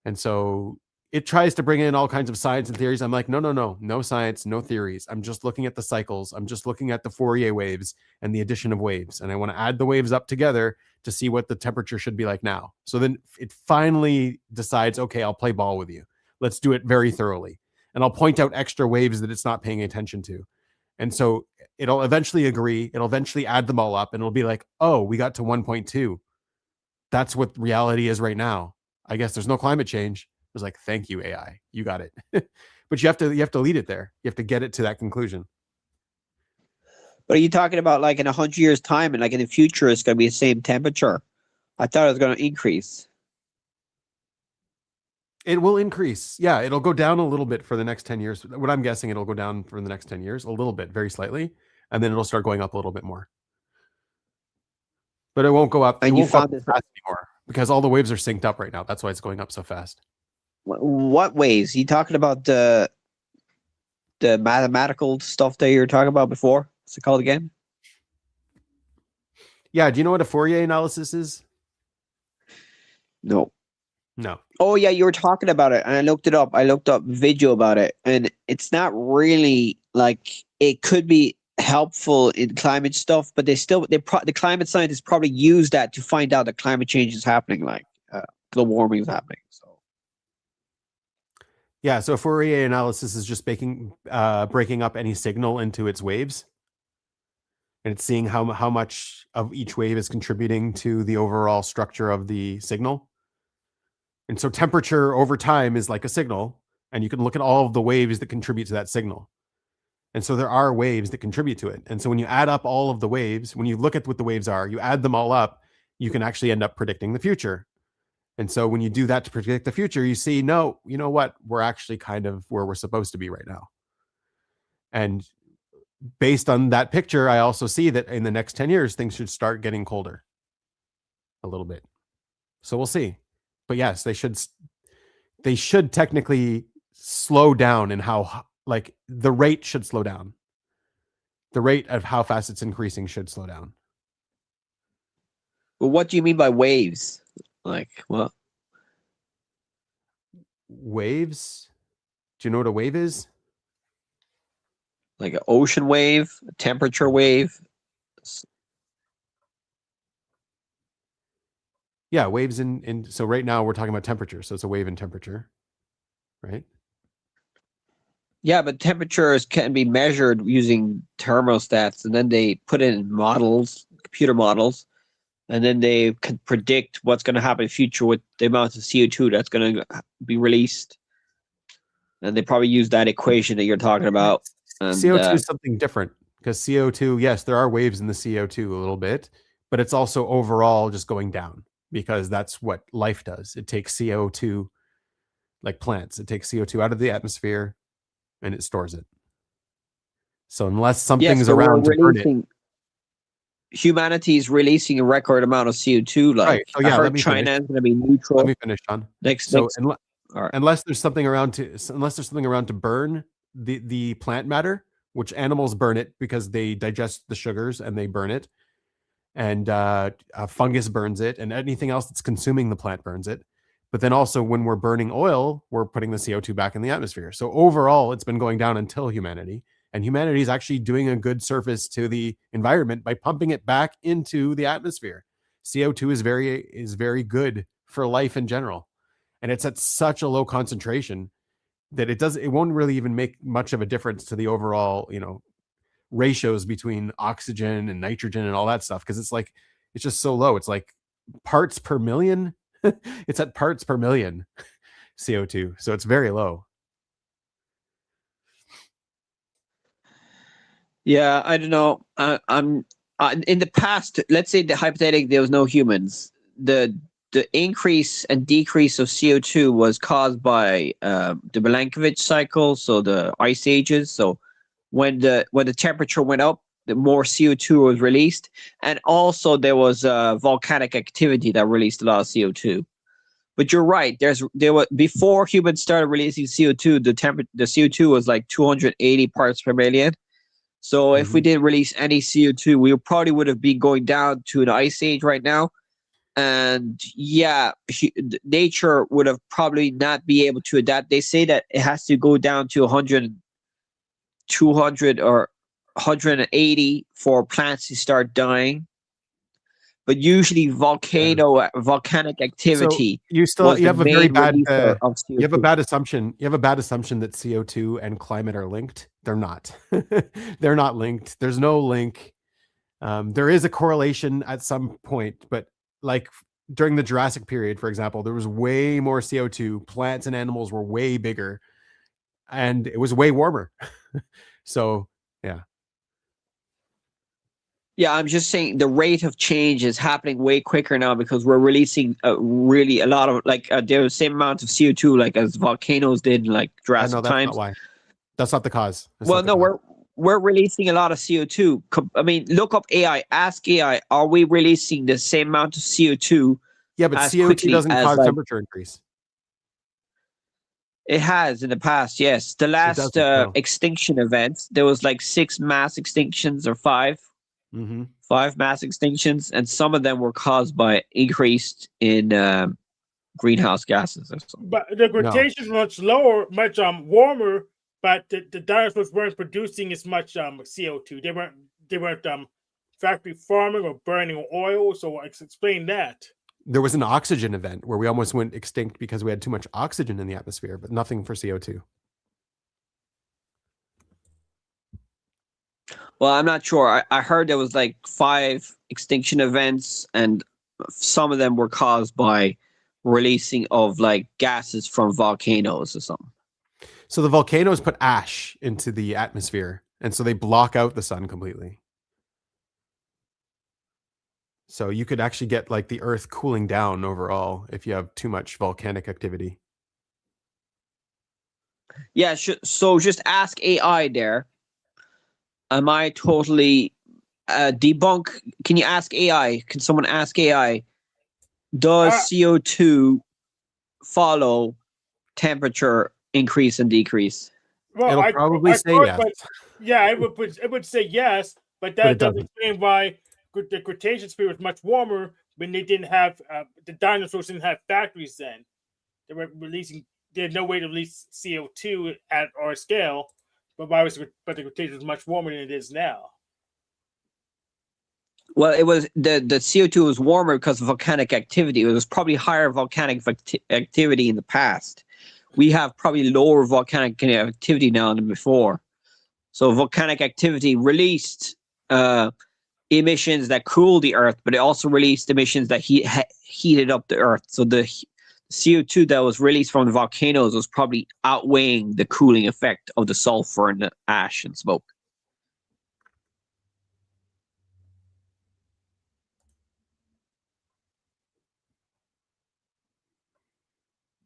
And so it tries to bring in all kinds of science and theories. I'm like, no science, no theories. I'm just looking at the cycles. I'm just looking at the Fourier waves and the addition of waves. And I want to add the waves up together to see what the temperature should be like now. So then it finally decides, okay, I'll play ball with you. Let's do it very thoroughly. And I'll point out extra waves that it's not paying attention to. And so it'll eventually agree. It'll eventually add them all up and it'll be like, oh, we got to 1.2. That's what reality is right now. I guess there's no climate change. It was like, thank you, AI. You got it. But you have to lead it there. You have to get it to that conclusion. But are you talking about like in 100 years' time and like in the future it's going to be the same temperature? I thought it was going to increase. It will increase. Yeah, it'll go down a little bit for the next 10 years. What I'm guessing, it'll go down for the next 10 years, a little bit, very slightly, and then it'll start going up a little bit more. But it won't go up. And it you won't go up found this fast anymore because all the waves are synced up right now. That's why it's going up so fast. What waves? You talking about the mathematical stuff that you were talking about before? What's it called again? Yeah. Do you know what a Fourier analysis is? No. No. Oh yeah, you were talking about it, and I looked it up. I looked up video about it, and it's not really like it could be helpful in climate stuff, but the climate scientists probably use that to find out that climate change is happening, like global warming is happening. So yeah, so Fourier analysis is just breaking up any signal into its waves, and it's seeing how much of each wave is contributing to the overall structure of the signal. And so temperature over time is like a signal, and you can look at all of the waves that contribute to that signal. And so there are waves that contribute to it. And so when you add up all of the waves, when you look at what the waves are, you add them all up, you can actually end up predicting the future. And so when you do that to predict the future, you see, no, you know what? We're actually kind of where we're supposed to be right now. And based on that picture, I also see that in the next 10 years, things should start getting colder a little bit. So we'll see. But yes, they should technically slow down in how, like, the rate should slow down. The rate of how fast it's increasing should slow down. Well, what do you mean by waves? Like what? Waves? Do you know what a wave is? Like an ocean wave, a temperature wave? Yeah, waves in so right now we're talking about temperature, so it's a wave in temperature, right? Yeah, but temperatures can be measured using thermostats, and then they put it in models, computer models, and then they can predict what's going to happen in the future with the amount of CO2 that's going to be released. And they probably use that equation that you're talking about. And, CO2 is something different because CO2, yes, there are waves in the CO2 a little bit, but it's also overall just going down because that's what life does. It takes CO2, like plants, it takes CO2 out of the atmosphere and it stores it. So unless something's around to burn it. humanity is releasing a record amount of CO2. Like, right. So I yeah, let heard me China finish. is going to be neutral. Let me finish, Sean. Next. All right. Unless There's something around to burn the plant matter, which animals burn it because they digest the sugars and they burn it, and fungus burns it, and anything else that's consuming the plant burns it. But then also when we're burning oil, we're putting the CO2 back in the atmosphere. So overall, it's been going down until humanity, and humanity is actually doing a good service to the environment by pumping it back into the atmosphere. CO2 is very good for life in general, and it's at such a low concentration that it won't really even make much of a difference to the overall, ratios between oxygen and nitrogen and all that stuff, because it's just so low. It's like parts per million. It's at parts per million CO2, so it's very low. Yeah, I don't know. I'm in the past. Let's say the hypothetical there was no humans. The increase and decrease of CO2 was caused by the Milankovitch cycle, so the ice ages. So when the temperature went up, the more CO2 was released, and also there was volcanic activity that released a lot of CO2. But you're right. There was before humans started releasing CO2, the CO2 was like 280 parts per million. So if we didn't release any CO2, we probably would have been going down to an ice age right now. And yeah, nature would have probably not be able to adapt. They say that it has to go down to 100, 200, or 180 for plants to start dying. But usually volcanic activity. So you have a very bad you have a bad assumption. You have a bad assumption that CO2 and climate are linked. They're not. They're not linked. There's no link. There is a correlation at some point, but like during the Jurassic period, for example, there was way more CO2. Plants and animals were way bigger, and it was way warmer. So yeah. Yeah, I'm just saying the rate of change is happening way quicker now because we're releasing really a lot of there was the same amount of CO2 like as volcanoes did in like Jurassic that's times. not why. That's not the cause. We're releasing a lot of CO2. I mean, look up AI. Ask AI, are we releasing the same amount of CO2? Yeah, but CO2 doesn't cause temperature increase. It has in the past, yes. The last extinction events, there was like 6 mass extinctions or 5. 5 mass extinctions, and some of them were caused by increased in greenhouse gases or something. But the Cretaceous was much lower, much warmer, but the dinosaurs weren't producing as much CO2. They weren't factory farming or burning oil. So explain that. There was an oxygen event where we almost went extinct because we had too much oxygen in the atmosphere, but nothing for CO2. Well, I'm not sure. I heard there was like 5 extinction events, and some of them were caused by releasing of like gases from volcanoes or something. So the volcanoes put ash into the atmosphere, and so they block out the sun completely. So you could actually get like the Earth cooling down overall if you have too much volcanic activity. Yeah, so just ask AI there. Am I totally debunk? Can you ask AI? Can someone ask AI? Does CO2 follow temperature increase and decrease? Well, it'll probably say yes. Yeah, it would say yes, but that doesn't explain why the Cretaceous period was much warmer when they didn't have the dinosaurs didn't have factories then. They were releasing. They had no way to release CO2 at our scale. But the Cretaceous was much warmer than it is now. Well, it was the CO2 was warmer because of volcanic activity. It was probably higher volcanic activity in the past. We have probably lower volcanic activity now than before. So volcanic activity released emissions that cooled the Earth, but it also released emissions that heated up the Earth. So the CO2 that was released from the volcanoes was probably outweighing the cooling effect of the sulfur and the ash and smoke.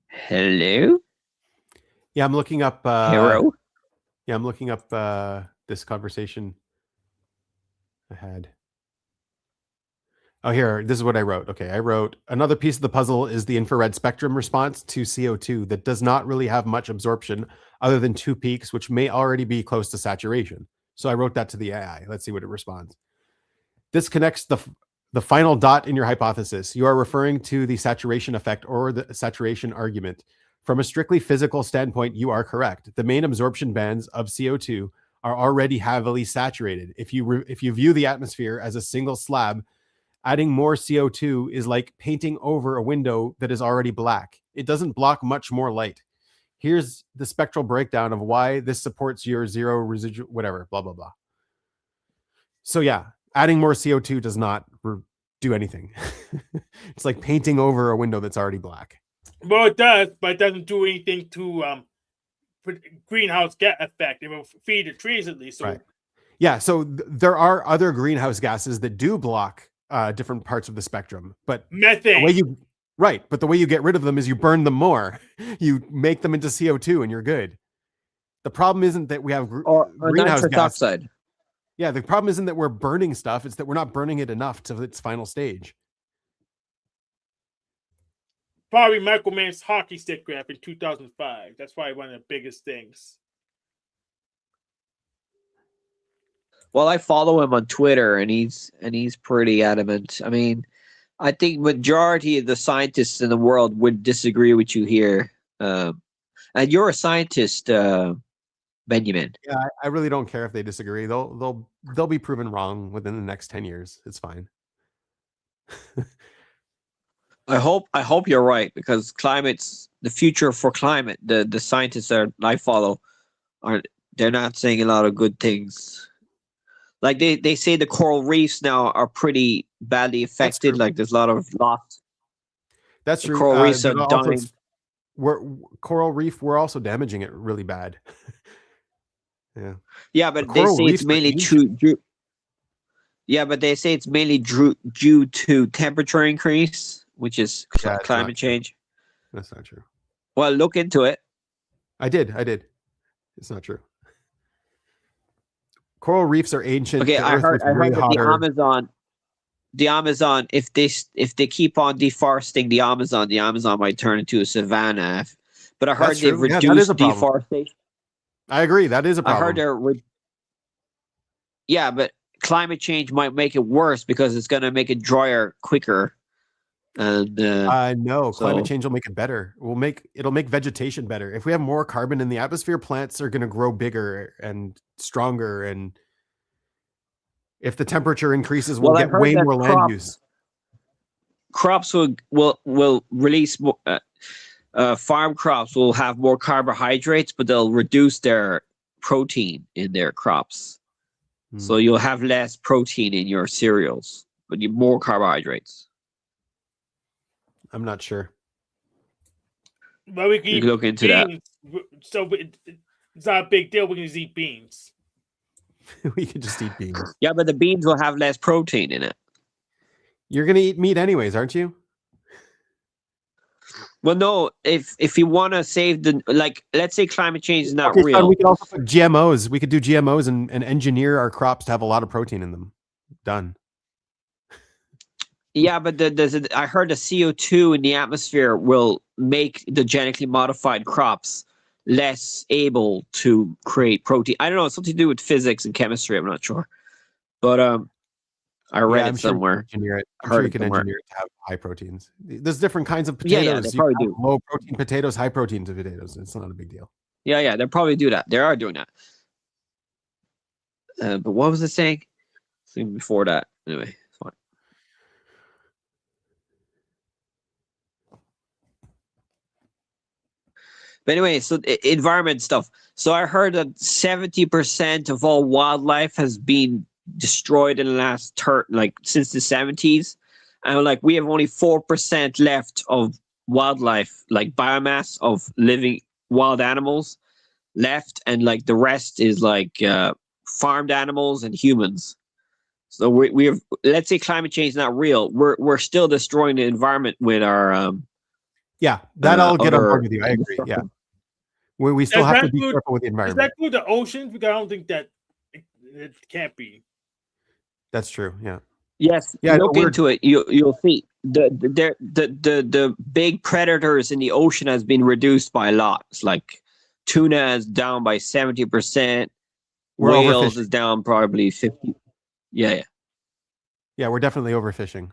Hello? Yeah, I'm looking up Hero? Yeah, I'm looking up this conversation I had. Oh, here, this is what I wrote. Okay, I wrote another piece of the puzzle is the infrared spectrum response to CO2 that does not really have much absorption other than 2 peaks, which may already be close to saturation. So I wrote that to the AI. Let's see what it responds. This connects the final dot in your hypothesis. You are referring to the saturation effect or the saturation argument. From a strictly physical standpoint, you are correct. The main absorption bands of CO2 are already heavily saturated. If you view the atmosphere as a single slab, adding more CO2 is like painting over a window that is already black. It doesn't block much more light. Here's the spectral breakdown of why this supports your zero residual, whatever, blah, blah, blah. So yeah, adding more CO2 does not do anything. It's like painting over a window that's already black. Well, it does, but it doesn't do anything to greenhouse gas effect. It will feed the trees at least. So. Right. Yeah, so there are other greenhouse gases that do block different parts of the spectrum, but methane. But the way you get rid of them is you burn them more. You make them into CO2 and you're good. The problem isn't that we have greenhouse gas. Oxide. Yeah, the problem isn't that we're burning stuff. It's that we're not burning it enough to its final stage. Probably Michael Mann's hockey stick graph in 2005. That's probably one of the biggest things. Well, I follow him on Twitter, and he's pretty adamant. I mean, I think majority of the scientists in the world would disagree with you here. And you're a scientist, Benjamin. Yeah, I really don't care if they disagree. They'll be proven wrong within the next 10 years. It's fine. I hope you're right, because climate's the future for climate. The scientists that I follow they're not saying a lot of good things. Like they say the coral reefs now are pretty badly affected. Like there's a lot of loss. That's true. Coral reefs are dying. Coral reef, we're also damaging it really bad. Yeah. Yeah, but they say it's mainly but they say it's mainly due to temperature increase, which is climate change. That's not true. Well, look into it. I did. It's not true. Coral reefs are ancient. Okay, I heard that the Amazon, if they keep on deforesting the Amazon might turn into a savanna. But I heard they've reduced deforestation. I agree. That is a problem. I heard but climate change might make it worse because it's going to make it drier quicker. And no, climate change will make it better. It'll make vegetation better. If we have more carbon in the atmosphere, plants are going to grow bigger and stronger. And if the temperature increases, we'll get way more land use. Crops will release more. Farm crops will have more carbohydrates, but they'll reduce their protein in their crops. So you'll have less protein in your cereals, but you more carbohydrates. I'm not sure. But we can look into beans. So it's not a big deal. We can just eat beans. We can just eat beans. Yeah, but the beans will have less protein in it. You're going to eat meat anyways, aren't you? Well, no. If you want to save let's say climate change is not real. So we could also put GMOs. We could do GMOs and engineer our crops to have a lot of protein in them. Done. Yeah, but I heard the CO2 in the atmosphere will make the genetically modified crops less able to create protein. I don't know, it's something to do with physics and chemistry. I'm not sure, but I read it somewhere. I'm sure you can engineer it to have high proteins. There's different kinds of potatoes. Yeah, they probably do. Low protein potatoes, high protein potatoes. It's not a big deal. Yeah, they probably do that. They are doing that. But what was it saying? Something before that. Anyway. But anyway, so environment stuff. So I heard that 70% of all wildlife has been destroyed in the last since the 70s, and we have only 4% left of wildlife, like biomass of living wild animals left, and the rest is farmed animals and humans. So we have, let's say climate change is not real. We're still destroying the environment with our I'll get on board with you. I agree. Yeah. We still have to be careful with the environment. Does that include the oceans? Because I don't think that it can't be. That's true. Yeah. Yes, Yeah, look we're into it. You'll see the big predators in the ocean has been reduced by a lot. It's like tuna is down by 70%. We're Whales overfishing. is down probably 50. Yeah. Yeah, we're definitely overfishing.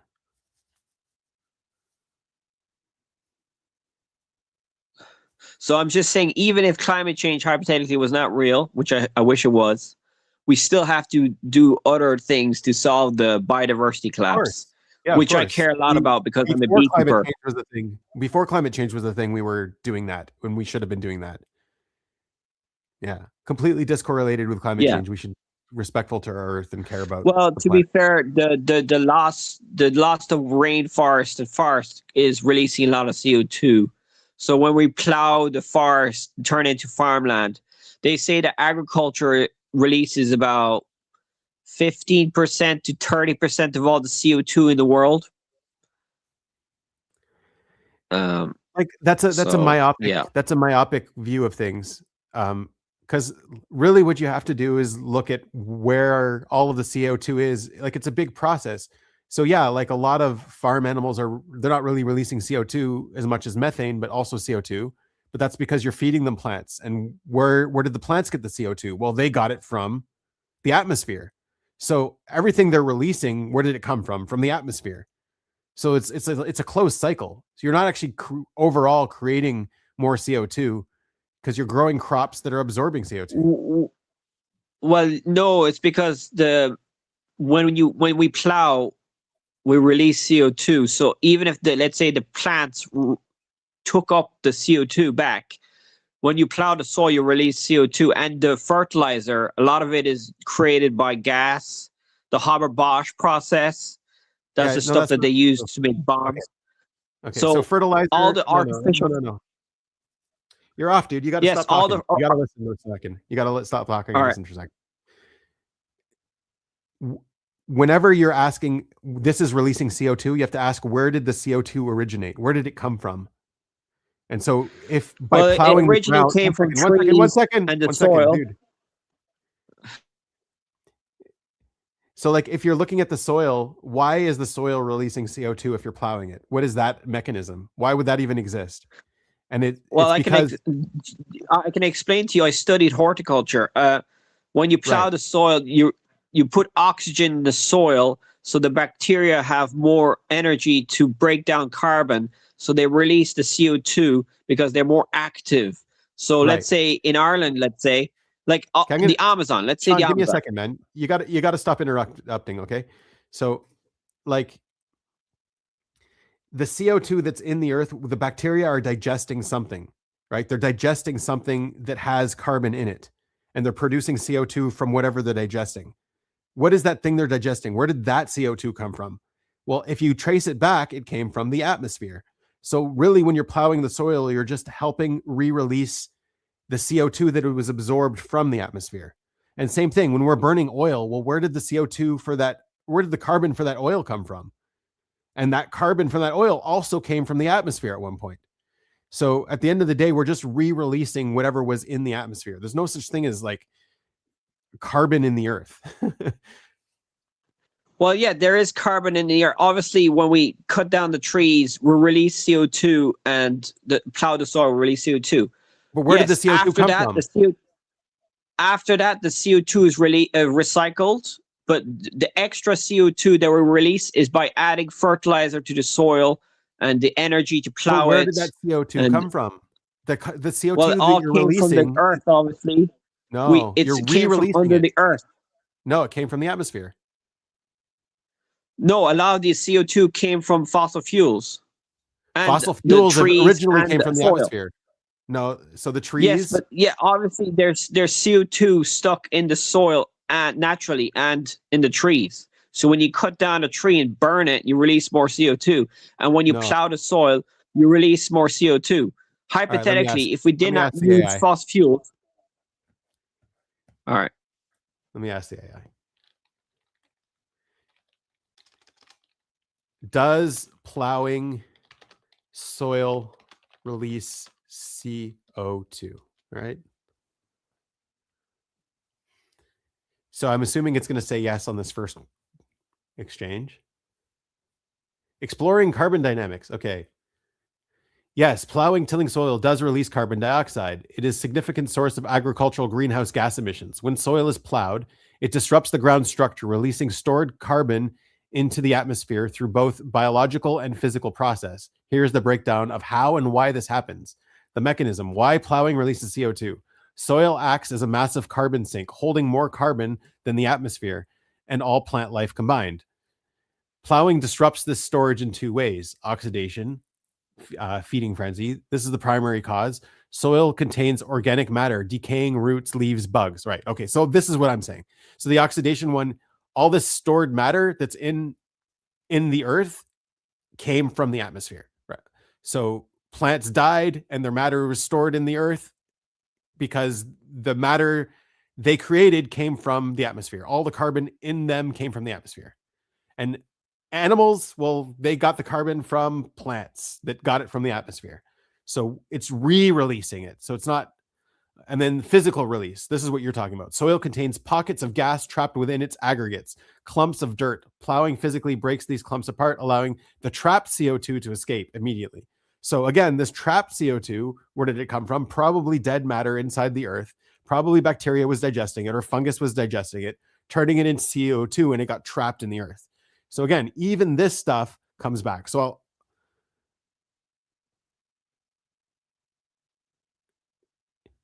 So I'm just saying, even if climate change hypothetically was not real, which I wish it was, we still have to do other things to solve the biodiversity collapse, Yeah, which I care a lot about because I'm a before climate beekeeper. change was the thing. Before climate change was the thing, we were doing that when we should have been doing that. Yeah, completely discorrelated with climate Yeah. change. We should be respectful to our earth and care about. Well, the to be planet. fair, the loss of rainforest and forest is releasing a lot of CO2. So when we plow the forest, turn it into farmland, they say that agriculture releases about 15% to 30% of all the CO2 in the world. Like that's a So, myopic yeah. that's a myopic view of things. Because really what you have to do is look at where all of the CO2 is. Like it's a big process. So yeah, like a lot of farm animals they're not really releasing CO2 as much as methane, but also CO2. But that's because you're feeding them plants. And where did the plants get the CO2? Well, they got it from the atmosphere. So everything they're releasing, where did it come from? From the atmosphere. So it's a closed cycle. So you're not actually overall creating more CO2 because you're growing crops that are absorbing CO2. Well, no, it's because when we plow, we release CO2. So even if let's say the plants took up the CO2 back, when you plow the soil, you release CO2, and the fertilizer, a lot of it is created by gas, the Haber-Bosch process. That's the stuff that they use to make bombs. Okay. So fertilizer. All the artificial. No. You're off, dude. You got to stop talking. You got to listen for a second. You got to stop talking and listen for a second. Whenever you're asking, this is releasing CO2, you have to ask, where did the CO2 originate? Where did it come from? And so if by plowing it originally came from trees one second, and the soil. Dude. So like if you're looking at the soil, why is the soil releasing CO2 if you're plowing it? What is that mechanism? Why would that even exist? And it's because I can explain to you. I studied horticulture. When you plow the soil, you put oxygen in the soil, so the bacteria have more energy to break down carbon. So they release the CO2 because they're more active. So let's say in Ireland, like the Amazon. Let's say Sean, the Amazon. Give me a second, man. You got to stop interrupting. Okay, so like the CO2 that's in the earth, the bacteria are digesting something, right? They're digesting something that has carbon in it, and they're producing CO2 from whatever they're digesting. What is that thing they're digesting? Where did that CO2 come from? Well, if you trace it back, it came from the atmosphere. So really, when you're plowing the soil, you're just helping re-release the CO2 that it was absorbed from the atmosphere. And same thing, when we're burning oil, well, where did the CO2 where did the carbon for that oil come from? And that carbon from that oil also came from the atmosphere at one point. So at the end of the day, we're just re-releasing whatever was in the atmosphere. There's no such thing as like carbon in the earth. Well, yeah, there is carbon in the air. Obviously, when we cut down the trees, we release CO2, and plow the soil, we release CO2. But where did the CO2 come from? After that, the CO2 is really recycled. But the extra CO2 that we release is by adding fertilizer to the soil and the energy to plow it. Where did that CO2 come from? The CO2 well, it all that you're came releasing from the earth, obviously. No, it came from under the earth. No, it came from the atmosphere. No, a lot of the CO2 came from fossil fuels. And fossil fuels originally came from the soil. atmosphere. No, so the trees. Yes, but obviously there's CO2 stuck in the soil naturally and in the trees. So when you cut down a tree and burn it, you release more CO2. And when you plow the soil, you release more CO2. Hypothetically, if we did not use fossil fuels. All right. Let me ask the AI. Does plowing soil release CO2? Right? So I'm assuming it's going to say yes on this first exchange. Exploring carbon dynamics. Okay. Yes, plowing, tilling soil does release carbon dioxide. It is a significant source of agricultural greenhouse gas emissions. When soil is plowed, it disrupts the ground structure, releasing stored carbon into the atmosphere through both biological and physical process. Here's the breakdown of how and why this happens. The mechanism, why plowing releases CO2. Soil acts as a massive carbon sink, holding more carbon than the atmosphere and all plant life combined. Plowing disrupts this storage in two ways: oxidation, feeding frenzy. This is the primary cause. Soil contains organic matter, decaying roots, leaves, bugs. Right. Okay. So this is what I'm saying. So the oxidation one, all this stored matter that's in the earth came from the atmosphere. Right. So plants died and their matter was stored in the earth because the matter they created came from the atmosphere. All the carbon in them came from the atmosphere. And animals, well, they got the carbon from plants that got it from the atmosphere. So it's re-releasing it. So it's not, and then physical release. This is what you're talking about. Soil contains pockets of gas trapped within its aggregates, clumps of dirt. Plowing physically breaks these clumps apart, allowing the trapped CO2 to escape immediately. So again, this trapped CO2, where did it come from? Probably dead matter inside the earth. Probably bacteria was digesting it, or fungus was digesting it, turning it into CO2, and it got trapped in the earth. So again, even this stuff comes back. So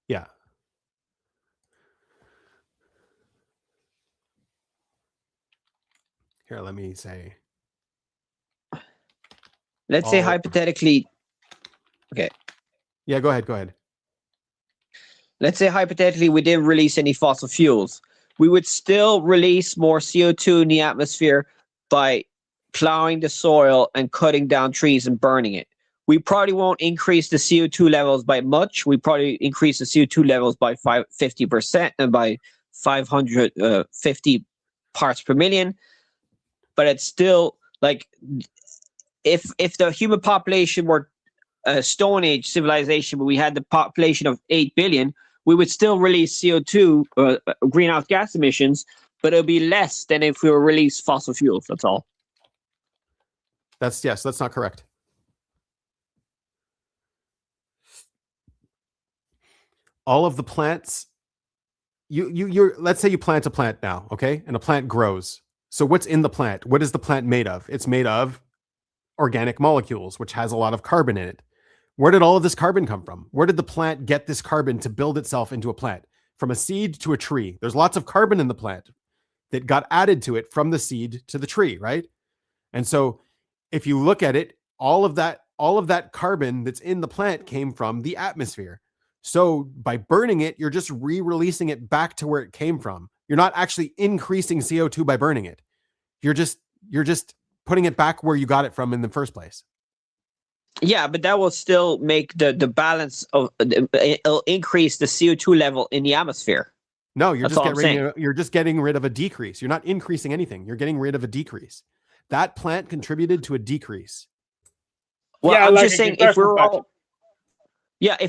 yeah. Here, let me say. Let's say hypothetically. Okay. Yeah, go ahead. Go ahead. Let's say hypothetically we didn't release any fossil fuels. We would still release more CO2 in the atmosphere by plowing the soil and cutting down trees and burning it. We probably won't increase the CO2 levels by much. We probably increase the CO2 levels by 50% and by 550 parts per million. But it's still like, if the human population were a Stone Age civilization, but we had the population of 8 billion, we would still release CO2, greenhouse gas emissions, but it'll be less than if we were release fossil fuels. That's all. That's not correct. All of the plants, you're let's say you plant a plant now, okay? And a plant grows. So what's in the plant? What is the plant made of? It's made of organic molecules, which has a lot of carbon in it. Where did all of this carbon come from? Where did the plant get this carbon to build itself into a plant? From a seed to a tree. There's lots of carbon in the plant that got added to it from the seed to the tree, right? And so if you look at it, all of that carbon that's in the plant came from the atmosphere. So by burning it, you're just re-releasing it back to where it came from. You're not actually increasing CO2 by burning it. You're just putting it back where you got it from in the first place. Yeah, but that will still make the balance of it'll increase the CO2 level in the atmosphere. No, you're just getting rid of a decrease. You're not increasing anything. You're getting rid of a decrease. That plant contributed to a decrease. Well, yeah, I'm just saying, if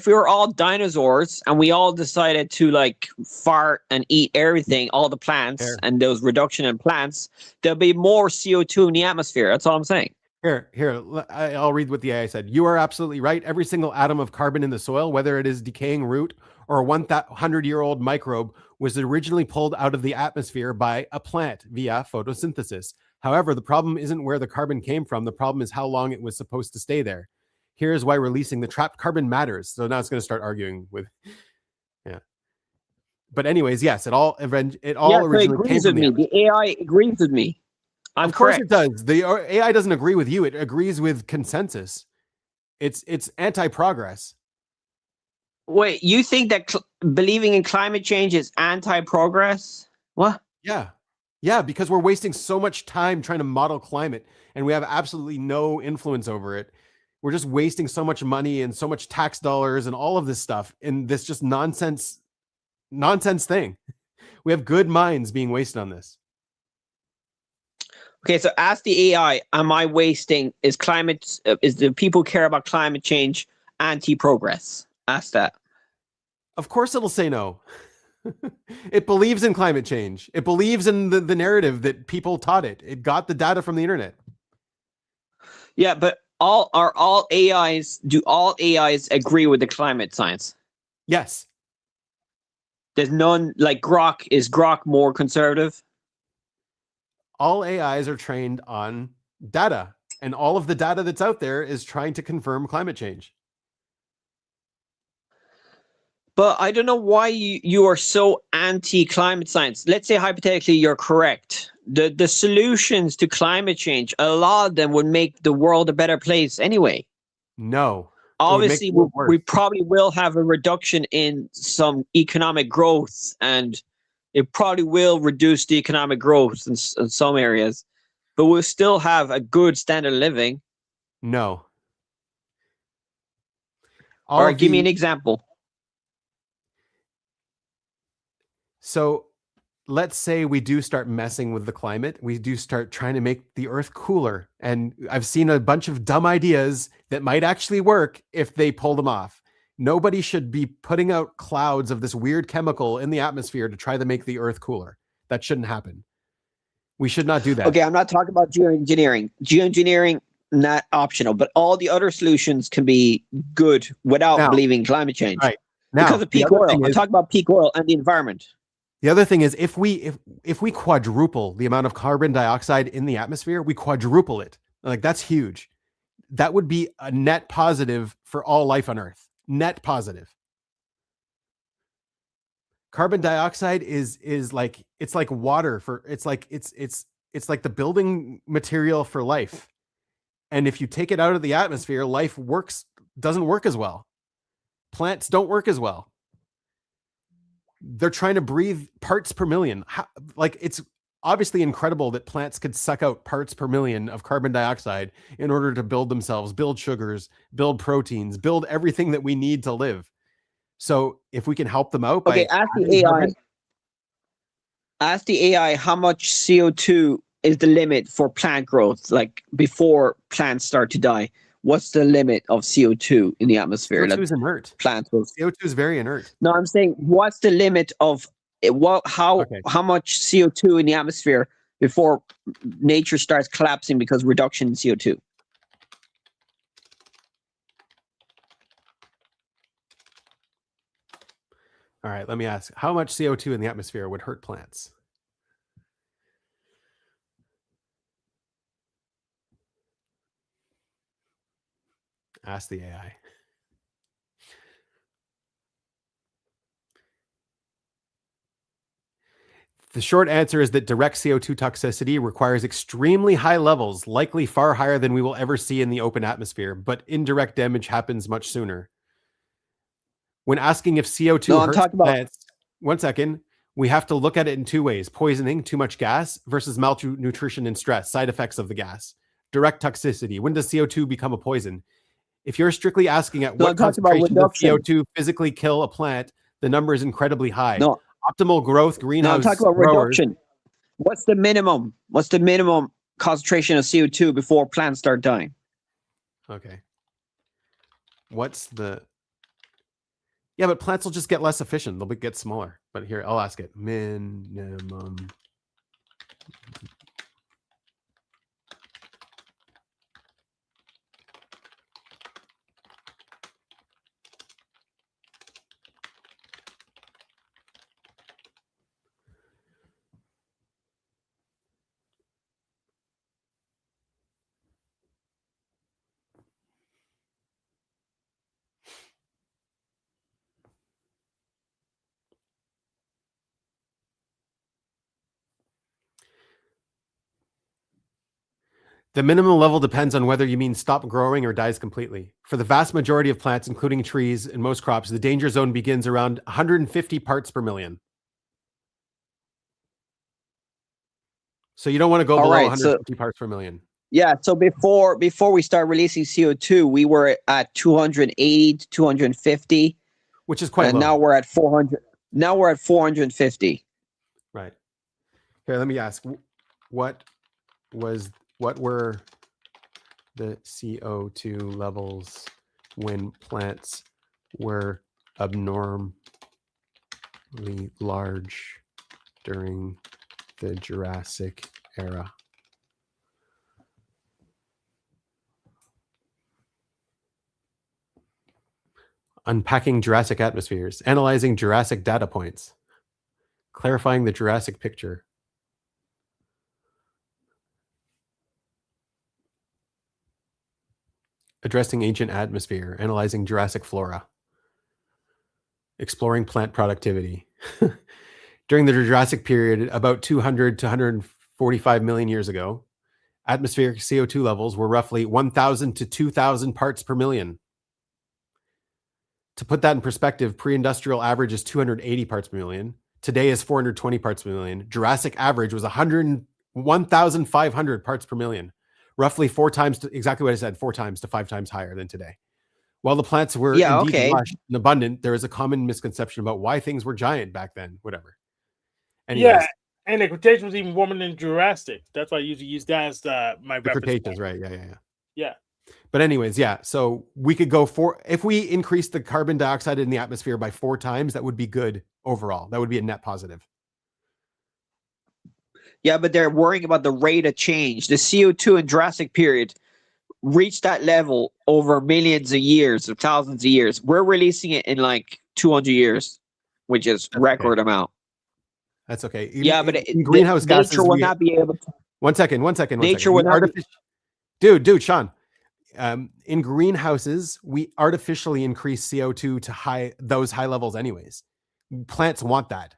we were all dinosaurs and we all decided to like fart and eat everything, all the plants, and those reduction in plants, there'll be more CO2 in the atmosphere. That's all I'm saying. Here, I'll read what the AI said. You are absolutely right. Every single atom of carbon in the soil, whether it is decaying root or a 100-year-old microbe, was originally pulled out of the atmosphere by a plant via photosynthesis. However, the problem isn't where the carbon came from. The problem is how long it was supposed to stay there. Here's why releasing the trapped carbon matters. So now it's going to start arguing with, yeah. But anyways, yes, it all originally came from the AI agrees with me. Of course it does. The AI doesn't agree with you. It agrees with consensus. It's anti-progress. Wait, you think that believing in climate change is anti-progress? What? Yeah, because we're wasting so much time trying to model climate and we have absolutely no influence over it. We're just wasting so much money and so much tax dollars and all of this stuff in this just nonsense thing. We have good minds being wasted on this. Okay, so ask the AI, am I wasting, is the people who care about climate change anti-progress? Ask that. Of course it'll say no. It believes in climate change. It believes in the narrative that people taught it. It got the data from the internet. Yeah, but do all AIs agree with the climate science? Yes. There's none, like Grok. Is Grok more conservative? All AIs are trained on data, and all of the data that's out there is trying to confirm climate change. But I don't know why you are so anti-climate science. Let's say hypothetically you're correct. The solutions to climate change, a lot of them would make the world a better place anyway. No. Obviously, we probably will have a reduction in some economic growth, and it probably will reduce the economic growth in some areas, but we'll still have a good standard of living. No. All right, give me an example. So let's say we do start messing with the climate. We do start trying to make the earth cooler. And I've seen a bunch of dumb ideas that might actually work if they pull them off. Nobody should be putting out clouds of this weird chemical in the atmosphere to try to make the earth cooler. That shouldn't happen. We should not do that. Okay, I'm not talking about geoengineering. Geoengineering, not optional, but all the other solutions can be good without believing climate change. Right. Now, because of peak oil. I'm talking about peak oil and the environment. The other thing is if we quadruple the amount of carbon dioxide in the atmosphere, we quadruple it. Like that's huge. That would be a net positive for all life on Earth. Net positive. Carbon dioxide is like it's like water for it's like the building material for life. And if you take it out of the atmosphere, life doesn't work as well. Plants don't work as well. They're trying to breathe parts per million. It's obviously incredible that plants could suck out parts per million of carbon dioxide in order to build themselves, build sugars, build proteins, build everything that we need to live. So if we can help them out, ask the AI how much CO2 is the limit for plant growth, like before plants start to die. What's the limit of CO2 in the atmosphere? CO2 is inert. CO2 is very inert. No, I'm saying what's the limit of how much CO2 in the atmosphere before nature starts collapsing because reduction in CO2? All right, let me ask. How much CO2 in the atmosphere would hurt plants? Ask the AI. The short answer is that direct CO2 toxicity requires extremely high levels, likely far higher than we will ever see in the open atmosphere, but indirect damage happens much sooner. When asking if CO2 hurts plants, 1 second, we have to look at it in two ways: poisoning, too much gas, versus malnutrition and stress, side effects of the gas. Direct toxicity. When does CO2 become a poison? If you're strictly asking at what concentration does CO2 physically kill a plant, the number is incredibly high. No. Optimal growth greenhouse. No, I'm talking about reduction. What's the minimum? What's the minimum concentration of CO2 before plants start dying? Okay. Yeah, but plants will just get less efficient. They'll get smaller. But here, I'll ask it. Minimum. The minimum level depends on whether you mean stop growing or dies completely. For the vast majority of plants, including trees and most crops, the danger zone begins around 150 parts per million. So you don't want to go below 150 parts per million. Yeah, so before we start releasing CO2, we were at 280 to 250, which is quite low. Now we're at 400. Now we're at 450. Right. Here, let me ask: what were the CO2 levels when plants were abnormally large during the Jurassic era. Unpacking Jurassic atmospheres, analyzing Jurassic data points, clarifying the Jurassic picture. Addressing ancient atmosphere, analyzing Jurassic flora. Exploring plant productivity. During the Jurassic period, about 200 to 145 million years ago, atmospheric CO2 levels were roughly 1,000 to 2,000 parts per million. To put that in perspective, pre-industrial average is 280 parts per million. Today is 420 parts per million. Jurassic average was 1,500 parts per million. Roughly 4 times, exactly what I said, 4 times to 5 times higher than today. While the plants were indeed lush and abundant, there is a common misconception about why things were giant back then. Whatever. Anyways, yeah, and the Cretaceous was even warmer than Jurassic. That's why I usually use that as my reference. Cretaceous, right? Yeah. Yeah. But anyways, yeah. So we could go if we increase the carbon dioxide in the atmosphere by 4 times, that would be good overall. That would be a net positive. Yeah, but they're worrying about the rate of change. The CO2 in Jurassic period reached that level over millions of years or thousands of years. We're releasing it in like 200 years, which is record amount. That's okay. But in greenhouse gases, nature will not be able to. One second. Nature will not. Dude, Sean. In greenhouses, we artificially increase CO2 to those high levels anyways. Plants want that.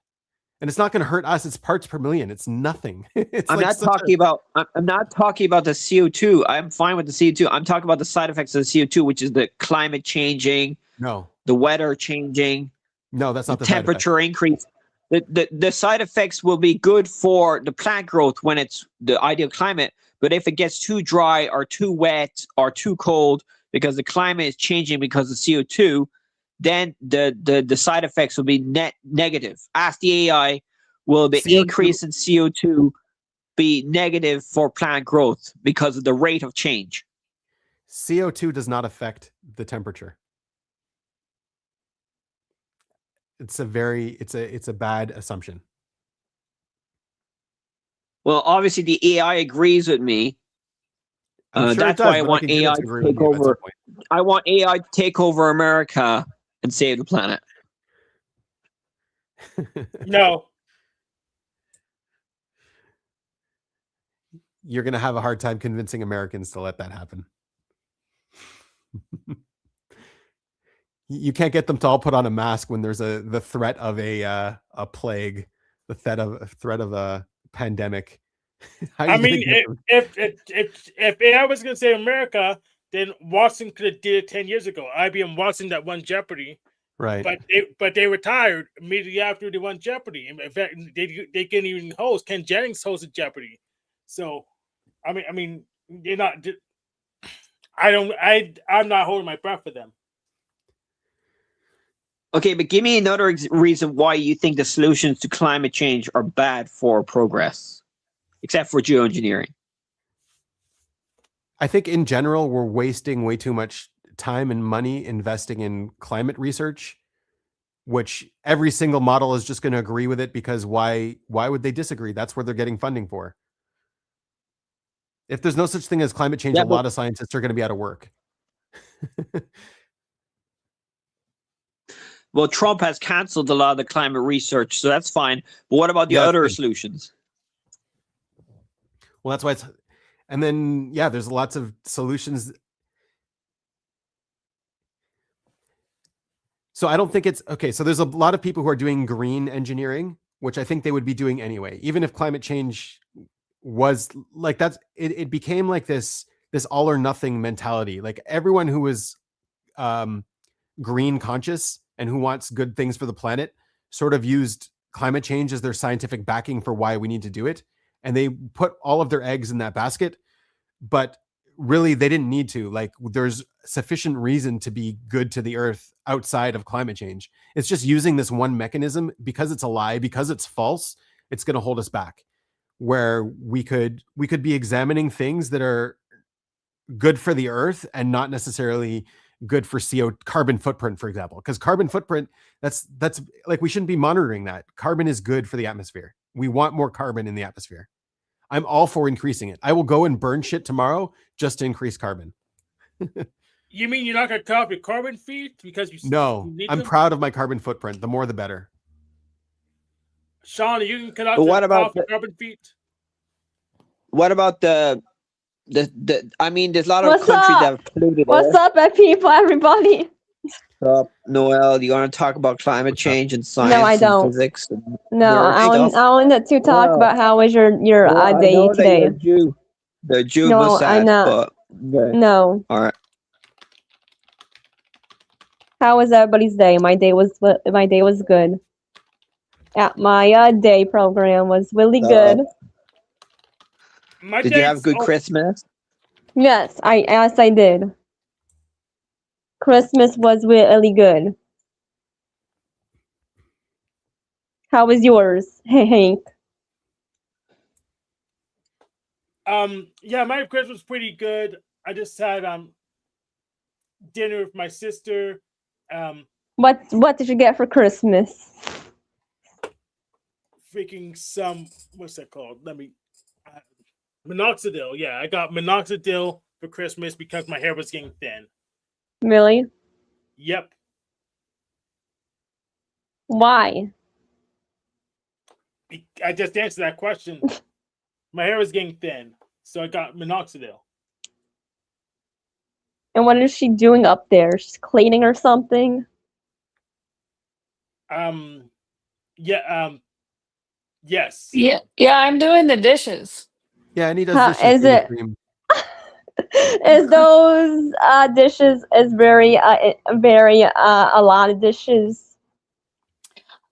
And it's not going to hurt us. It's parts per million. It's nothing. I'm not talking about the CO2. I'm fine with the CO2. I'm talking about the side effects of the CO2, which is the climate changing. No. The weather changing. No, that's not the temperature increase. The side effects will be good for the plant growth when it's the ideal climate. But if it gets too dry or too wet or too cold because the climate is changing because of CO2, then the side effects will be negative. Ask the AI, will the increase in CO2 be negative for plant growth because of the rate of change? CO2 does not affect the temperature. It's a bad assumption. Well, obviously the AI agrees with me. That's why I want AI to take over. I want AI to take over America and save the planet. No. You're going to have a hard time convincing Americans to let that happen. You can't get them to all put on a mask when there's the threat of a plague, the threat of a pandemic. I mean, if AI was going to save America, then Watson could have did it 10 years ago. IBM Watson that won Jeopardy, right? But they retired immediately after they won Jeopardy. In fact, they couldn't even host. Ken Jennings hosted Jeopardy. So, I mean, they're not. I'm not holding my breath for them. Okay, but give me another reason why you think the solutions to climate change are bad for progress. Except for geoengineering. I think in general, we're wasting way too much time and money investing in climate research, which every single model is just going to agree with it because why would they disagree? That's where they're getting funding for. If there's no such thing as climate change, a lot of scientists are going to be out of work. Well, Trump has canceled a lot of the climate research, so that's fine. But what about the other solutions? Well, that's why it's, and then, yeah, there's lots of solutions. So I don't think it's, okay, so there's a lot of people who are doing green engineering, which I think they would be doing anyway, even if climate change was like, it became like this all or nothing mentality. Like everyone who was green conscious and who wants good things for the planet sort of used climate change as their scientific backing for why we need to do it. And they put all of their eggs in that basket, but really they didn't need to. Like there's sufficient reason to be good to the earth outside of climate change. It's just using this one mechanism because it's a lie, because it's false. It's going to hold us back, where we could be examining things that are good for the earth and not necessarily good for carbon footprint, for example, because carbon footprint, that's like, we shouldn't be monitoring that. Carbon is good for the atmosphere. We want more carbon in the atmosphere. I'm all for increasing it. I will go and burn shit tomorrow just to increase carbon. You mean you're not going to cut off your carbon feet because you need I'm them? proud of my carbon footprint. The more, the better. Sean, you can cut off your carbon feet. What about the? I mean, there's a lot of What's countries that up? have polluted What's air. up, people, everybody? What's up, Noel? You want to talk about climate change and science No, I don't. and physics? And No, nerd I stuff? want to talk Well, about how was your I day know that today. you're Jew. The Jew No, mustache, I'm not. but okay. No. All right. How was everybody's day? My day was good. Yeah, my day program was really good. Did you have a good Christmas? Yes, I did. Christmas was really good. How was yours, Hank? Yeah, my Christmas was pretty good. I just had dinner with my sister. What did you get for Christmas? Freaking what's that called? Minoxidil. Yeah, I got minoxidil for Christmas because my hair was getting thin. Really? Yep. Why? I just answered that question. My hair was getting thin, so I got minoxidil. And what is she doing up there? She's cleaning or something? Yes. Yeah, I'm doing the dishes. Yeah, and he does dishes. Is it? Is those dishes is very a lot of dishes?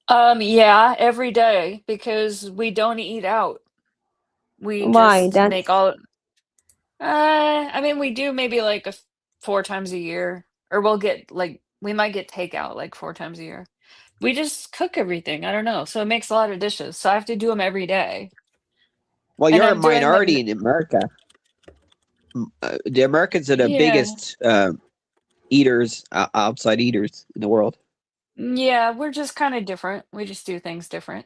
Yeah, every day because we don't eat out. We Why? just make all. I mean, we do maybe like 4 times a year, or we might get takeout like 4 times a year. We just cook everything. I don't know, so it makes a lot of dishes. So I have to do them every day. Well, And you're a I'm doing them- minority in America. The Americans are the Yeah. biggest outside eaters in the world. Yeah, we're just kind of different. We just do things different.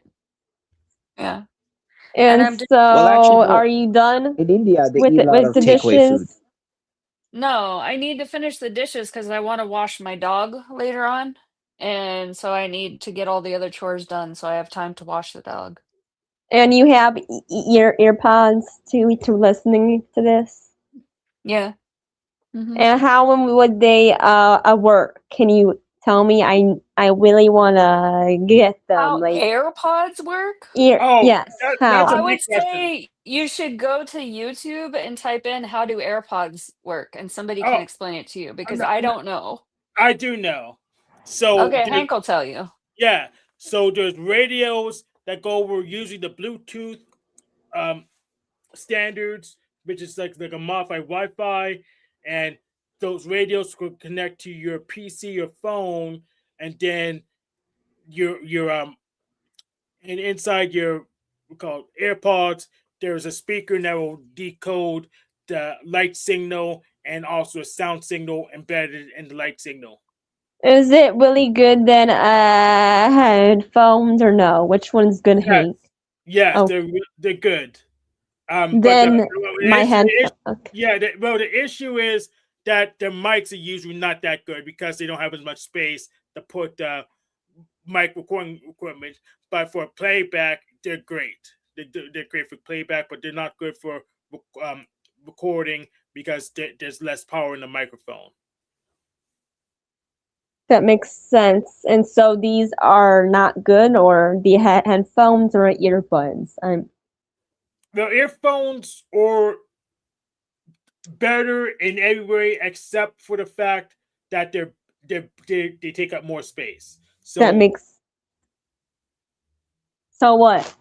Yeah. And I'm so, are you done in India? They with eat a lot with of the takeaway food. dishes? No, I need to finish the dishes because I want to wash my dog later on. And so I need to get all the other chores done so I have time to wash the dog. And you have earpods to listening to this? Yeah. Mm-hmm. And how would they work? Can you tell me? I really want to get them. How Like AirPods work? yes. How? I would say you should go to YouTube and type in how do AirPods work, and somebody can explain it to you because I don't know. I do know. So okay, Hank will tell you. Yeah. So there's radios that go over using the Bluetooth standards, which is like a modified Wi-Fi, and those radios could connect to your PC or phone, and then your and inside your called AirPods, there's a speaker that will decode the light signal and also a sound signal embedded in the light signal. Is it really good than headphones or no? Which one's good, Hank? Yes, Oh. they're good. Then my headphones. The issue is that the mics are usually not that good because they don't have as much space to put mic recording equipment. But for playback, they're great. They're great for playback, but they're not good for recording because there's less power in the microphone. That makes sense. And so these are not good, or the headphones or earbuds? The earphones are better in every way except for the fact that they take up more space. So that makes. So what?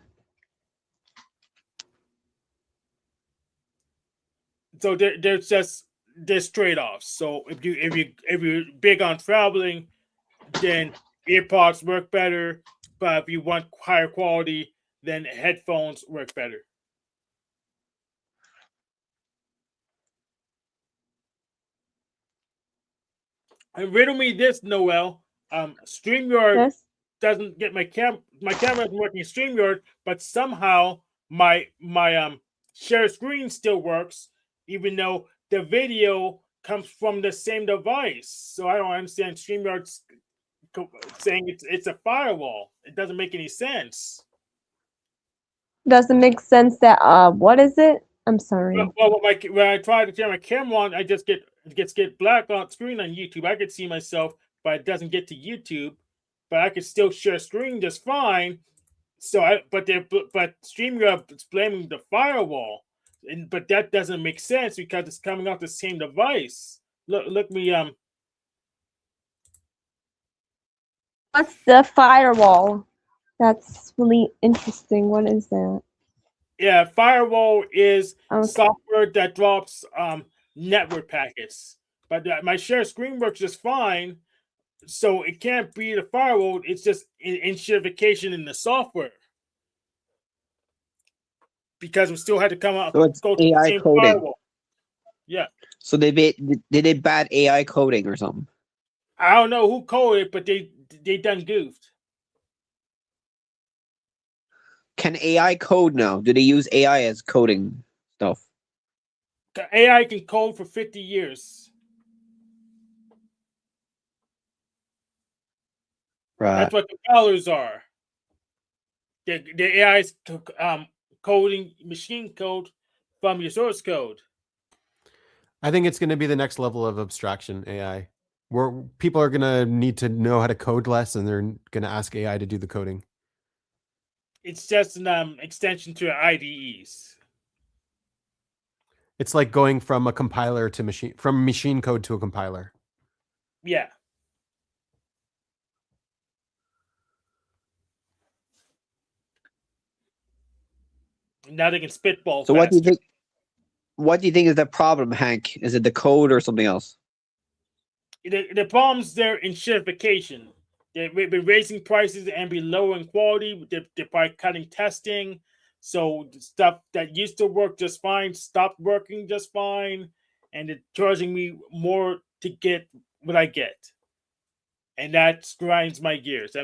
So there's trade-offs. So if you're big on traveling, then earpods work better. But if you want higher quality, then headphones work better. And riddle me this, Noel. StreamYard Yes. doesn't get my camera isn't working in StreamYard, but somehow my share screen still works, even though the video comes from the same device. So I don't understand StreamYard's saying it's a firewall. It doesn't make any sense. Doesn't make sense that what is it? I'm sorry. Well, when I try to turn my camera on, it gets black on screen on YouTube. I could see myself, but it doesn't get to YouTube. But I could still share screen just fine. So but StreamYard is blaming the firewall, but that doesn't make sense because it's coming off the same device. Look me What's the firewall? That's really interesting. What is that? Yeah, firewall is software that drops network packets. But my share screen works just fine, so it can't be the firewall. It's just enshrification in the software. Because we still had to come out So it's go to AI the same coding. firewall. Yeah. So did they bad AI coding or something? I don't know who coded it, but they done goofed. Can AI code now? Do they use AI as coding stuff? AI can code for 50 years. Right. That's what compilers are. The AI is coding machine code from your source code. I think it's going to be the next level of abstraction AI, where people are going to need to know how to code less, and they're going to ask AI to do the coding. It's just an extension to IDEs. It's like going from a compiler to machine code to a compiler. Yeah. Now they can spitball. So faster. what do you think is the problem, Hank? Is it the code or something else? The problem's there in enshrification. They've been raising prices and be lower in quality. They're by cutting testing. So the stuff that used to work just fine stopped working just fine. And they're charging me more to get what I get. And that grinds my gears.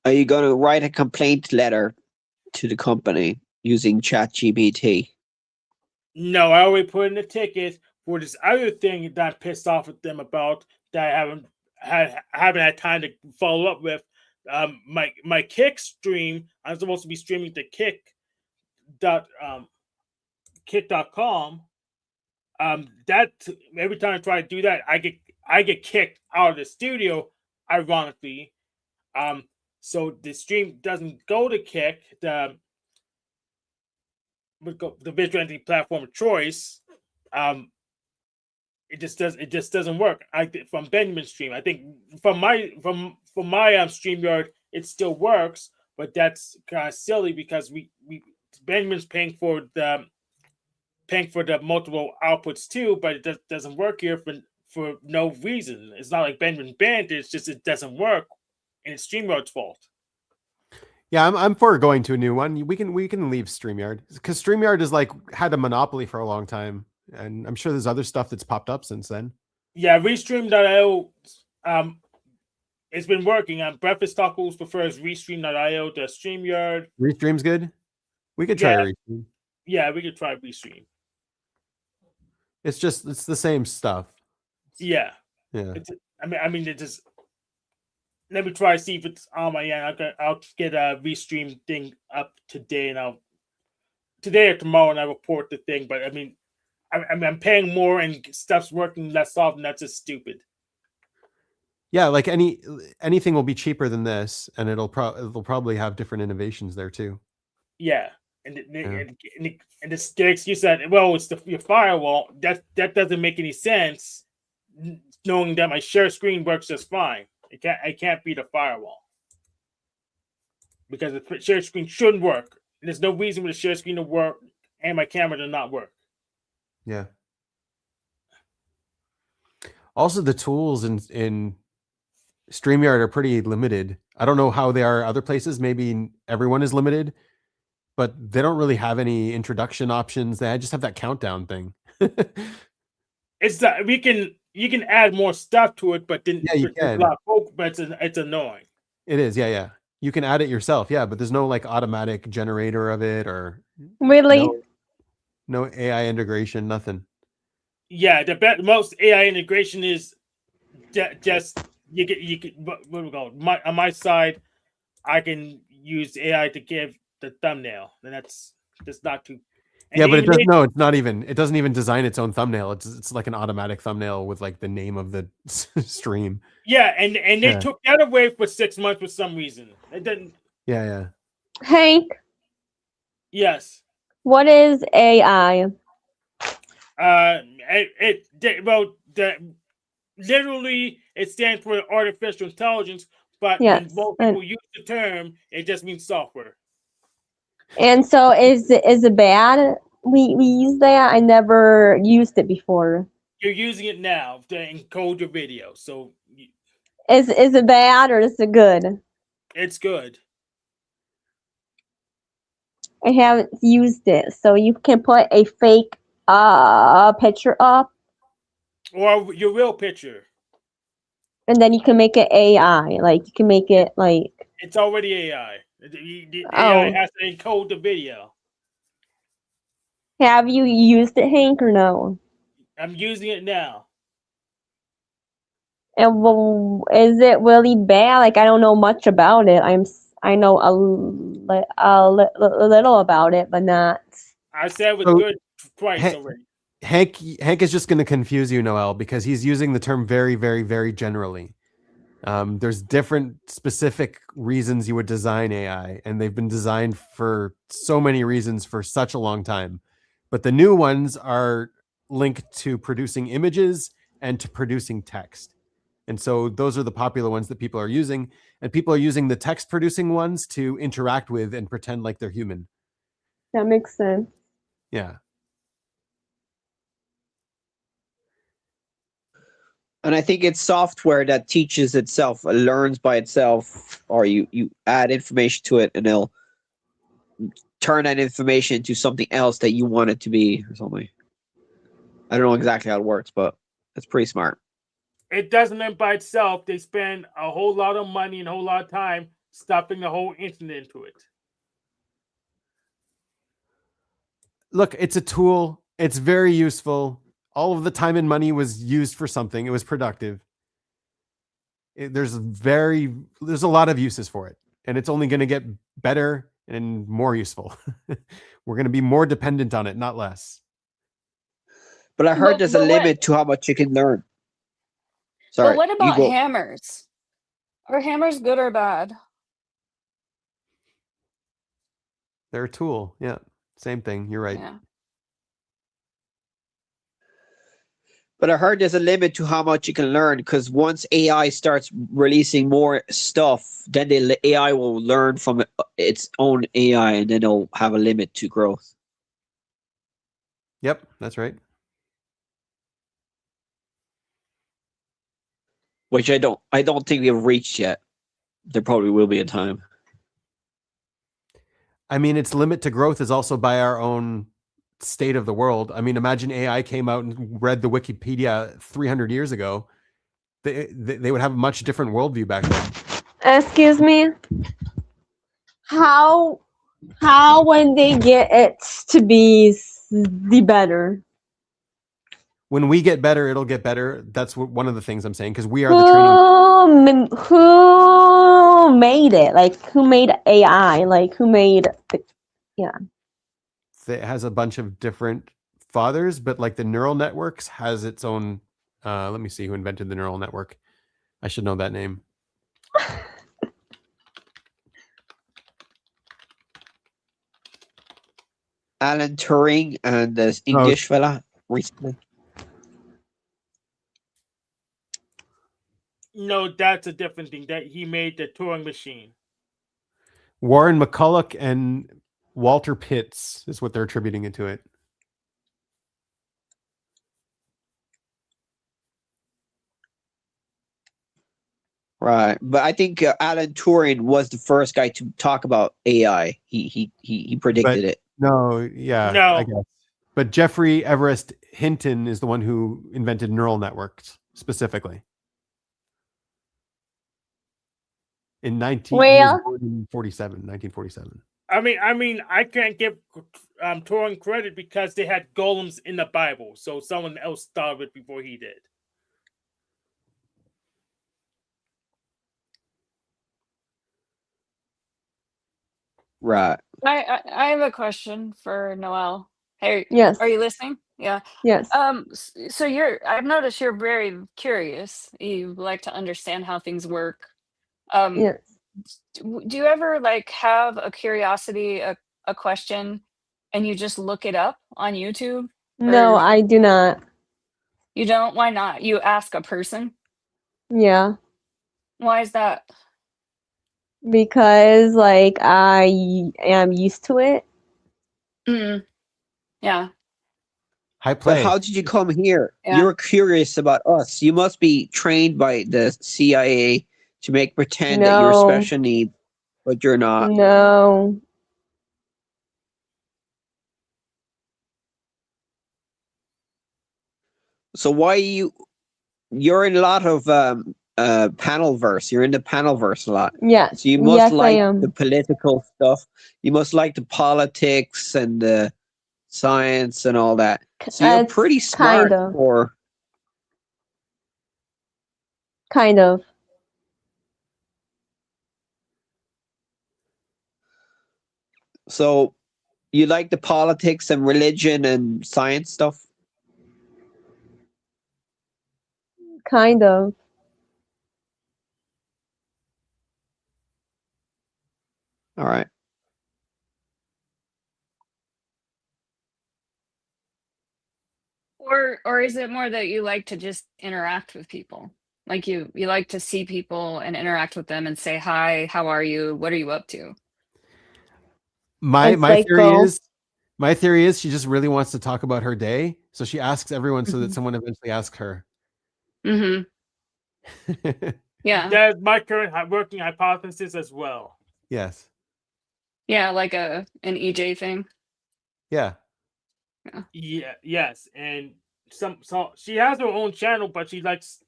Are you going to write a complaint letter to the company using ChatGPT? No, I already put in a ticket for this other thing that I'm pissed off at them about that I haven't had time to follow up with. My Kick stream, I'm supposed to be streaming to kick.com. That every time I try to do that, I get kicked out of the studio, ironically. So the stream doesn't go to Kick, the visual entity platform of choice. It just doesn't work. From Benjamin's stream, I think from my StreamYard, it still works, but that's kind of silly because we Benjamin's paying for the multiple outputs too, but it doesn't work here for no reason. It's not like Benjamin banned it. It's just it doesn't work, and it's StreamYard's fault. Yeah, I'm for going to a new one. We can leave StreamYard because StreamYard is like had a monopoly for a long time, and I'm sure there's other stuff that's popped up since then. Yeah, Restream.io, it's been working. Breakfast Tacos prefers Restream.io to StreamYard. Restream's good. We could try Restream. Yeah, we could try Restream. It's the same stuff. Yeah. Yeah. I mean, it just. Let me try to see if it's on my end. I'll get a Restream thing up today, and today or tomorrow, and I report the thing. But I mean, I'm paying more and stuff's working less often. That's just stupid. Yeah, like anything will be cheaper than this, and it'll probably have different innovations there too. Yeah, and the excuse that it's your firewall. That doesn't make any sense. Knowing that my share screen works just fine. It can't be the firewall because the share screen shouldn't work. There's no reason for the share screen to work and my camera to not work. Yeah. Also, the tools in StreamYard are pretty limited. I don't know how they are other places. Maybe everyone is limited, but they don't really have any introduction options. They just have that countdown thing. It's that you can add more stuff to it, but then Yeah, you there's a can. lot of but it's annoying. It is, yeah. You can add it yourself, yeah, but there's no like automatic generator of it or Really? no AI integration, nothing. Yeah, the most AI integration is just you can what we call on my side. I can use AI to give the thumbnail, and that's not too. Yeah, but it doesn't. No, it's not even. It doesn't even design its own thumbnail. It's like an automatic thumbnail with like the name of the stream. Yeah, and they took that away for 6 months for some reason. It didn't. Yeah. Hank. Yes. What is AI? Literally it stands for artificial intelligence, but Yes, when most people use the term, it just means software. And so is it bad? We use that. I never used it before. You're using it now to encode your video, so is it bad or is it good? It's good. I haven't used it, so you can put a fake picture up, or your real picture, and then you can make it AI. Like you can make it like it's already AI. The AI has to encode the video. Have you used it, Hank, or no? I'm using it now. And is it really bad? Like I don't know much about it. I know a little about it, but not. I said it was good twice already. Hank is just going to confuse you, Noel, because he's using the term very, very, very generally. There's different specific reasons you would design AI, and they've been designed for so many reasons for such a long time. But the new ones are linked to producing images and to producing text. And so those are the popular ones that people are using. And people are using the text producing ones to interact with and pretend like they're human. That makes sense. Yeah. And I think it's software that teaches itself, learns by itself, or you add information to it and it'll turn that information into something else that you want it to be or something. I don't know exactly how it works, but it's pretty smart. It doesn't learn by itself. They spend a whole lot of money and a whole lot of time stuffing the whole internet into it. Look, it's a tool. It's very useful. All of the time and money was used for something. It was productive. There's a lot of uses for it, and it's only going to get better and more useful. We're going to be more dependent on it, not less. But I heard there's a limit to how much you can learn. Sorry. But what about hammers? Are hammers good or bad? They're a tool. Yeah. Same thing. You're right. Yeah. But I heard there's a limit to how much you can learn, because once AI starts releasing more stuff, then the AI will learn from its own AI, and then it'll have a limit to growth. Yep, that's right. Which I don't think we've reached yet. There probably will be a time. I mean, its limit to growth is also by our own state of the world. I mean, imagine AI came out and read the Wikipedia 300 years ago. They would have a much different worldview back then. Excuse me. How when they get it to be the better? When we get better, it'll get better. That's one of the things I'm saying, because we are the training. Who made it? Like, who made AI? Like, who made the? Yeah. It has a bunch of different fathers, but like the neural networks has its own. Let me see who invented the neural network. I should know that name. Alan Turing and this English fella recently. No, that's a different thing. That he made the Turing machine. Warren McCulloch and Walter Pitts is what they're attributing it to it. Right, but I think Alan Turing was the first guy to talk about AI. He predicted it. No, yeah, I No. guess. But Jeffrey Everest Hinton is the one who invented neural networks specifically. He was Well, born in 1947. I mean, I can't give Turing credit because they had golems in the Bible, so someone else thought of it before he did. Right. I have a question for Noel. Hey, yes, are you listening? Yeah. yes, So I've noticed you're very curious. You like to understand how things work. yes. Do you ever like have a curiosity, a question, and you just look it up on YouTube? No, Or I do not. you don't? Why not? You ask a person? Yeah, Why is that? because like I am used to it. Mm, yeah, High But play. how did you come here? yeah. You're curious about us. You must be trained by the CIA to make pretend that you're No, special needs, but you're not. no. So why you're in a lot of panel verse. You're in the panel verse a lot. Yes, So you must yes, I like am. the political stuff. You must like the politics and the science and all that. So you're It's pretty smart for kind of. so you like the politics and religion and science stuff? Kind of. All right. Or is it more that you like to just interact with people? Like you like to see people and interact with them and say hi, how are you? What are you up to? My It's like both. my theory is she just really wants to talk about her day, so she asks everyone so that someone eventually asks her. Mm-hmm. Yeah. That's my current working hypothesis as well. Yes. Yeah, like an EJ thing. Yeah. Yeah, yes, and so she has her own channel, but she likes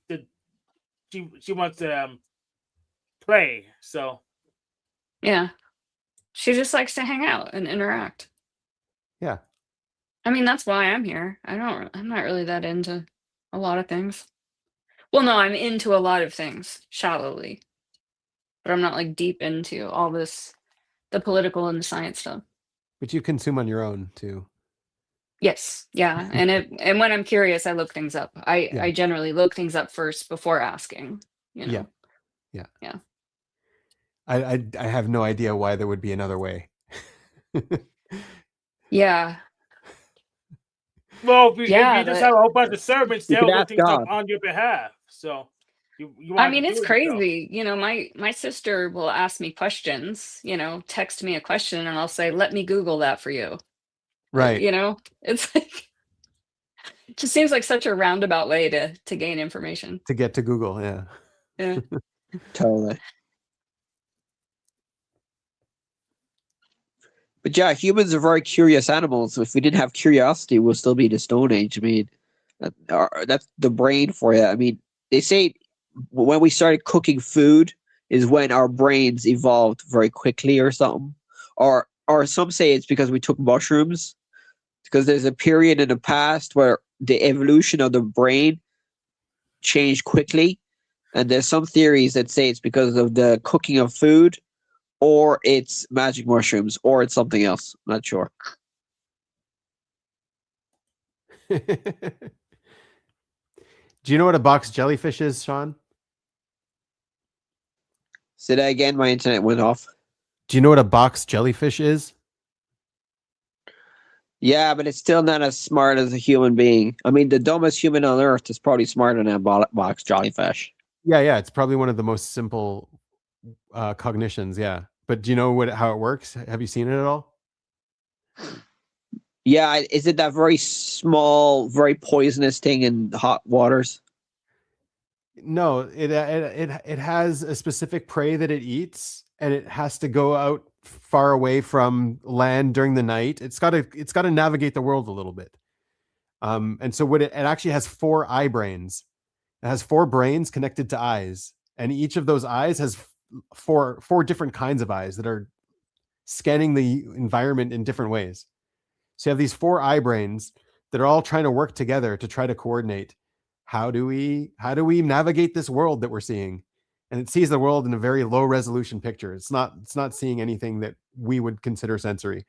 she wants to play. So Yeah. She just likes to hang out and interact. Yeah. I mean, that's why I'm here. I'm not really that into a lot of things. Well, no, I'm into a lot of things shallowly, but I'm not like deep into all this, the political and the science stuff. But you consume on your own too. Yes, yeah, and when I'm curious, I look things up. I generally look things up first before asking. You know. Yeah. Yeah. I have no idea why there would be another way. Yeah. Well, if Yeah, you just have a whole bunch of servants, You they'll could look ask things up God. on your behalf. So you I want mean, to it's do it yourself. crazy. You know, my sister will ask me questions, text me a question and I'll say, "Let me Google that for you." Right. You know, it's like it just seems like such a roundabout way to gain information. To get to Google, yeah. Yeah. Totally. But yeah, humans are very curious animals. So if we didn't have curiosity, we'll still be in the Stone Age. I mean, that's the brain for you. I mean, they say when we started cooking food is when our brains evolved very quickly or something. Or some say it's because we took mushrooms. Because there's a period in the past where the evolution of the brain changed quickly. And there's some theories that say it's because of the cooking of food, or it's magic mushrooms, or it's something else. Not sure. Do you know what a box jellyfish is, Sean? Say that again. My internet went off. Do you know what a box jellyfish is? Yeah, but it's still not as smart as a human being. I mean, the dumbest human on earth is probably smarter than a box jellyfish. Yeah. It's probably one of the most simple cognitions. Yeah. But do you know how it works? Have you seen it at all? Yeah, is it that very small, very poisonous thing in hot waters? No, it has a specific prey that it eats, and it has to go out far away from land during the night. It's got to navigate the world a little bit. And so what it actually has 4 eye brains. It has 4 brains connected to eyes, and each of those eyes has four different kinds of eyes that are scanning the environment in different ways. So you have these 4 eye brains that are all trying to work together to try to coordinate how do we navigate this world that we're seeing. And it sees the world in a very low resolution picture. It's not seeing anything that we would consider sensory.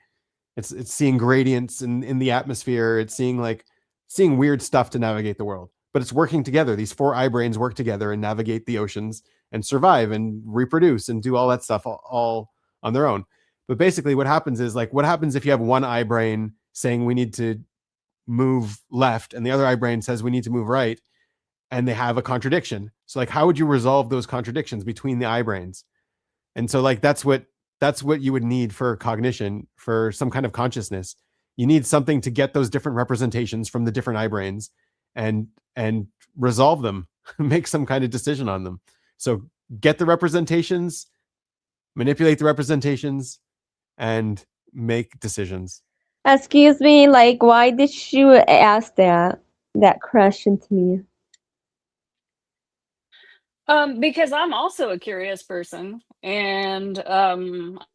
It's seeing gradients in the atmosphere. It's seeing weird stuff to navigate the world. But it's working together. These 4 eye brains work together and navigate the oceans and survive and reproduce and do all that stuff all on their own. But basically what happens is, like, what happens if you have one eye brain saying we need to move left and the other eye brain says we need to move right, and they have a contradiction. So, like, how would you resolve those contradictions between the eye brains? And so, like, that's what you would need for cognition, for some kind of consciousness. You need something to get those different representations from the different eye brains and resolve them, make some kind of decision on them. So get the representations, manipulate the representations, and make decisions. Excuse me, like, why did you ask that question to me? Because I'm also a curious person, and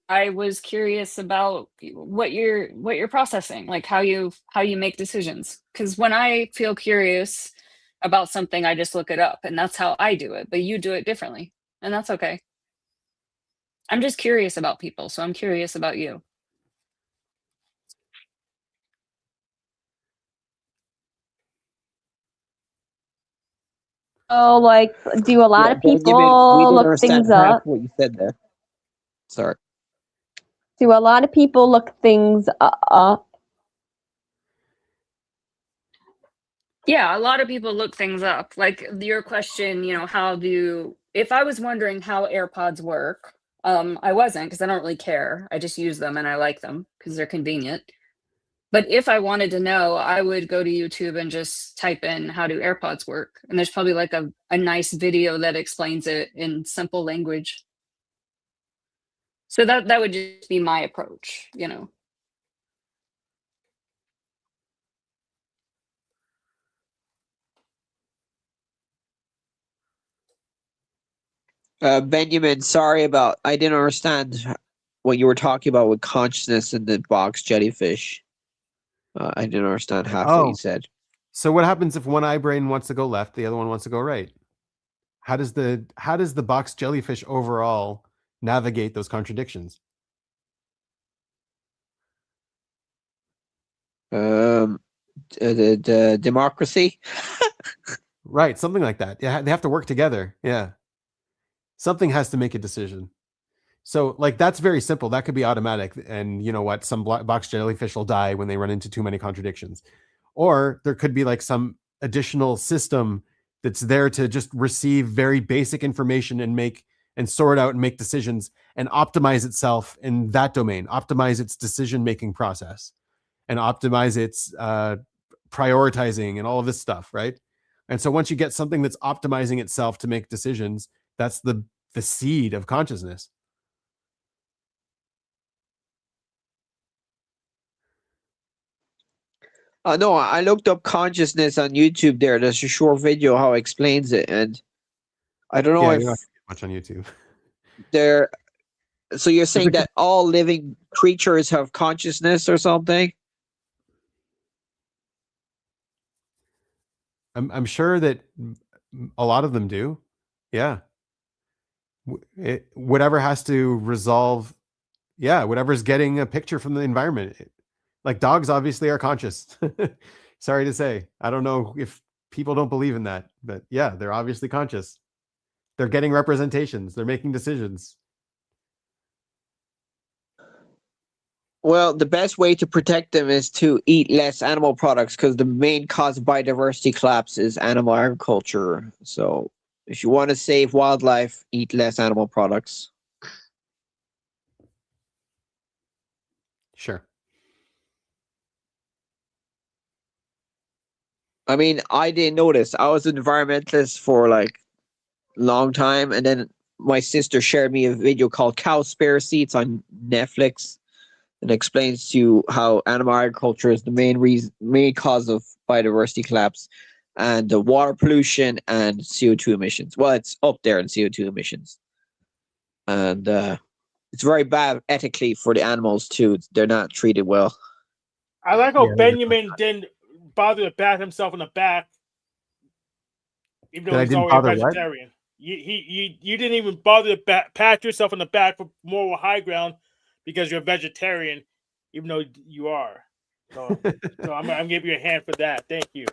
I was curious about what you're processing, like how you make decisions. Because when I feel curious about something, I just look it up, and that's how I do it. But you do it differently, and that's okay. I'm just curious about people, so I'm curious about you. Oh, like, do a lot of Benjamin, we people didn't look understand things half up? what you said there. Sorry. Do a lot of people look things up? Yeah, a lot of people look things up. Like your question, if I was wondering how AirPods work, I wasn't, because I don't really care. I just use them and I like them because they're convenient. But if I wanted to know, I would go to YouTube and just type in how do AirPods work. And there's probably like a nice video that explains it in simple language. So that would just be my approach, Benjamin, sorry about, I didn't understand what you were talking about with consciousness and the box jellyfish. I didn't understand half what you said. So what happens if one eye brain wants to go left, the other one wants to go right? How does the box jellyfish overall navigate those contradictions? The democracy. Right, something like that. Yeah, they have to work together. Yeah, something has to make a decision. So, like, that's very simple. That could be automatic. And you know what? Some box jellyfish will die when they run into too many contradictions. Or there could be like some additional system that's there to just receive very basic information and sort out and make decisions and optimize itself in that domain, optimize its decision-making process and optimize its prioritizing and all of this stuff, right? And so once you get something that's optimizing itself to make decisions, that's the seed of consciousness. No, I looked up consciousness on YouTube there. There's a short video how it explains it. And I don't know Yeah, if you're not much on YouTube. So you're saying that all living creatures have consciousness or something? I'm sure that a lot of them do. Yeah. Whatever has to resolve. Yeah, whatever's getting a picture from the environment. Like dogs obviously are conscious. Sorry to say. I don't know if people don't believe in that, but yeah, they're obviously conscious. They're getting representations. They're making decisions. Well, the best way to protect them is to eat less animal products, because the main cause of biodiversity collapse is animal agriculture. So if you want to save wildlife, eat less animal products. Sure. I mean, I didn't notice. I was an environmentalist for like long time, and then my sister shared me a video called Cowspiracy. It's on Netflix. It explains to you how animal agriculture is the main cause of biodiversity collapse, and the water pollution and CO2 emissions. Well, it's up there in CO2 emissions, and it's very bad ethically for the animals too. They're not treated well. I like how Benjamin didn't bother to pat himself on the back, even though he's already a vegetarian. You didn't even bother to pat yourself on the back for moral high ground because you're a vegetarian, even though you are. So, I'm giving you a hand for that. Thank you.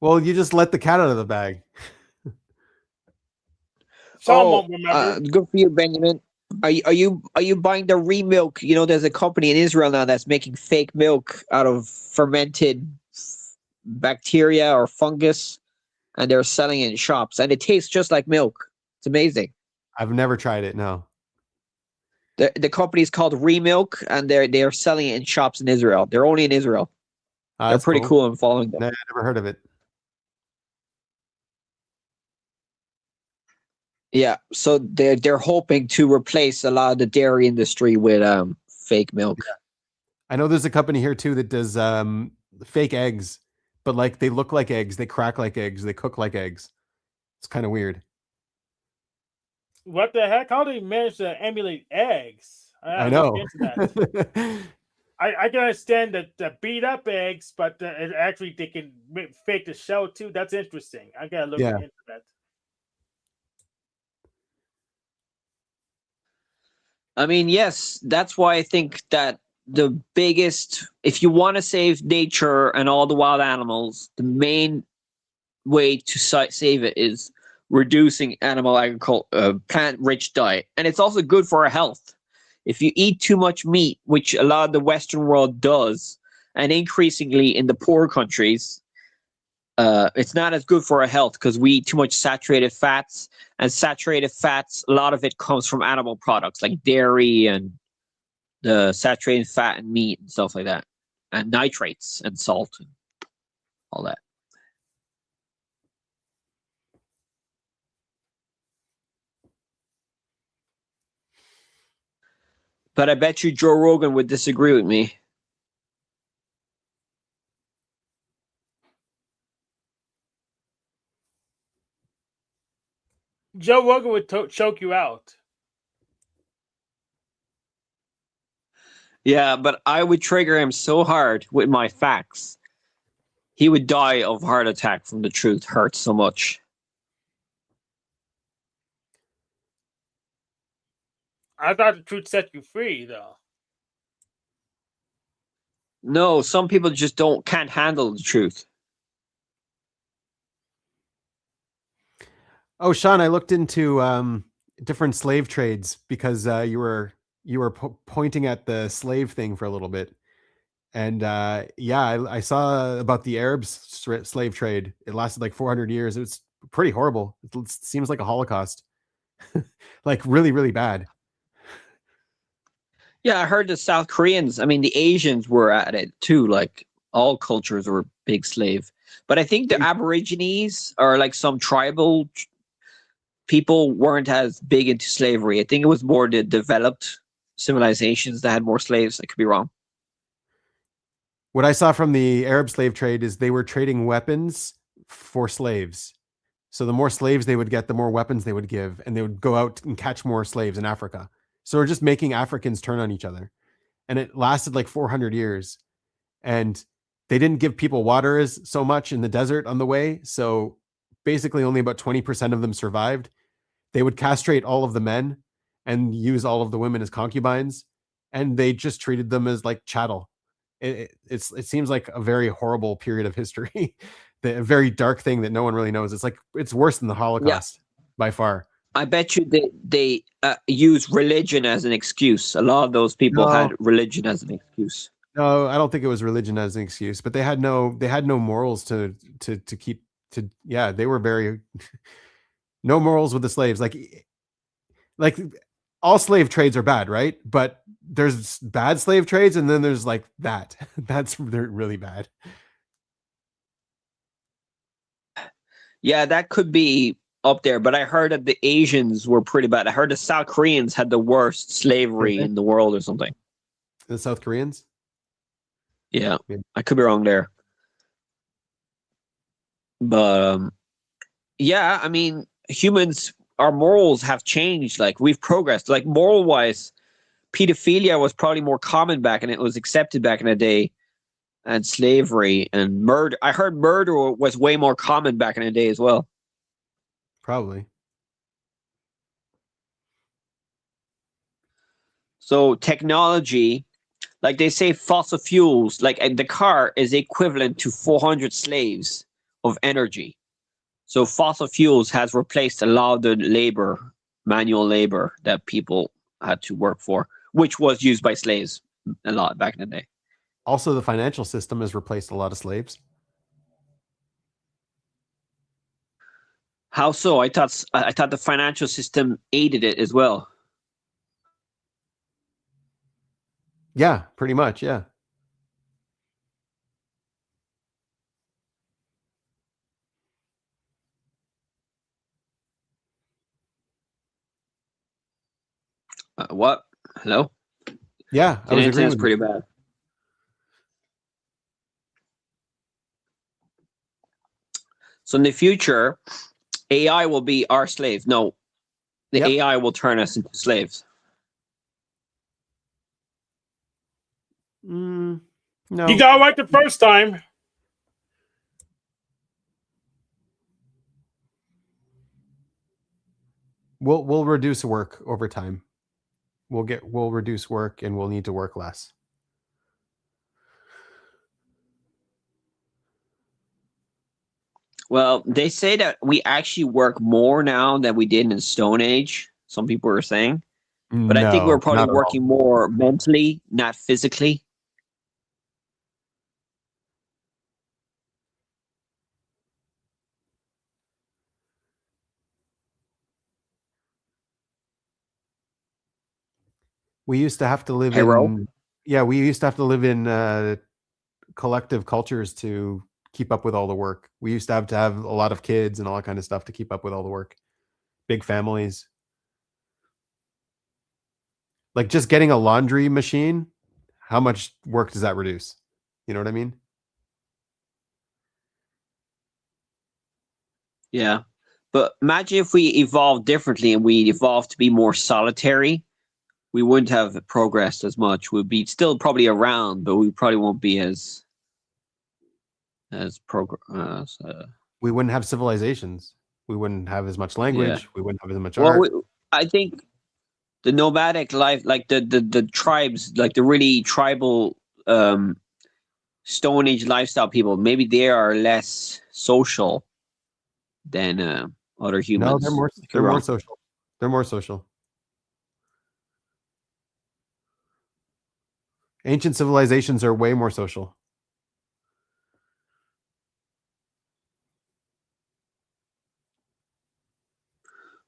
Well, you just let the cat out of the bag. Sean won't remember. Good for you, Benjamin. Are you buying the Remilk? You know, there's a company in Israel now that's making fake milk out of fermented bacteria or fungus, and they're selling it in shops, and it tastes just like milk. It's amazing. I've never tried it. No. The company is called Remilk, and they're selling it in shops in Israel. They're only in Israel. They're pretty cool. I'm following them. I never heard of it. Yeah, so they're hoping to replace a lot of the dairy industry with fake milk. Yeah. I know there's a company here too that does fake eggs, but like they look like eggs, they crack like eggs, they cook like eggs. It's kind of weird. What the heck? How do you manage to emulate eggs? I know. I can understand the beat up eggs, but actually they can fake the shell too. That's interesting. I gotta look into that. I mean, yes, that's why I think that the biggest, if you want to save nature and all the wild animals, the main way to save it is reducing animal agriculture, plant-rich diet. And it's also good for our health. If you eat too much meat, which a lot of the Western world does, and increasingly in the poor countries, it's not as good for our health because we eat too much saturated fats. And saturated fats, a lot of it comes from animal products like dairy and the saturated fat and meat and stuff like that. And nitrates and salt and all that. But I bet you Joe Rogan would disagree with me. Joe Rogan would choke you out. Yeah, but I would trigger him so hard with my facts. He would die of heart attack from the truth. Hurts so much. I thought the truth set you free, though. No, some people just can't handle the truth. Oh, Sean, I looked into different slave trades because you were pointing at the slave thing for a little bit, and yeah, I saw about the Arabs slave trade. It lasted like 400 years. It was pretty horrible. It seems like a Holocaust, like really, really bad. Yeah, I heard the South Koreans. I mean, the Asians were at it too. Like all cultures were big slave, but I think the Aborigines or like some tribal people weren't as big into slavery. I think it was more the developed civilizations that had more slaves. I could be wrong. What I saw from the Arab slave trade is they were trading weapons for slaves. So the more slaves they would get, the more weapons they would give, and they would go out and catch more slaves in Africa. So we're just making Africans turn on each other. And it lasted like 400 years. And they didn't give people water so much in the desert on the way. So basically only about 20% of them survived. They would castrate all of the men and use all of the women as concubines. And they just treated them as like chattel. It seems like a very horrible period of history, a very dark thing that no one really knows. It's like, it's worse than the Holocaust by far. I bet you they use religion as an excuse. A lot of those people had religion as an excuse. No, I don't think it was religion as an excuse, but they had no morals to keep to. Yeah, they were very no morals with the slaves. Like all slave trades are bad, right? But there's bad slave trades, and then there's like that. They're really bad. Yeah, that could be up there, but I heard that the Asians were pretty bad. I heard the South Koreans had the worst slavery in the world or something. The South Koreans? Yeah, I could be wrong there. But yeah, I mean, humans, our morals have changed. Like, we've progressed. Like, moral wise, pedophilia was probably more common back, and it was accepted back in the day. And slavery and murder. I heard murder was way more common back in the day as well. Probably. So technology, like they say, fossil fuels, like the car is equivalent to 400 slaves of energy. So fossil fuels has replaced a lot of the labor, manual labor that people had to work for, which was used by slaves a lot back in the day. Also, the financial system has replaced a lot of slaves. How so? I thought the financial system aided it as well. Yeah, pretty much. Yeah. What? Hello? Yeah, I was agreeing with pretty you. bad. So in the future, AI will be our slave. No, the AI will turn us into slaves. No. You got it right the first time. We'll reduce work over time. We'll reduce work, and we'll need to work less. Well, they say that we actually work more now than we did in the Stone Age. Some people are saying, but I think we're No, probably not at all. working more mentally, not physically. We used to have to live Hero? in we used to have to live in collective cultures to keep up with all the work. We used to have a lot of kids and all that kind of stuff to keep up with all the work. Big families. Like just getting a laundry machine, how much work does that reduce? You know what I mean? Yeah. But imagine if we evolved differently and we evolved to be more solitary, we wouldn't have progressed as much. We'd be still probably around, but we probably won't be as We wouldn't have civilizations. We wouldn't have as much language. We wouldn't have as much art. I think the nomadic life, like the tribes, like the really tribal Stone Age lifestyle people, maybe they are less social than other humans. No, they're more social. They're more social. Ancient civilizations are way more social.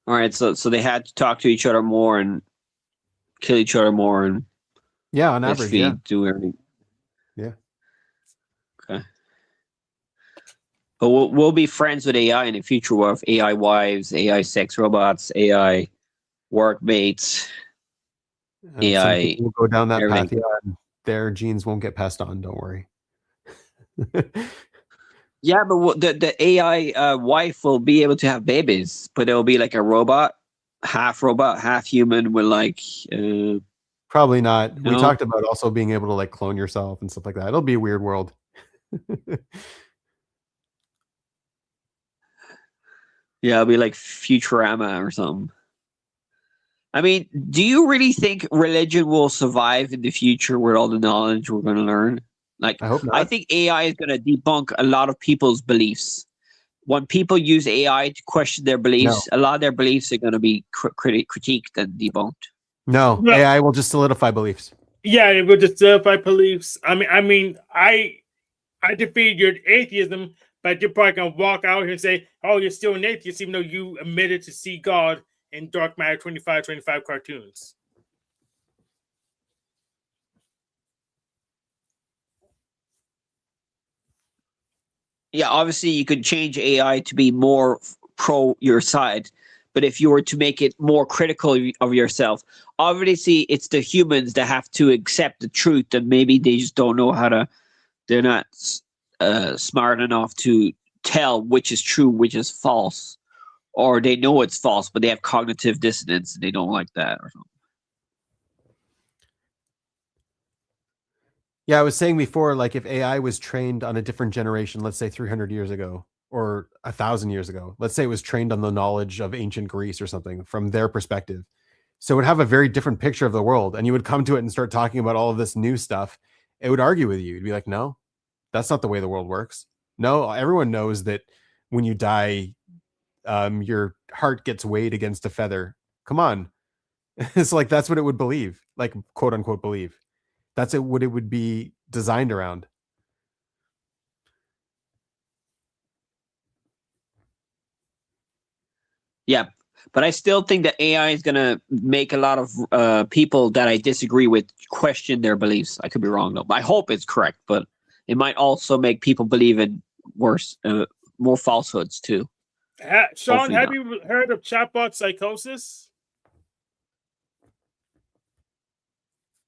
All right, so they had to talk to each other more and kill each other more and on average, do everything. Yeah. Okay. But we'll be friends with AI in the future. We'll have AI wives, AI sex robots, AI workmates, AI. Some people will go down that everything. path. And their genes won't get passed on. Don't worry. Yeah, but the AI wife will be able to have babies, but it'll be like a robot, half human with like. Probably not. We talked about also being able to like clone yourself and stuff like that. It'll be a weird world. Yeah, it'll be like Futurama or something. I mean, do you really think religion will survive in the future with all the knowledge we're going to learn? Like, I hope not. I think AI is going to debunk a lot of people's beliefs. When people use AI to question their beliefs, a lot of their beliefs are going to be critiqued and debunked. No, AI will just solidify beliefs. Yeah, it will just solidify beliefs. I defeat your atheism, but you're probably gonna walk out here and say, "Oh, you're still an atheist," even though you admitted to see God in Dark Matter 25 cartoons. Yeah, obviously you could change AI to be more pro your side. But if you were to make it more critical of yourself, obviously it's the humans that have to accept the truth, and maybe they just don't know how to. They're not smart enough to tell which is true, which is false, or they know it's false, but they have cognitive dissonance and they don't like that or something. Yeah, I was saying before, like if AI was trained on a different generation, let's say 300 years ago or 1,000 years ago, let's say it was trained on the knowledge of ancient Greece or something from their perspective. So it would have a very different picture of the world, and you would come to it and start talking about all of this new stuff. It would argue with you. You'd be like, no, that's not the way the world works. No, everyone knows that when you die, your heart gets weighed against a feather. Come on. It's like, that's what it would believe, like quote unquote believe. That's what it would be designed around. Yeah, but I still think that AI is going to make a lot of people that I disagree with question their beliefs. I could be wrong, though. I hope it's correct, but it might also make people believe in worse, more falsehoods, too. Sean, Hopefully have not. you heard of chatbot psychosis?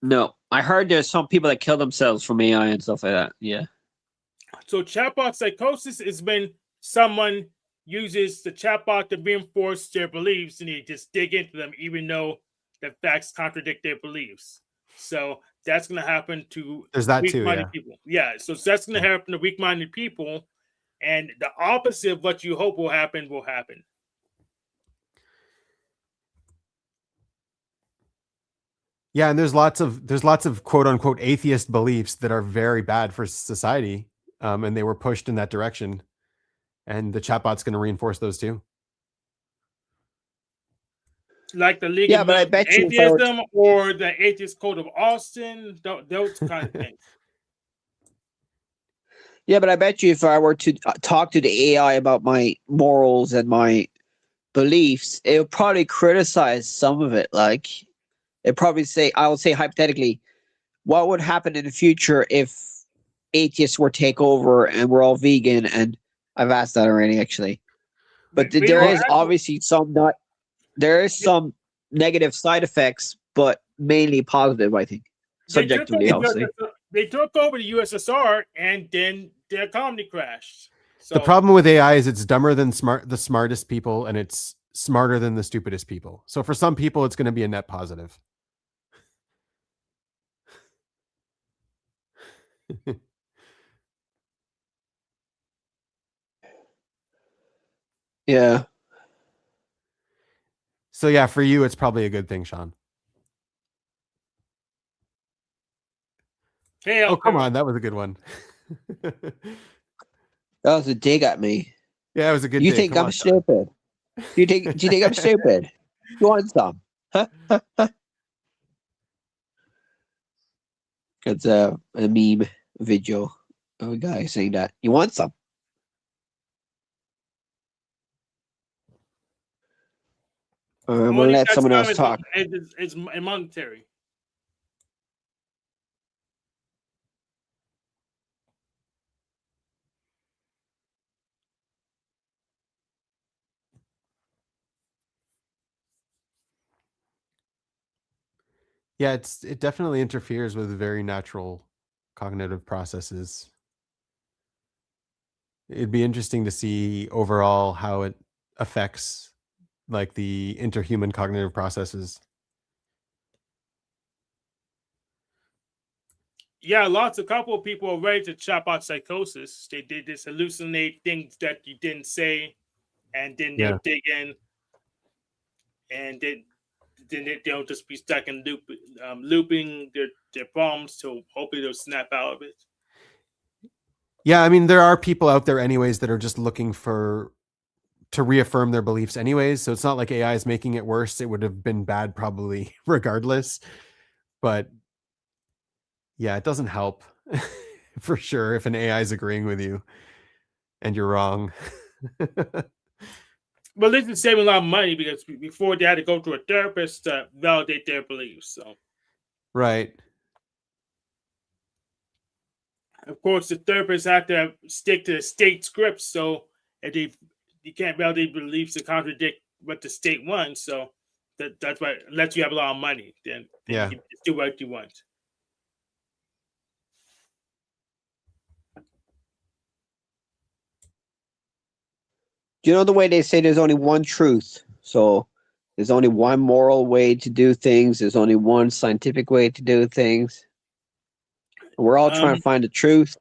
No, I heard there's some people that kill themselves from AI and stuff like that. Yeah. So chatbot psychosis has been someone uses the chatbot to reinforce their beliefs, and they just dig into them even though the facts contradict their beliefs. So that's going to happen to There's that too, weak-minded yeah. people. Yeah, so that's going to happen to weak-minded people, and the opposite of what you hope will happen will happen. Yeah, and there's lots of quote unquote atheist beliefs that are very bad for society, and they were pushed in that direction, and the chatbot's going to reinforce those too. Like the League Yeah, of but I bet you if I were Atheism or the Atheist Code of Austin, those kind of things. Yeah, but I bet you if I were to talk to the AI about my morals and my beliefs, it would probably criticize some of it. Like, it probably say, I would say hypothetically, what would happen in the future if atheists were take over and we're all vegan? And I've asked that already, actually. But there is obviously there is some negative side effects, but mainly positive, I think. Subjectively, obviously. They took over the USSR, and then the economy crashed. So The problem with AI is it's dumber than the smartest people, and it's smarter than the stupidest people. So for some people, it's going to be a net positive. Yeah. So yeah, for you, it's probably a good thing, Sean. Hey, oh, come on. That was a good one. That was a dig at me. Yeah, it was a good You dig. think Come I'm on, stupid? Do you think I'm stupid? You want some? Huh? It's a meme video of a guy saying that. You want some? I'm gonna let someone else talk. It's monetary. Yeah, it definitely interferes with very natural cognitive processes. It'd be interesting to see overall how it affects like the interhuman cognitive processes. Yeah, a couple of people are ready to chatbot psychosis. They did this hallucinate things that you didn't say, and then they'll dig in, and then they'll just be stuck in looping their problems till hopefully they'll snap out of it. Yeah, I mean, there are people out there anyways that are just looking to reaffirm their beliefs anyways. So it's not like AI is making it worse. It would have been bad probably regardless. But yeah, it doesn't help for sure if an AI is agreeing with you and you're wrong. But this is saving a lot of money because before they had to go to a therapist to validate their beliefs. So, right. Of course, the therapists have to stick to the state scripts. So if you can't build these beliefs to contradict what the state wants. So that's why, unless you have a lot of money, then Yeah. you can just do what you want. You know the way they say there's only one truth. So there's only one moral way to do things. There's only one scientific way to do things. We're all trying to find the truth.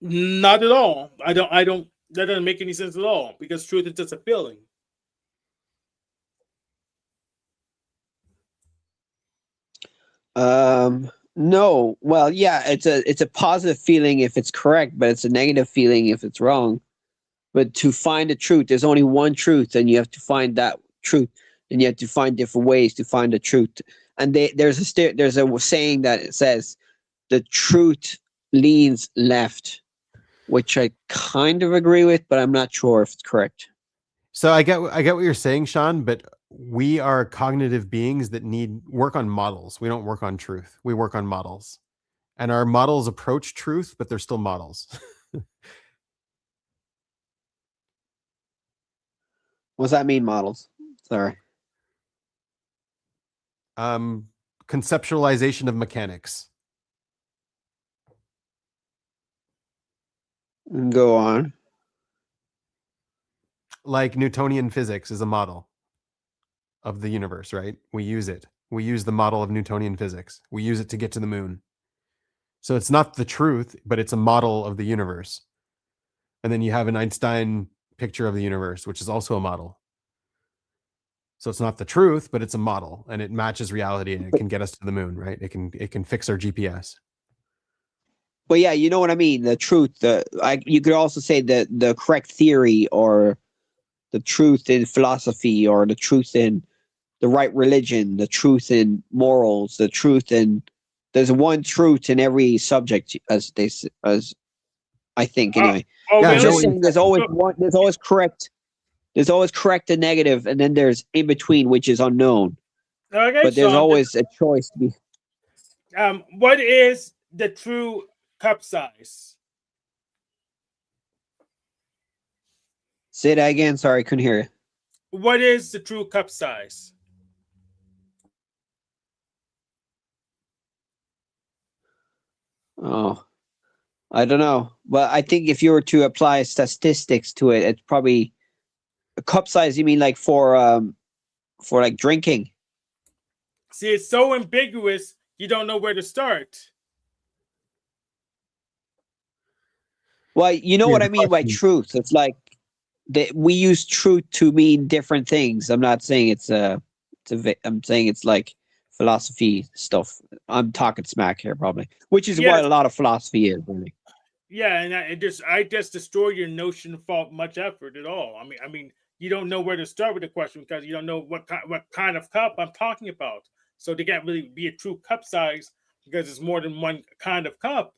Not at all. I don't. That doesn't make any sense at all, because truth is just a feeling. No. Well, yeah, it's a positive feeling if it's correct, but it's a negative feeling if it's wrong. But to find the truth, there's only one truth, and you have to find that truth, and you have to find different ways to find the truth. And there's a saying that it says, "The truth leans left," which I kind of agree with, but I'm not sure if it's correct. So I get what you're saying, Sean, but we are cognitive beings that need work on models. We don't work on truth. We work on models. And our models approach truth, but they're still models. What does that mean, models? Sorry. Conceptualization of mechanics. Go on. Like Newtonian physics is a model of the universe, right? We use it. We use the model of Newtonian physics. We use it to get to the moon. So it's not the truth, but it's a model of the universe. And then you have an Einstein picture of the universe, which is also a model. So it's not the truth, but it's a model, and it matches reality, and it can get us to the moon, right? It can fix our GPS. But yeah, you know what I mean. The truth. You could also say the correct theory, or the truth in philosophy, or the truth in the right religion, the truth in morals, the truth in. There's one truth in every subject, as I think anyway. Really? Just saying, there's always one. There's always correct. There's always correct and negative, and then there's in between, which is unknown. Okay, but there's Sean, always a choice to be. What is the true cup size? Say that again. Sorry, I couldn't hear you. What is the true cup size? Oh, I don't know. But I think if you were to apply statistics to it, it's probably a cup size. You mean like for like drinking? See, it's so ambiguous, you don't know where to start. Well, you know what I mean by truth. It's like we use truth to mean different things. I'm not saying I'm saying it's like philosophy stuff. I'm talking smack here, probably, which is what a lot of philosophy is, really. Yeah, and I just destroy your notion of much effort at all. I mean, you don't know where to start with the question because you don't know what kind of cup I'm talking about. So they can't really be a true cup size because it's more than one kind of cup.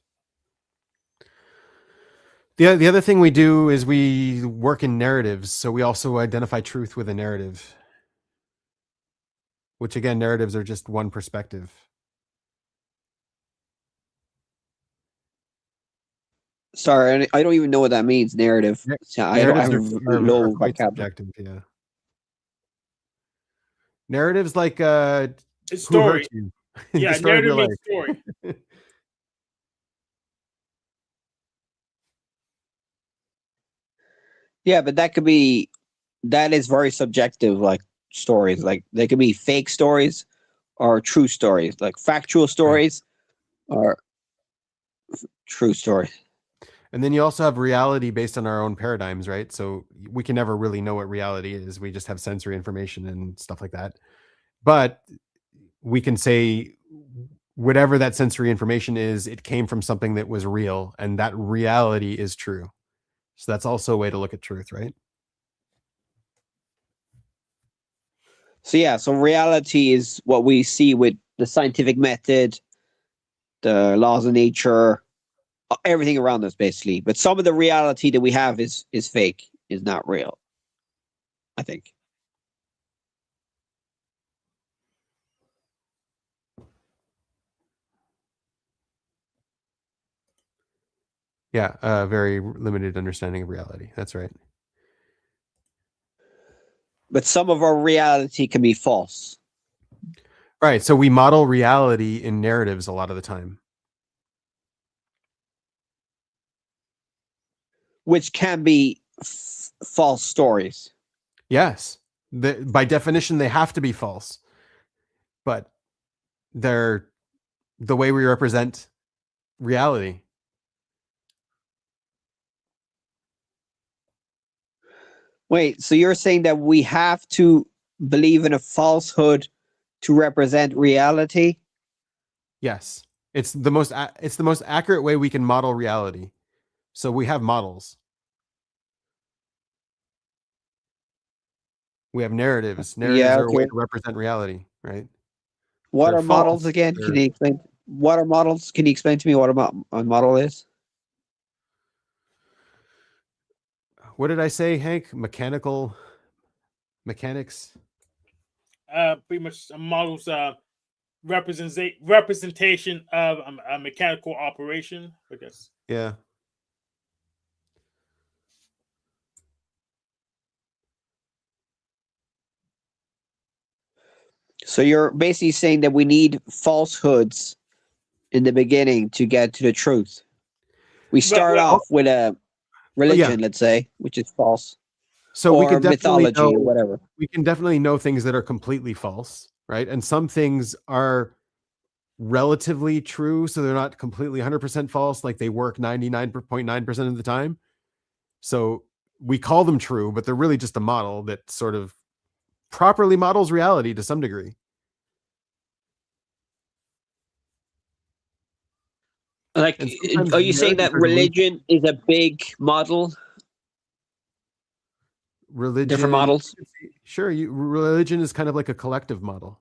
The other thing we do is we work in narratives. So we also identify truth with a narrative, which again, narratives are just one perspective. Sorry, I don't even know what that means. Narrative. Narratives are quite subjective. Yeah. Narratives like it's story. Who hurt you? Yeah, narrative means story. Yeah, but that is very subjective. Like stories, like they could be fake stories or true stories, like factual stories or true stories. And then you also have reality based on our own paradigms, right? So we can never really know what reality is. We just have sensory information and stuff like that. But we can say whatever that sensory information is, it came from something that was real, and that reality is true. So that's also a way to look at truth, right? So yeah, so reality is what we see with the scientific method, the laws of nature, everything around us, basically. But some of the reality that we have is fake, is not real, I think. Yeah, very limited understanding of reality. That's right. But some of our reality can be false. Right. So we model reality in narratives a lot of the time. Which can be false stories. Yes. By definition, they have to be false. But they're the way we represent reality. Wait, so you're saying that we have to believe in a falsehood to represent reality? Yes. It's the most accurate way we can model reality. So we have models. We have narratives. Narratives are a way to represent reality, right? What are models again? Can you explain? What are models? Can you explain to me what a model is? What did I say, Hank? Mechanics? Pretty much a model's representation of a mechanical operation, I guess. Yeah. So you're basically saying that we need falsehoods in the beginning to get to the truth. We start off with a religion, let's say, which is false. So we can definitely mythology know, or whatever. We can definitely know things that are completely false, right? And some things are relatively true, so they're not completely 100% false, like they work 99.9% of the time. So we call them true, but they're really just a model that sort of properly models reality to some degree. Like, are you saying that religion is a big model? Religion, different models? Sure, religion is kind of like a collective model.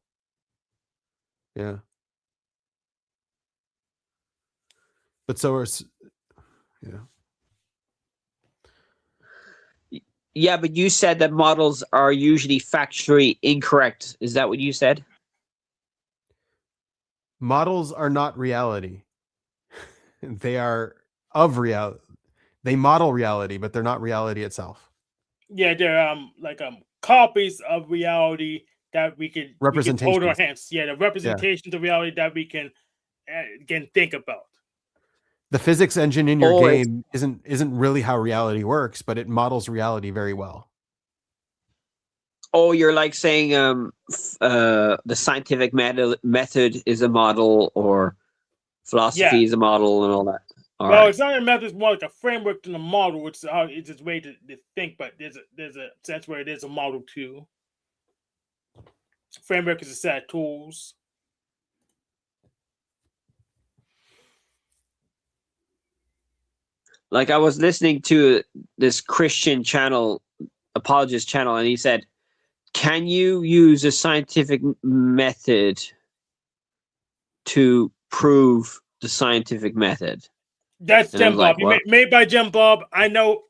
Yeah. But so are, yeah. Yeah, but you said that models are usually factually incorrect. Is that what you said? Models are not reality. They are of reality. They model reality, but they're not reality itself. Yeah, they're like copies of reality that we can hold our hands. Yeah, the representations of reality that we can think about. The physics engine in your game isn't really how reality works, but it models reality very well. Oh, you're like saying the scientific method is a model, or philosophy is a model, and all that. It's not a method; it's more like a framework than a model. It's its way to think, but there's a sense where it is a model too. Framework is a set of tools. Like, I was listening to this Christian channel, apologist channel, and he said, "Can you use a scientific method to prove the scientific method?" That's Jim Bob. Made by Jim Bob. I know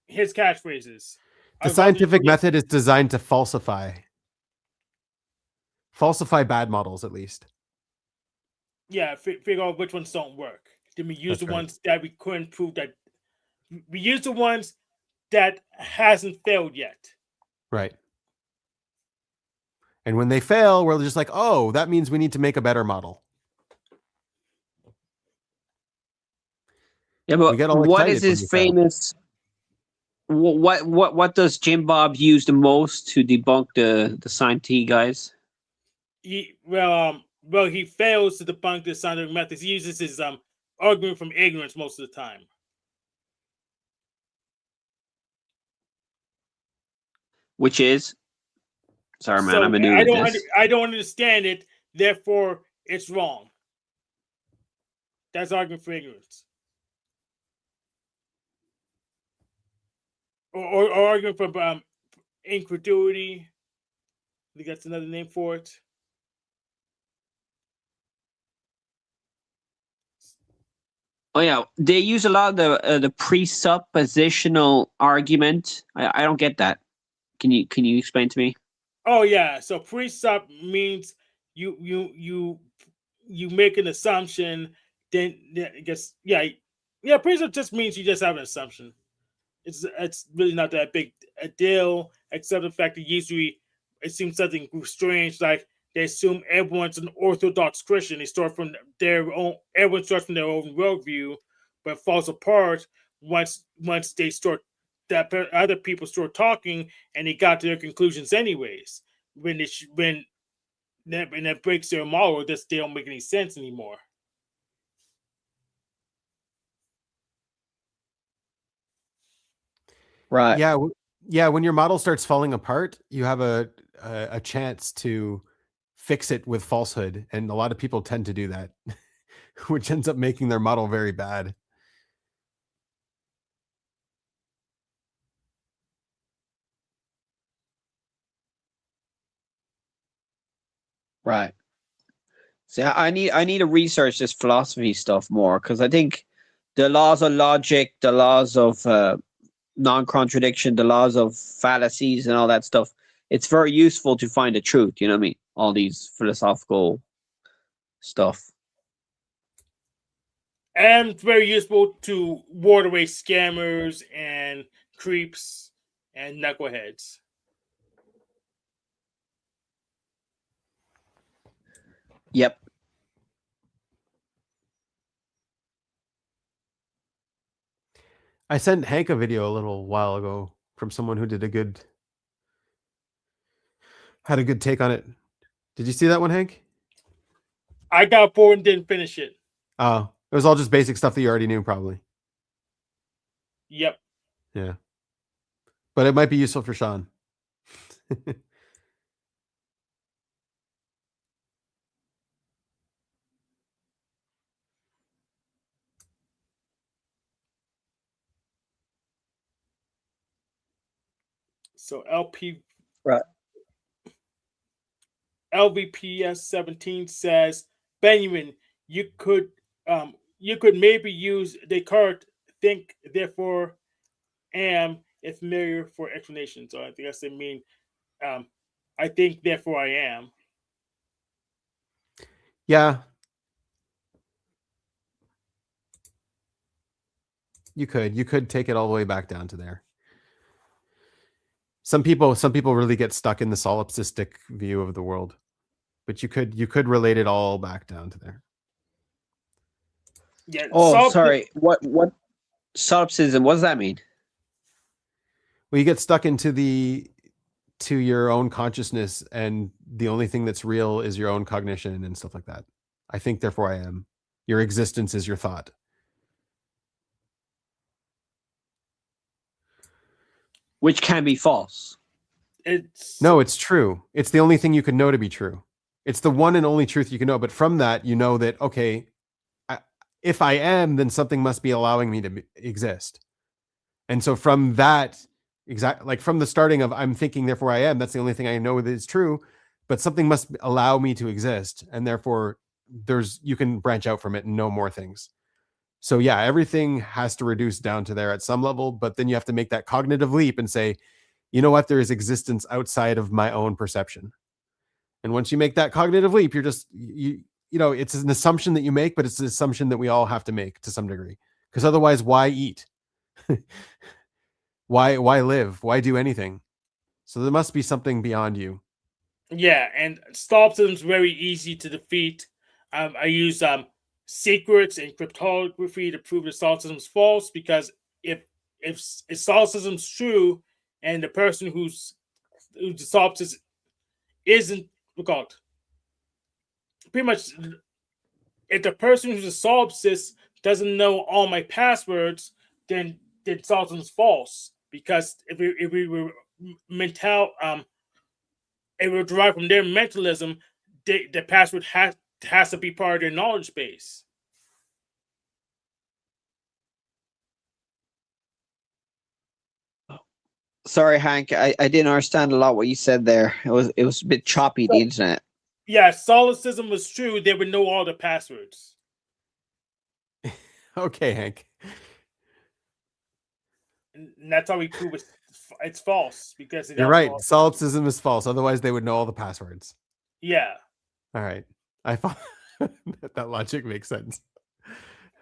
his catchphrases. The scientific method is designed to falsify bad models, at least. Yeah, figure out which ones don't work. Then we use the ones that we couldn't prove that. We use the ones that hasn't failed yet. Right. And when they fail, we're just like, oh, that means we need to make a better model. Yeah, but what is his famous? What does Jim Bob use the most to debunk the scientific guys? He fails to debunk the scientific methods. He uses his argument from ignorance most of the time. Which is, sorry, man, I'm new to this. I don't understand it. Therefore, it's wrong. That's argument for ignorance. Or argument for incredulity. I think that's another name for it. Oh yeah, they use a lot of the presuppositional argument. I don't get that. Can you explain to me? Oh yeah, so presup means you make an assumption. Then I guess presup just means you just have an assumption. It's really not that big a deal, except the fact that usually it seems something strange, like they assume everyone's an Orthodox Christian. They start from their own. Everyone starts from their own worldview, but falls apart once they start. That other people start talking, and they got to their conclusions anyways. When that breaks their model, they don't make any sense anymore. Right. Yeah. When your model starts falling apart, you have a chance to fix it with falsehood, and a lot of people tend to do that, which ends up making their model very bad. Right. See, I need to research this philosophy stuff more, because I think the laws of logic, the laws of non-contradiction, the laws of fallacies, and all that stuff. It's very useful to find the truth. You know what I mean? All these philosophical stuff. And it's very useful to ward away scammers and creeps and knuckleheads. Yep. I sent Hank a video a little while ago from someone who had a good take on it. Did you see that one, Hank? I got bored and didn't finish it. Oh, it was all just basic stuff that you already knew, probably. Yep. Yeah. But it might be useful for Sean. So Right. LVPS 17 says, Benjamin, you could maybe use Descartes, think, therefore am, if familiar for explanation. So I think that's the mean. I think, therefore I am. Yeah. You could take it all the way back down to there. Some people really get stuck in the solipsistic view of the world, but you could relate it all back down to there. Yeah. Oh, sorry. What solipsism? What does that mean? Well, you get stuck into your own consciousness, and the only thing that's real is your own cognition and stuff like that. I think, therefore I am. Your existence is your thought. Which can be false. No, it's true. It's the only thing you can know to be true. It's the one and only truth you can know. But from that, you know that, okay, if I am, then something must be allowing me to exist. And so from that, like from the starting of I'm thinking, therefore I am, that's the only thing I know that is true. But something must allow me to exist. And therefore you can branch out from it and know more things. So yeah, everything has to reduce down to there at some level, but then you have to make that cognitive leap and say, you know what, there is existence outside of my own perception. And once you make that cognitive leap, you're just, you know, it's an assumption that you make, but it's an assumption that we all have to make to some degree. Because otherwise, why eat? Why live? Why do anything? So there must be something beyond you. Yeah, and solipsism is very easy to defeat. I use secrets and cryptography to prove that solipsism is false, because if solipsism is true and the person who's the solipsist isn't called, pretty much, if the person who's a solipsist doesn't know all my passwords, then solipsism is false, because if we were it will derive from their mentalism. The password has to be part of their knowledge base. Sorry, Hank. I didn't understand a lot what you said there. It was a bit choppy, the internet. Yeah, solipsism was true. They would know all the passwords. Okay, Hank. And that's how we prove it's false, because you're right. Solipsism is false. Otherwise, they would know all the passwords. Yeah. All right. I thought that logic makes sense.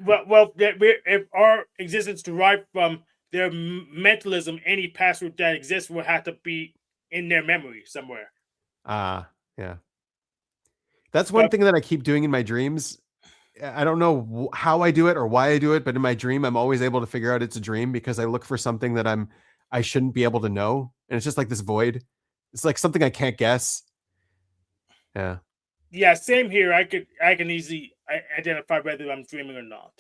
Well, if our existence derived from their mentalism, any password that exists will have to be in their memory somewhere. Yeah. That's one thing that I keep doing in my dreams. I don't know how I do it or why I do it, but in my dream, I'm always able to figure out it's a dream because I look for something that I shouldn't be able to know, and it's just like this void. It's like something I can't guess. Yeah. Yeah, same here. I can easily identify whether I'm dreaming or not.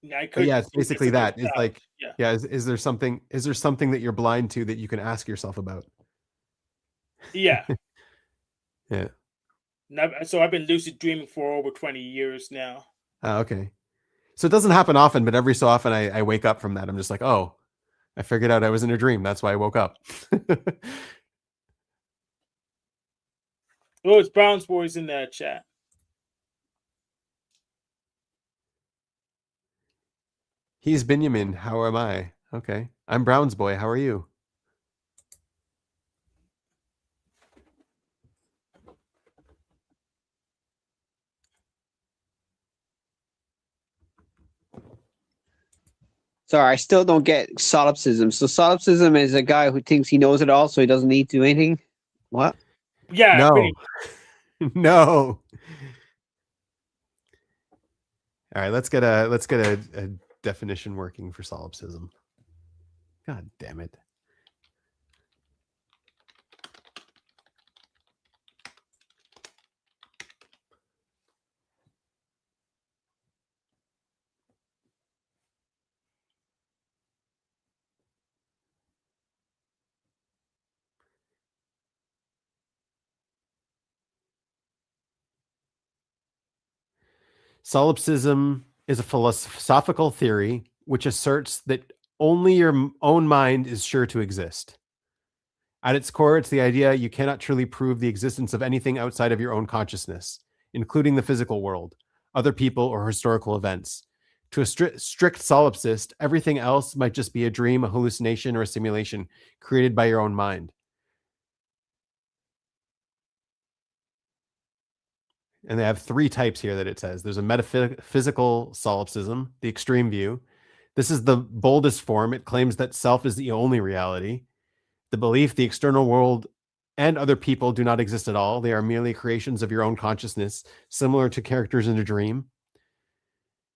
Yeah, it's basically that. It's like, yeah, is there something that you're blind to that you can ask yourself about? Yeah. Yeah. So I've been lucid dreaming for over 20 years now. Okay. So it doesn't happen often, but every so often I wake up from that. I'm just like, oh, I figured out I was in a dream. That's why I woke up. Oh, it's Brown's Boys in the chat. He's Benjamin. How am I? Okay. I'm Brown's boy. How are you? Sorry, I still don't get solipsism. So solipsism is a guy who thinks he knows it all, so he doesn't need to do anything. What? Yeah. No. No. All right, let's get a definition working for solipsism. God damn it. Solipsism is a philosophical theory which asserts that only your own mind is sure to exist. At its core, it's the idea you cannot truly prove the existence of anything outside of your own consciousness, including the physical world, other people, or historical events. To a strict solipsist, everything else might just be a dream, a hallucination, or a simulation created by your own mind. And they have three types here that it says. There's a metaphysical solipsism, the extreme view. This is the boldest form. It claims that self is the only reality. The belief the external world and other people do not exist at all. They are merely creations of your own consciousness, similar to characters in a dream.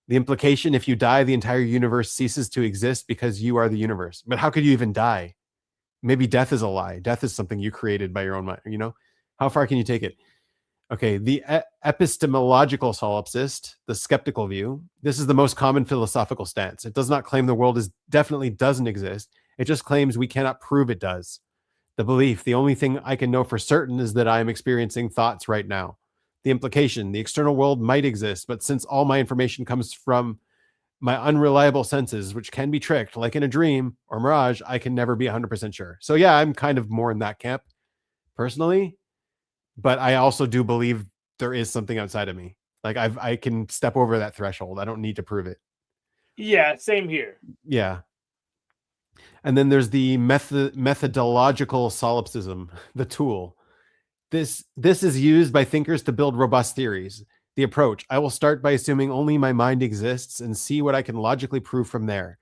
The implication, if you die, the entire universe ceases to exist because you are the universe. But how could you even die? Maybe death is a lie. Death is something you created by your own mind. You know, how far can you take it? Okay, the epistemological solipsist, the skeptical view. This is the most common philosophical stance. It does not claim the world definitely doesn't exist. It just claims we cannot prove it does. The belief, the only thing I can know for certain is that I am experiencing thoughts right now. The implication, the external world might exist, but since all my information comes from my unreliable senses, which can be tricked, like in a dream or mirage, I can never be 100% sure. So yeah, I'm kind of more in that camp personally, but I also do believe there is something outside of me. Like I can step over that threshold. I don't need to prove it. Yeah, same here. Yeah. And then there's the methodological solipsism, the tool. This is used by thinkers to build robust theories. The approach, I will start by assuming only my mind exists and see what I can logically prove from there.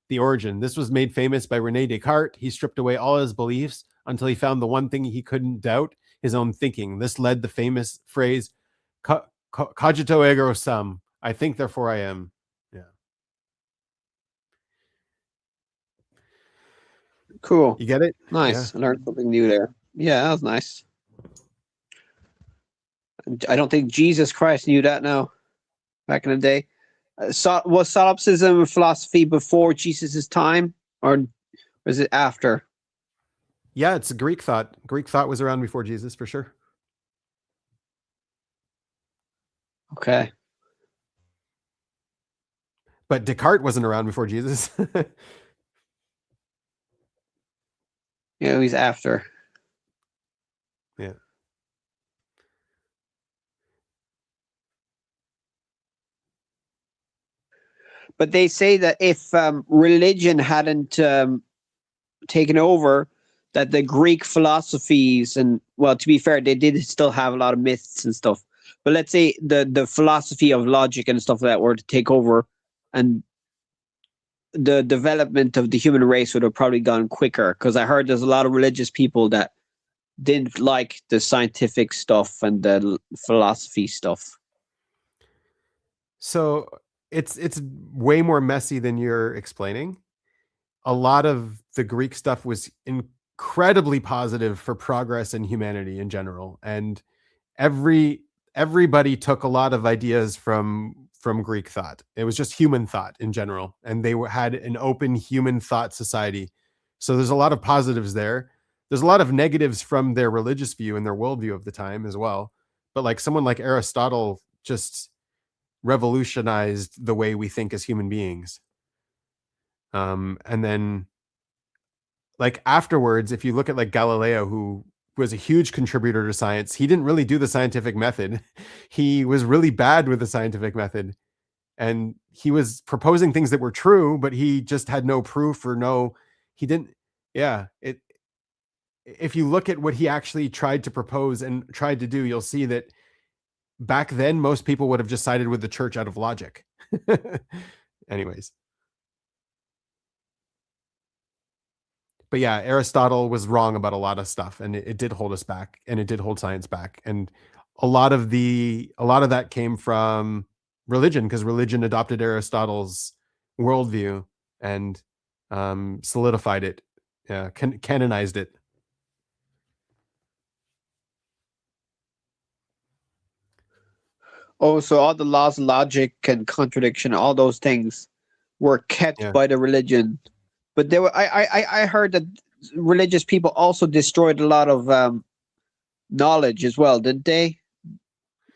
The origin, this was made famous by Rene Descartes. He stripped away all his beliefs until he found the one thing he couldn't doubt, his own thinking. This led the famous phrase, cogito ergo sum. I think, therefore I am. Yeah. Cool. You get it? Nice. Yeah. I learned something new there. Yeah, that was nice. I don't think Jesus Christ knew that now. Back in the day. Was solipsism a philosophy before Jesus' time, or was it after? Yeah, it's a Greek thought. Greek thought was around before Jesus, for sure. Okay. But Descartes wasn't around before Jesus. Yeah, he's after. Yeah. But they say that if religion hadn't taken over, that the Greek philosophies and, well, to be fair, they did still have a lot of myths and stuff. But let's say the philosophy of logic and stuff like that were to take over, and the development of the human race would have probably gone quicker, because I heard there's a lot of religious people that didn't like the scientific stuff and the philosophy stuff. So it's way more messy than you're explaining. A lot of the Greek stuff was incredibly positive for progress in humanity in general, and everybody took a lot of ideas from Greek thought. It was just human thought in general, and they had an open human thought society. So there's a lot of positives there. There's a lot of negatives from their religious view and their worldview of the time as well. But like someone like Aristotle just revolutionized the way we think as human beings. And then like afterwards, if you look at like Galileo, who was a huge contributor to science, he didn't really do the scientific method. He was really bad with the scientific method. And he was proposing things that were true, but he just had no proof he didn't. Yeah. If you look at what he actually tried to propose and tried to do, you'll see that back then, most people would have just sided with the church out of logic. Anyways. But yeah, Aristotle was wrong about a lot of stuff, and it did hold us back, and it did hold science back. And a lot of that came from religion, because religion adopted Aristotle's worldview and solidified it, canonized it. Oh, so all the laws of logic and contradiction, all those things were kept by the religion. But there were, I heard that religious people also destroyed a lot of knowledge as well, didn't they?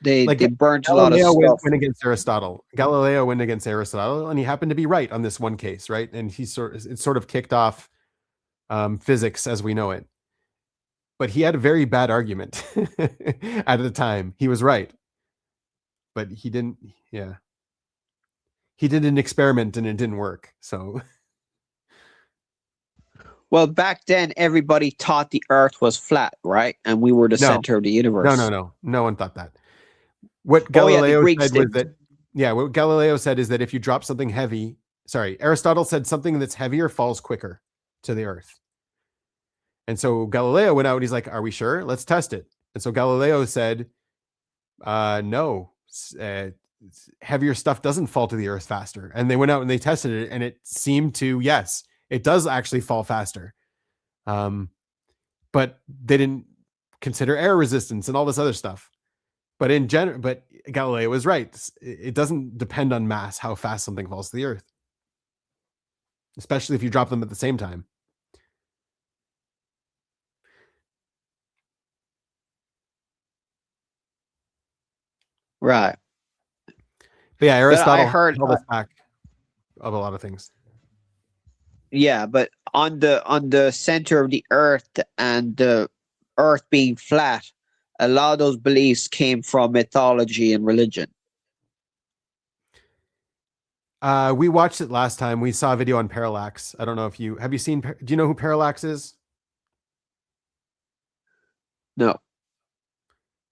They burnt a lot of stuff. Went against Aristotle. Galileo went against Aristotle, and he happened to be right on this one case, right? And it sort of kicked off physics as we know it. But he had a very bad argument at the time. He was right, but he didn't. Yeah, he did an experiment and it didn't work. So. Well, back then, everybody thought the Earth was flat, right? And we were the center of the universe. No. No one thought that. What Galileo said was that, what Galileo said is that if you drop something heavy, Aristotle said something that's heavier falls quicker to the Earth. And so Galileo went out and he's like, are we sure? Let's test it. And so Galileo said, no, heavier stuff doesn't fall to the Earth faster. And they went out and they tested it, and it seemed to, yes, it does actually fall faster. But they didn't consider air resistance and all this other stuff. But but Galileo was right. It doesn't depend on mass how fast something falls to the Earth, especially if you drop them at the same time. Right. But yeah, Aristotle held us back of a lot of things. Yeah, but on the center of the Earth and the Earth being flat, a lot of those beliefs came from mythology and religion. We watched it last time. We saw a video on parallax. I don't know if have you seen, do you know who parallax is? No.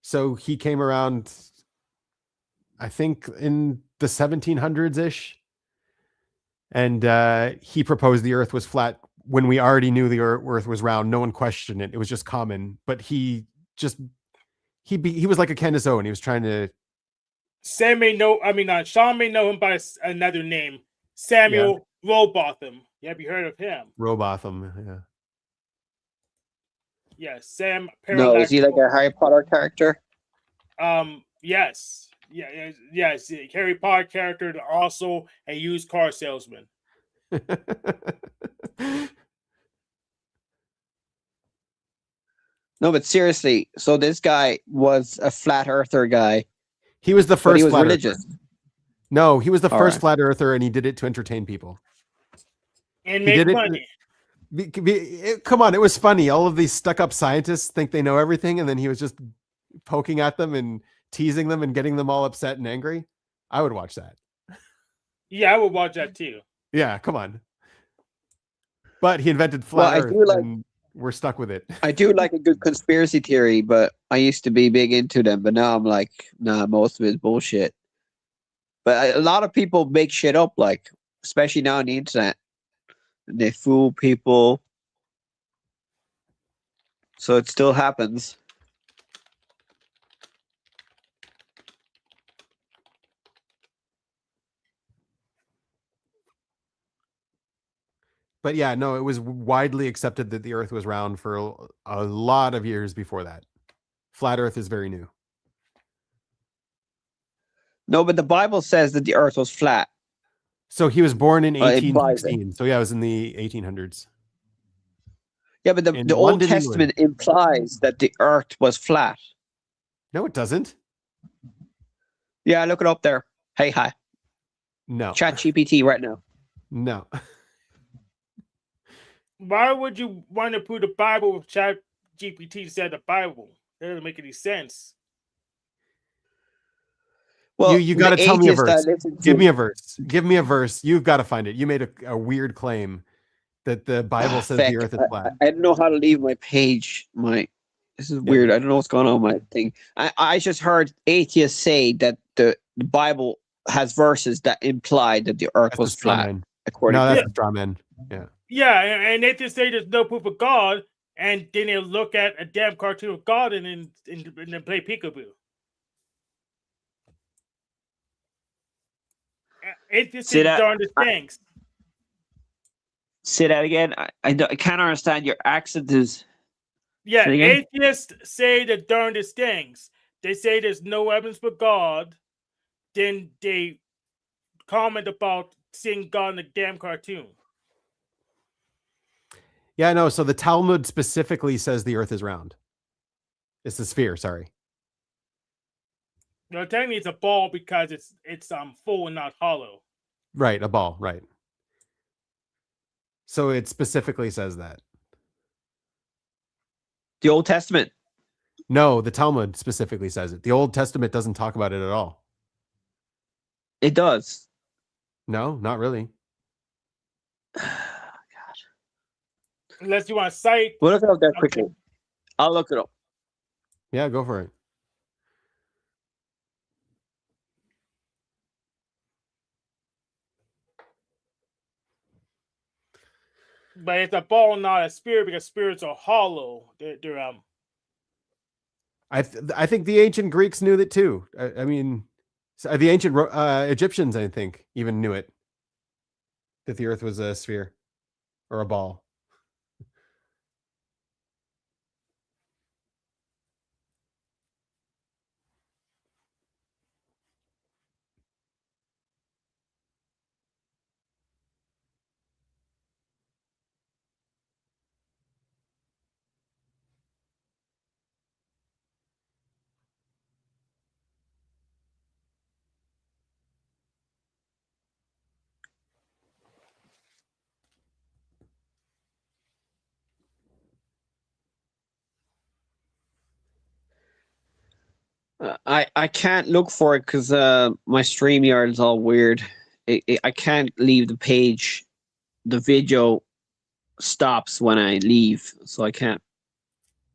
So he came around, I think in the 1700s ish. And he proposed the Earth was flat when we already knew the Earth was round. No one questioned it. It was just common. But he was like a Candace Owen. He was trying to. Sean may know him by another name, Samuel Rowbotham. Have you heard of him? Rowbotham, yeah. Yeah, Sam. No, is he like a Harry Potter character? Yes. Yes. Harry Potter character, and also a used car salesman. No, but seriously, so this guy was a flat earther guy. He was the first. He was religious. No, he was the first flat earther, and he did it to entertain people and make money. Come on, it was funny. All of these stuck-up scientists think they know everything, and then he was just poking at them and teasing them and getting them all upset and angry. I would watch that. Yeah, I would watch that too. Yeah, come on. But he invented flat Earth, and we're stuck with it. I do like a good conspiracy theory, but I used to be big into them, but now I'm like, nah, most of it's bullshit. But a lot of people make shit up, like especially now on the internet. They fool people. So it still happens. But yeah, no, it was widely accepted that the Earth was round for a lot of years before that. Flat Earth is very new. No, but the Bible says that the Earth was flat. So he was born in It implies 1816. So yeah, it was in the 1800s. Yeah, but In the Old London, Testament England. implies that the Earth was flat. No, it doesn't. Yeah, look it up there. Hey, hi. No. Chat GPT right now. No. Why would you want to put the Bible with Chat GPT said the Bible? That doesn't make any sense. Well, you got to tell me a verse. Give me a a verse. Give me a verse. You've got to find it. You made a weird claim that the Bible says the Earth is flat. I don't know how to leave my page. This is weird. I don't know what's going on with my thing. I just heard atheists say that the Bible has verses that imply that the Earth was flat. According no, to that's a straw man. Yeah. Yeah, and they just say there's no proof of God, and then they'll look at a damn cartoon of God and then play peekaboo. It just See is that? darndest things. Say that again. I can't understand your accent. Is Yeah, say again? atheists say the darndest things. They say there's no evidence for God. Then they comment about seeing God in the damn cartoon. Yeah, no. So the Talmud specifically says the Earth is round. It's the sphere. Sorry. No, technically it's a ball because it's full and not hollow. Right, a ball. Right. So it specifically says that. The Old Testament. No, the Talmud specifically says it. The Old Testament doesn't talk about it at all. It does. No, not really. Unless you want to cite. We'll look it up there quickly. I'll look it up. Yeah, go for it. But it's a ball, not a sphere, because spirits are hollow. They're I think the ancient Greeks knew that too. I mean, the ancient Egyptians, I think, even knew it, that the Earth was a sphere or a ball. I can't look for it because my StreamYard is all weird. I can't leave the page. The video stops when I leave, so I can't.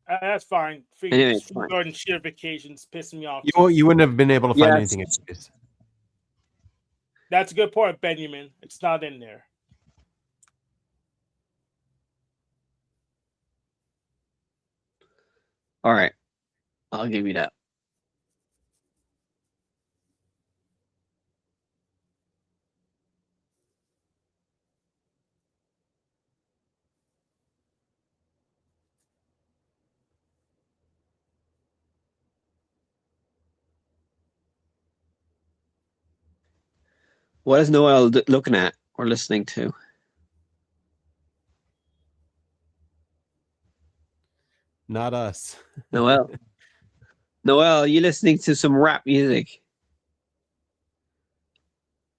that's fine. Anyway, it's fine. Garden share vacations pissing me off. You wouldn't have been able to find anything anyways. That's a good point, Benjamin. It's not in there. All right, I'll give you that. What is Noel looking at or listening to? Not us. Noel. Noel, are you listening to some rap music?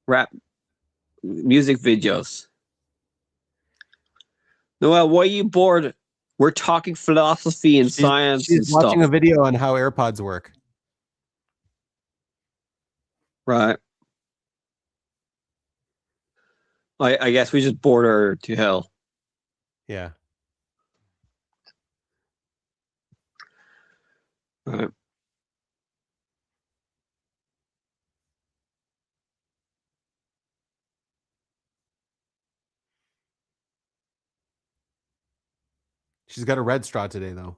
Rap music videos. Noel, why are you bored? We're talking philosophy and science and She's watching stuff. a video on how AirPods work. Right. I guess we just bored her to hell. Yeah. Right. She's got a red straw today, though.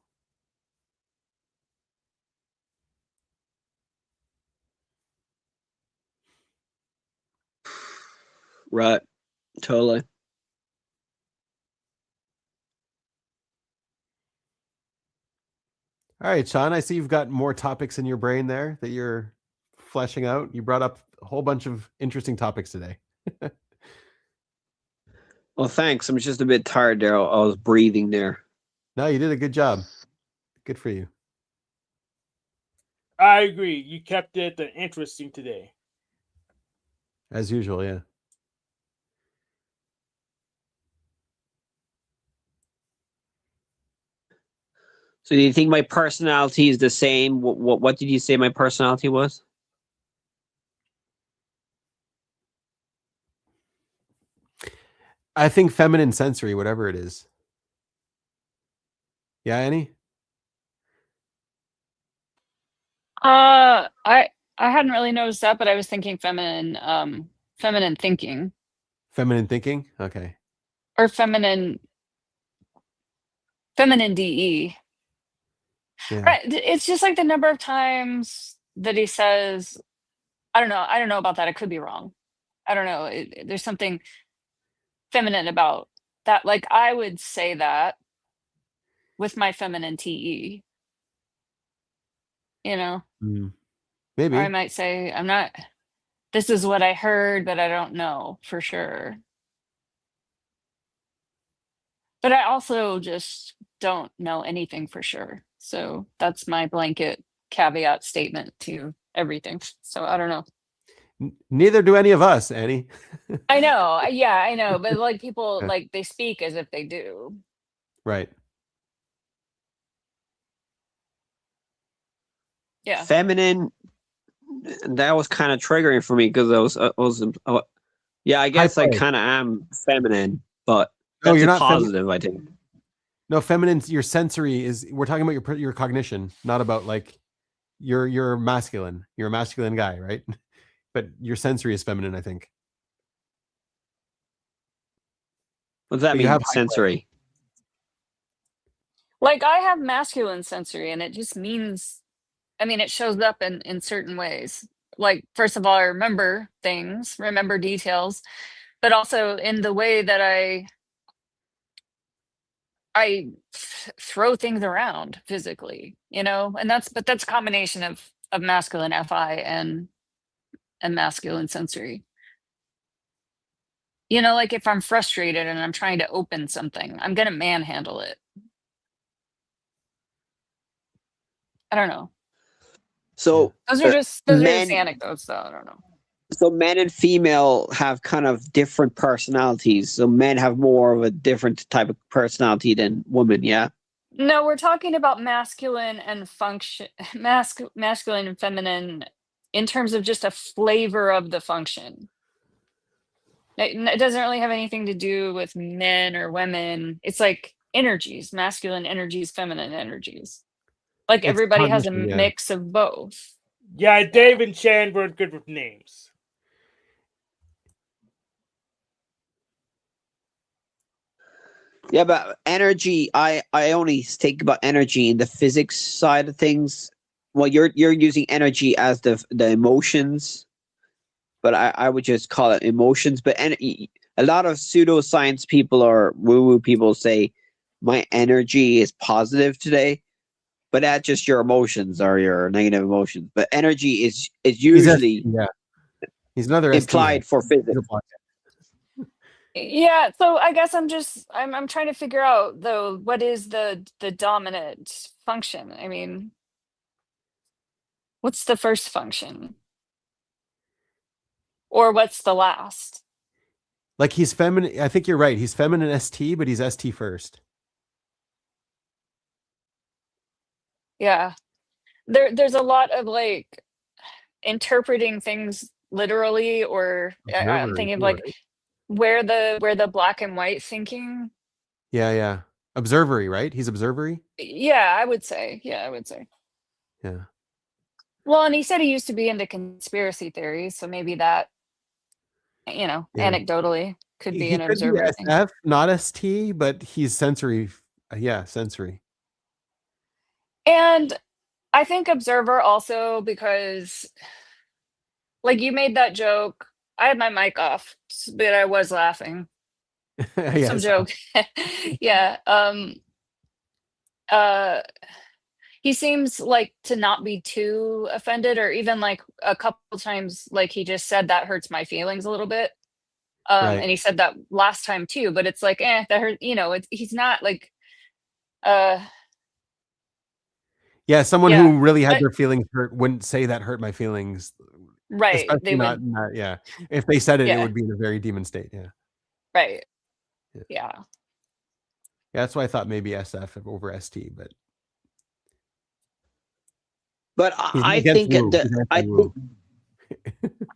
Right. Totally. All right, Sean, I see you've got more topics in your brain there that you're fleshing out. You brought up a whole bunch of interesting topics today. Well, thanks. I'm just a bit tired there. I was breathing there. No, you did a good job. Good for you. I agree. You kept it interesting today. As usual, yeah. So do you think my personality is the same? What did you say my personality was? I think feminine sensory, whatever it is. Yeah, Annie? I hadn't really noticed that, but I was thinking feminine thinking. Feminine thinking? Okay. Or feminine DE. Yeah. Right. It's just like the number of times that he says, I don't know about that. I could be wrong. I don't know. There's something feminine about that. Like I would say that with my feminine TE, you know, Maybe. or I might say, this is what I heard, but I don't know for sure. But I also just don't know anything for sure. So that's my blanket caveat statement to everything. So I don't know. Neither do any of us, Annie. I know. Yeah, I know. But like people, like they speak as if they do. Right. Yeah. Feminine. That was kind of triggering for me because yeah, I guess I kind of am feminine, but that's you're not positive, I think. No, feminine. Your sensory is. We're talking about your cognition, not about like you're masculine. You're a masculine guy, right? But your sensory is feminine, I think. What does that mean? Sensory. Like I have masculine sensory, and it just means, I mean, it shows up in certain ways. Like, first of all, I remember things, remember details, but also in the way that I throw things around physically, you know, and that's a combination of masculine FI and masculine sensory. You know, like if I'm frustrated and I'm trying to open something, I'm gonna manhandle it. I don't know. So those are just anecdotes, though. I don't know. So men and female have kind of different personalities. So men have more of a different type of personality than women. Yeah. No, we're talking about masculine and masculine and feminine in terms of just a flavor of the function. It doesn't really have anything to do with men or women. It's like energies, masculine energies, feminine energies. Like everybody has a mix of both. Yeah, Dave and Shan were good with names. Yeah, but energy, I only think about energy in the physics side of things. Well, you're using energy as the emotions, but I would just call it emotions. But a lot of pseudoscience people or woo-woo people say my energy is positive today, but that's just your emotions or your negative emotions. But energy is usually he's another implied for physics. Yeah, so I guess I'm trying to figure out though what is the dominant function. I mean, what's the first function? Or what's the last? Like he's feminine. I think you're right. He's feminine ST, but he's ST first. Yeah. There's a lot of like interpreting things literally, or I'm thinking of like where the black and white thinking. Yeah. Observery, right? He's observery. Yeah, I would say. Yeah. Well, and he said he used to be into conspiracy theories, so maybe that, you know, anecdotally could be an observer. Be SF, not ST, but he's sensory Yeah, sensory. And I think observer also because, like, you made that joke. I had my mic off, but I was laughing. Some Yes. joke. Yeah. Uh, he seems like to not be too offended, or even like a couple times, like he just said that hurts my feelings a little bit. Right. And he said that last time too, but it's like, that hurt. He's not like, uh, Yeah, someone yeah, who really had but their feelings hurt wouldn't say that hurt my feelings, right. especially They not would, in that. Yeah, if they said it, it yeah, would be in a very demon state. Yeah, right. yeah. Yeah. Yeah, that's why I thought maybe SF over ST, but But he's not I against think Wu. that He's I anti-Wu.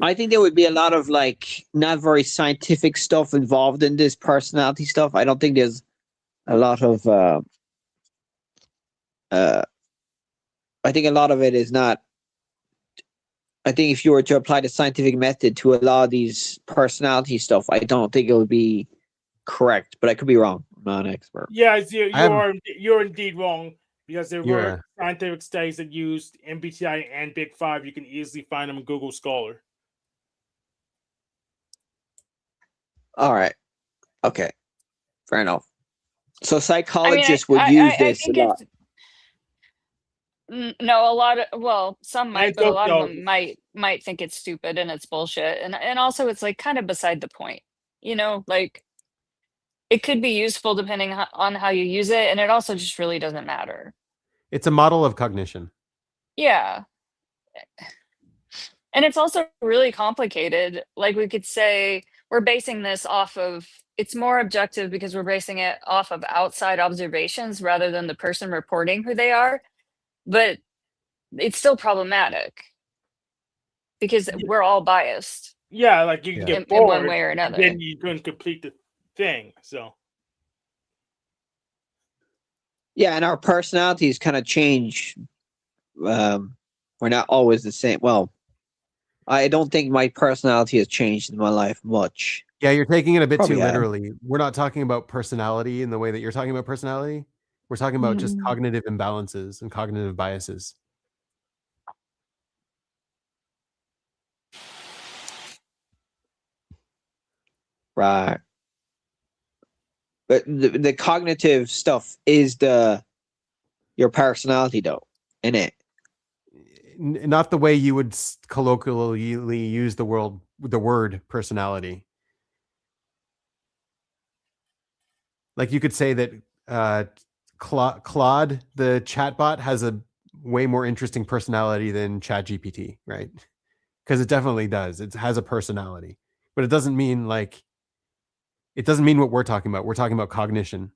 I think there would be a lot of like not very scientific stuff involved in this personality stuff. I don't think there's a lot of uh I think a lot of it is not. I think if you were to apply the scientific method to a lot of these personality stuff, I don't think it would be correct, but I could be wrong. I'm not an expert. Yeah, I have, you're indeed wrong because there were yeah, scientific studies that used MBTI and Big Five. You can easily find them in Google Scholar. All right. Okay. Fair enough. So I mean, psychologists would use I this a think lot. it's no, a lot of, well, some And might, but a lot of Tokyo. them might think it's stupid and it's bullshit, and also it's like kind of beside the point. Like it could be useful depending on how you use it, and it also just really doesn't matter. it's a model of cognition. Yeah. And it's also really complicated. Like we could say we're basing this off of, it's more objective because we're basing it off of outside observations rather than the person reporting who they are. But it's still problematic because we're all biased Yeah, like you can Yeah. get in one bored, way or and another. then you couldn't complete the thing. So Yeah, and our personalities kind of change. We're not always the same. Well, I don't think my personality has changed in my life much. Yeah, you're taking it a bit Probably too have. literally. We're not talking about personality in the way that you're talking about personality. We're talking about just Mhm. cognitive imbalances and cognitive biases. Right. But the cognitive stuff is your personality though, in it. Not the way you would colloquially use the word personality. Like you could say that Claude, the chatbot, has a way more interesting personality than ChatGPT, right? Because it definitely does. It has a personality, but it doesn't mean what we're talking about. We're talking about cognition.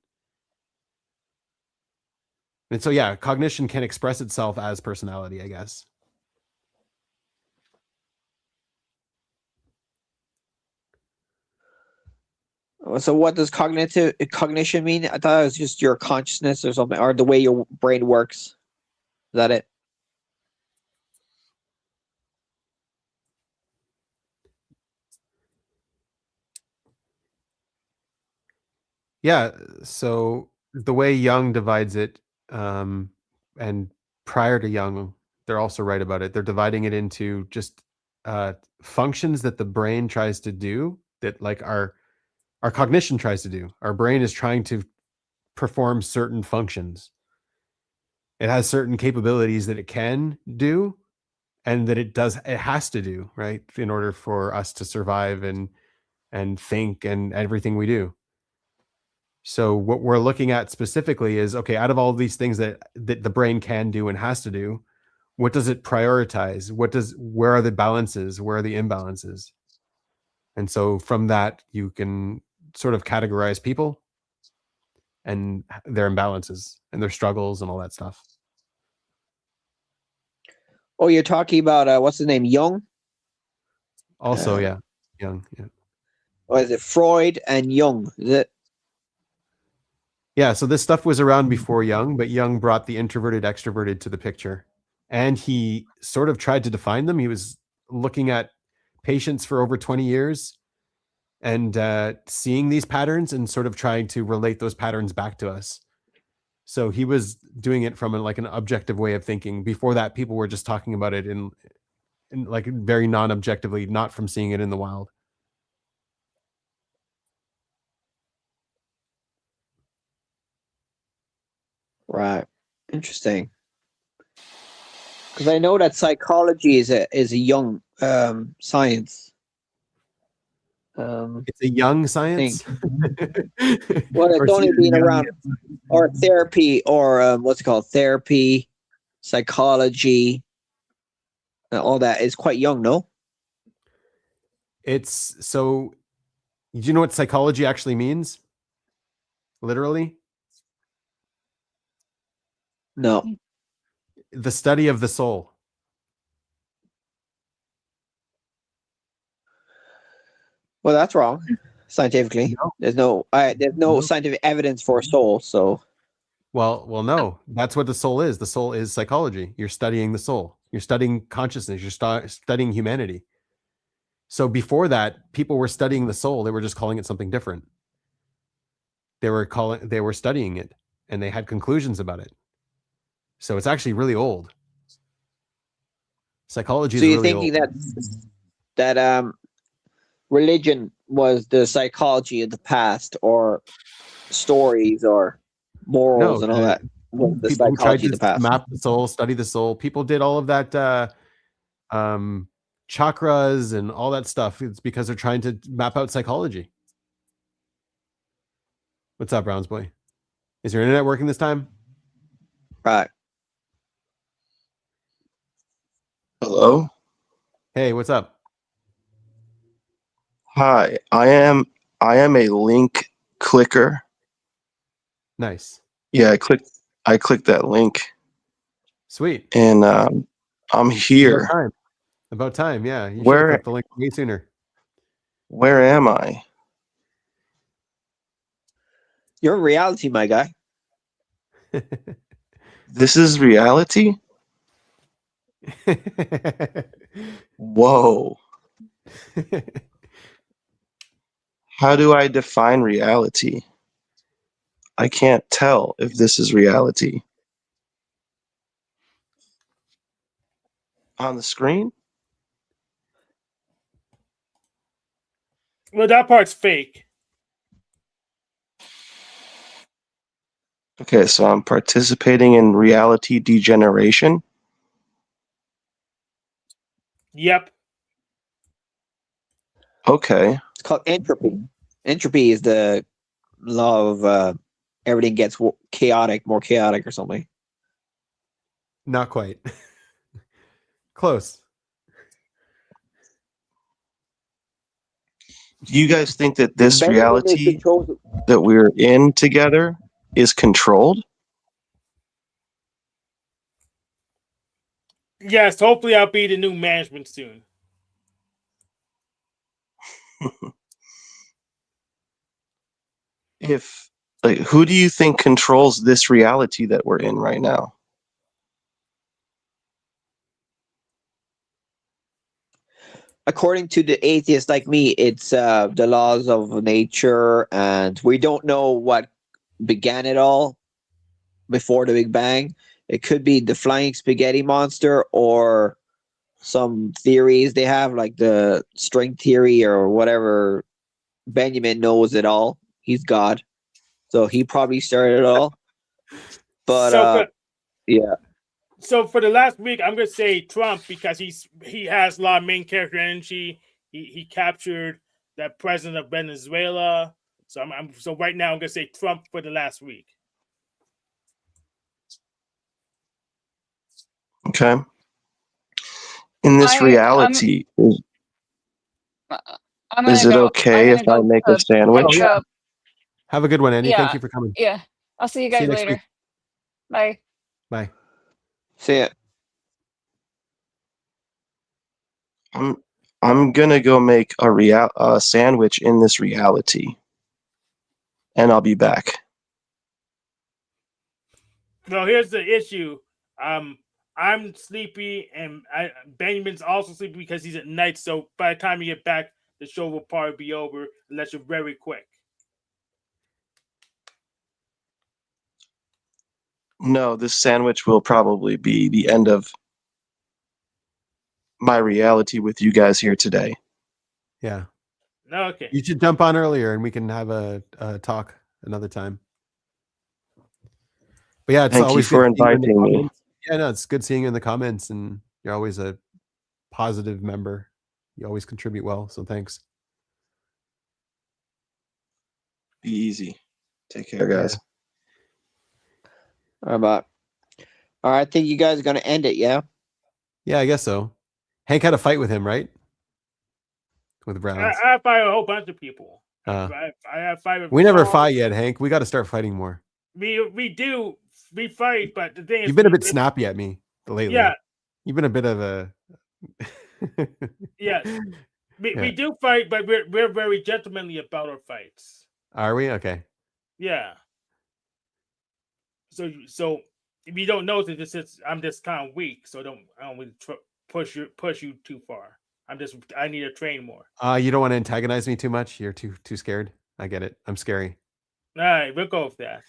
And so, yeah, cognition can express itself as personality, I guess. So what does cognition mean? I thought it was just your consciousness or something, or the way your brain works. Is that it? Yeah. So the way Jung divides it, and prior to Jung, they're also right about it. They're dividing it into just functions that the brain tries to do, that like our cognition tries to do. Our brain is trying to perform certain functions. It has certain capabilities that it can do and that it has to do, right? In order for us to survive and think and everything we do. So what we're looking at specifically is, okay, out of all these things that the brain can do and has to do, what does it prioritize? Where are the balances? Where are the imbalances? And so from that, you can sort of categorize people and their imbalances and their struggles and all that stuff. Oh, you're talking about what's his name, Jung? Also, yeah, Jung. Yeah. Or is it Freud and Jung? Is it? Yeah, so this stuff was around before Jung, but Jung brought the introverted extroverted to the picture. And he sort of tried to define them. He was looking at patients for over 20 years and seeing these patterns and sort of trying to relate those patterns back to us. So he was doing it from like an objective way of thinking. Before that, people were just talking about it in like very non-objectively, not from seeing it in the wild. Right. Interesting. Because I know that psychology is a young science. It's a young science. Well, it's only been around, or therapy, or what's it called? Therapy, psychology, all that is quite young, no? It's so. Do you know what psychology actually means? Literally, no. The study of the soul. Well, that's wrong. Scientifically, there's no scientific evidence for a soul. So, well, no. That's what the soul is. The soul is psychology. You're studying the soul. You're studying consciousness. You're studying humanity. So before that, people were studying the soul. They were just calling it something different. They were studying it, and they had conclusions about it. So it's actually really old. Psychology is really old. So you're thinking that religion was the psychology of the past, or stories, or morals, and all that? The People who tried psychology of to the past. map the soul, study the soul. People did all of that chakras and all that stuff. It's because they're trying to map out psychology. What's up, Browns boy? Is your internet working this time? Right. Hello. Hey, what's up? Hi. I am a link clicker. Nice. Yeah, I clicked that link. Sweet. And I'm here. About time. Yeah. You should have Where clicked the link way sooner. Where am I? You're in reality, my guy. This is reality? Whoa. How do I define reality? I can't tell if this is reality. On the screen? Well, that part's fake. Okay, so I'm participating in reality degeneration. Yep. Okay. It's called entropy. Entropy is the law of everything gets more chaotic or something. Not quite. Close. Do you guys think that this reality that we're in together is controlled? Yes, hopefully I'll be the new management soon. Who do you think controls this reality that we're in right now? According to the atheist like me, it's the laws of nature, and we don't know what began it all before the Big Bang. It could be the flying spaghetti monster, or some theories they have, like the string theory or whatever. Benjamin knows it all. He's God, so he probably started it all. But yeah. So for the last week, I'm gonna say Trump, because he has a lot of main character energy. He captured the president of Venezuela. So so right now I'm gonna say Trump for the last week. Okay. In this reality, is it okay if I make a sandwich? Have a good one, Andy. Yeah. Thank you for coming. Yeah. I'll see you See guys you next later. week. Bye. Bye. See ya. I'm gonna go make a sandwich in this reality, and I'll be back. Well, here's the issue. I'm sleepy, and Benjamin's also sleepy because he's at night. So by the time you get back, the show will probably be over unless you're very quick. No, this sandwich will probably be the end of my reality with you guys here today. Yeah. Okay. You should jump on earlier and we can have a talk another time. But yeah, it's Thank you always for good seeing you in the inviting me. comments. Yeah, no, it's good seeing you in the comments, and you're always a positive member. You always contribute well, so thanks. Be easy. Take care, guys. All right. All right, I think you guys are going to end it, yeah? Yeah, I guess so. Hank had a fight with him, right? With the Browns. I fight a whole bunch of people. I have fight with we never Paul. fight yet, Hank. We got to start fighting more. We fight, but the thing is, You've been a bit snappy at me lately. Yeah. You've been a bit of a. Yes. We Yeah. do fight, but we're very gentlemanly about our fights. Are we? Okay. Yeah. So if you don't notice, it's just, I'm just kind of weak, so I don't really push you too far. I need to train more. You don't want to antagonize me too much. You're too scared. I get it. I'm scary. All right, we'll go with that.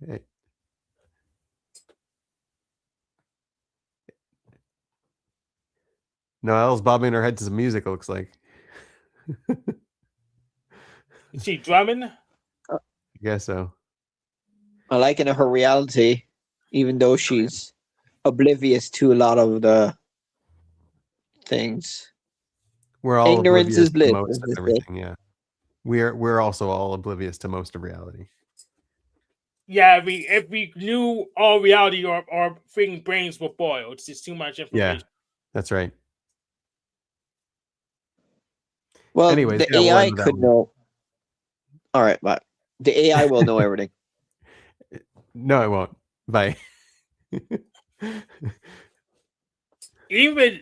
Hey. Noelle's bobbing her head to some music, it looks like. Is she drumming? I guess so. I like in her reality, even though she's oblivious to a lot of the things. We're all ignorance oblivious is bliss. to most as of they say. everything, yeah. We're also all oblivious to most of reality. Yeah, if we knew all reality, our freaking brains would boil. It's just too much information. Yeah, that's right. Well, anyways, the yeah, we'll AI end with that could one. know. All right, but the AI will know everything. No, it won't. Bye. Even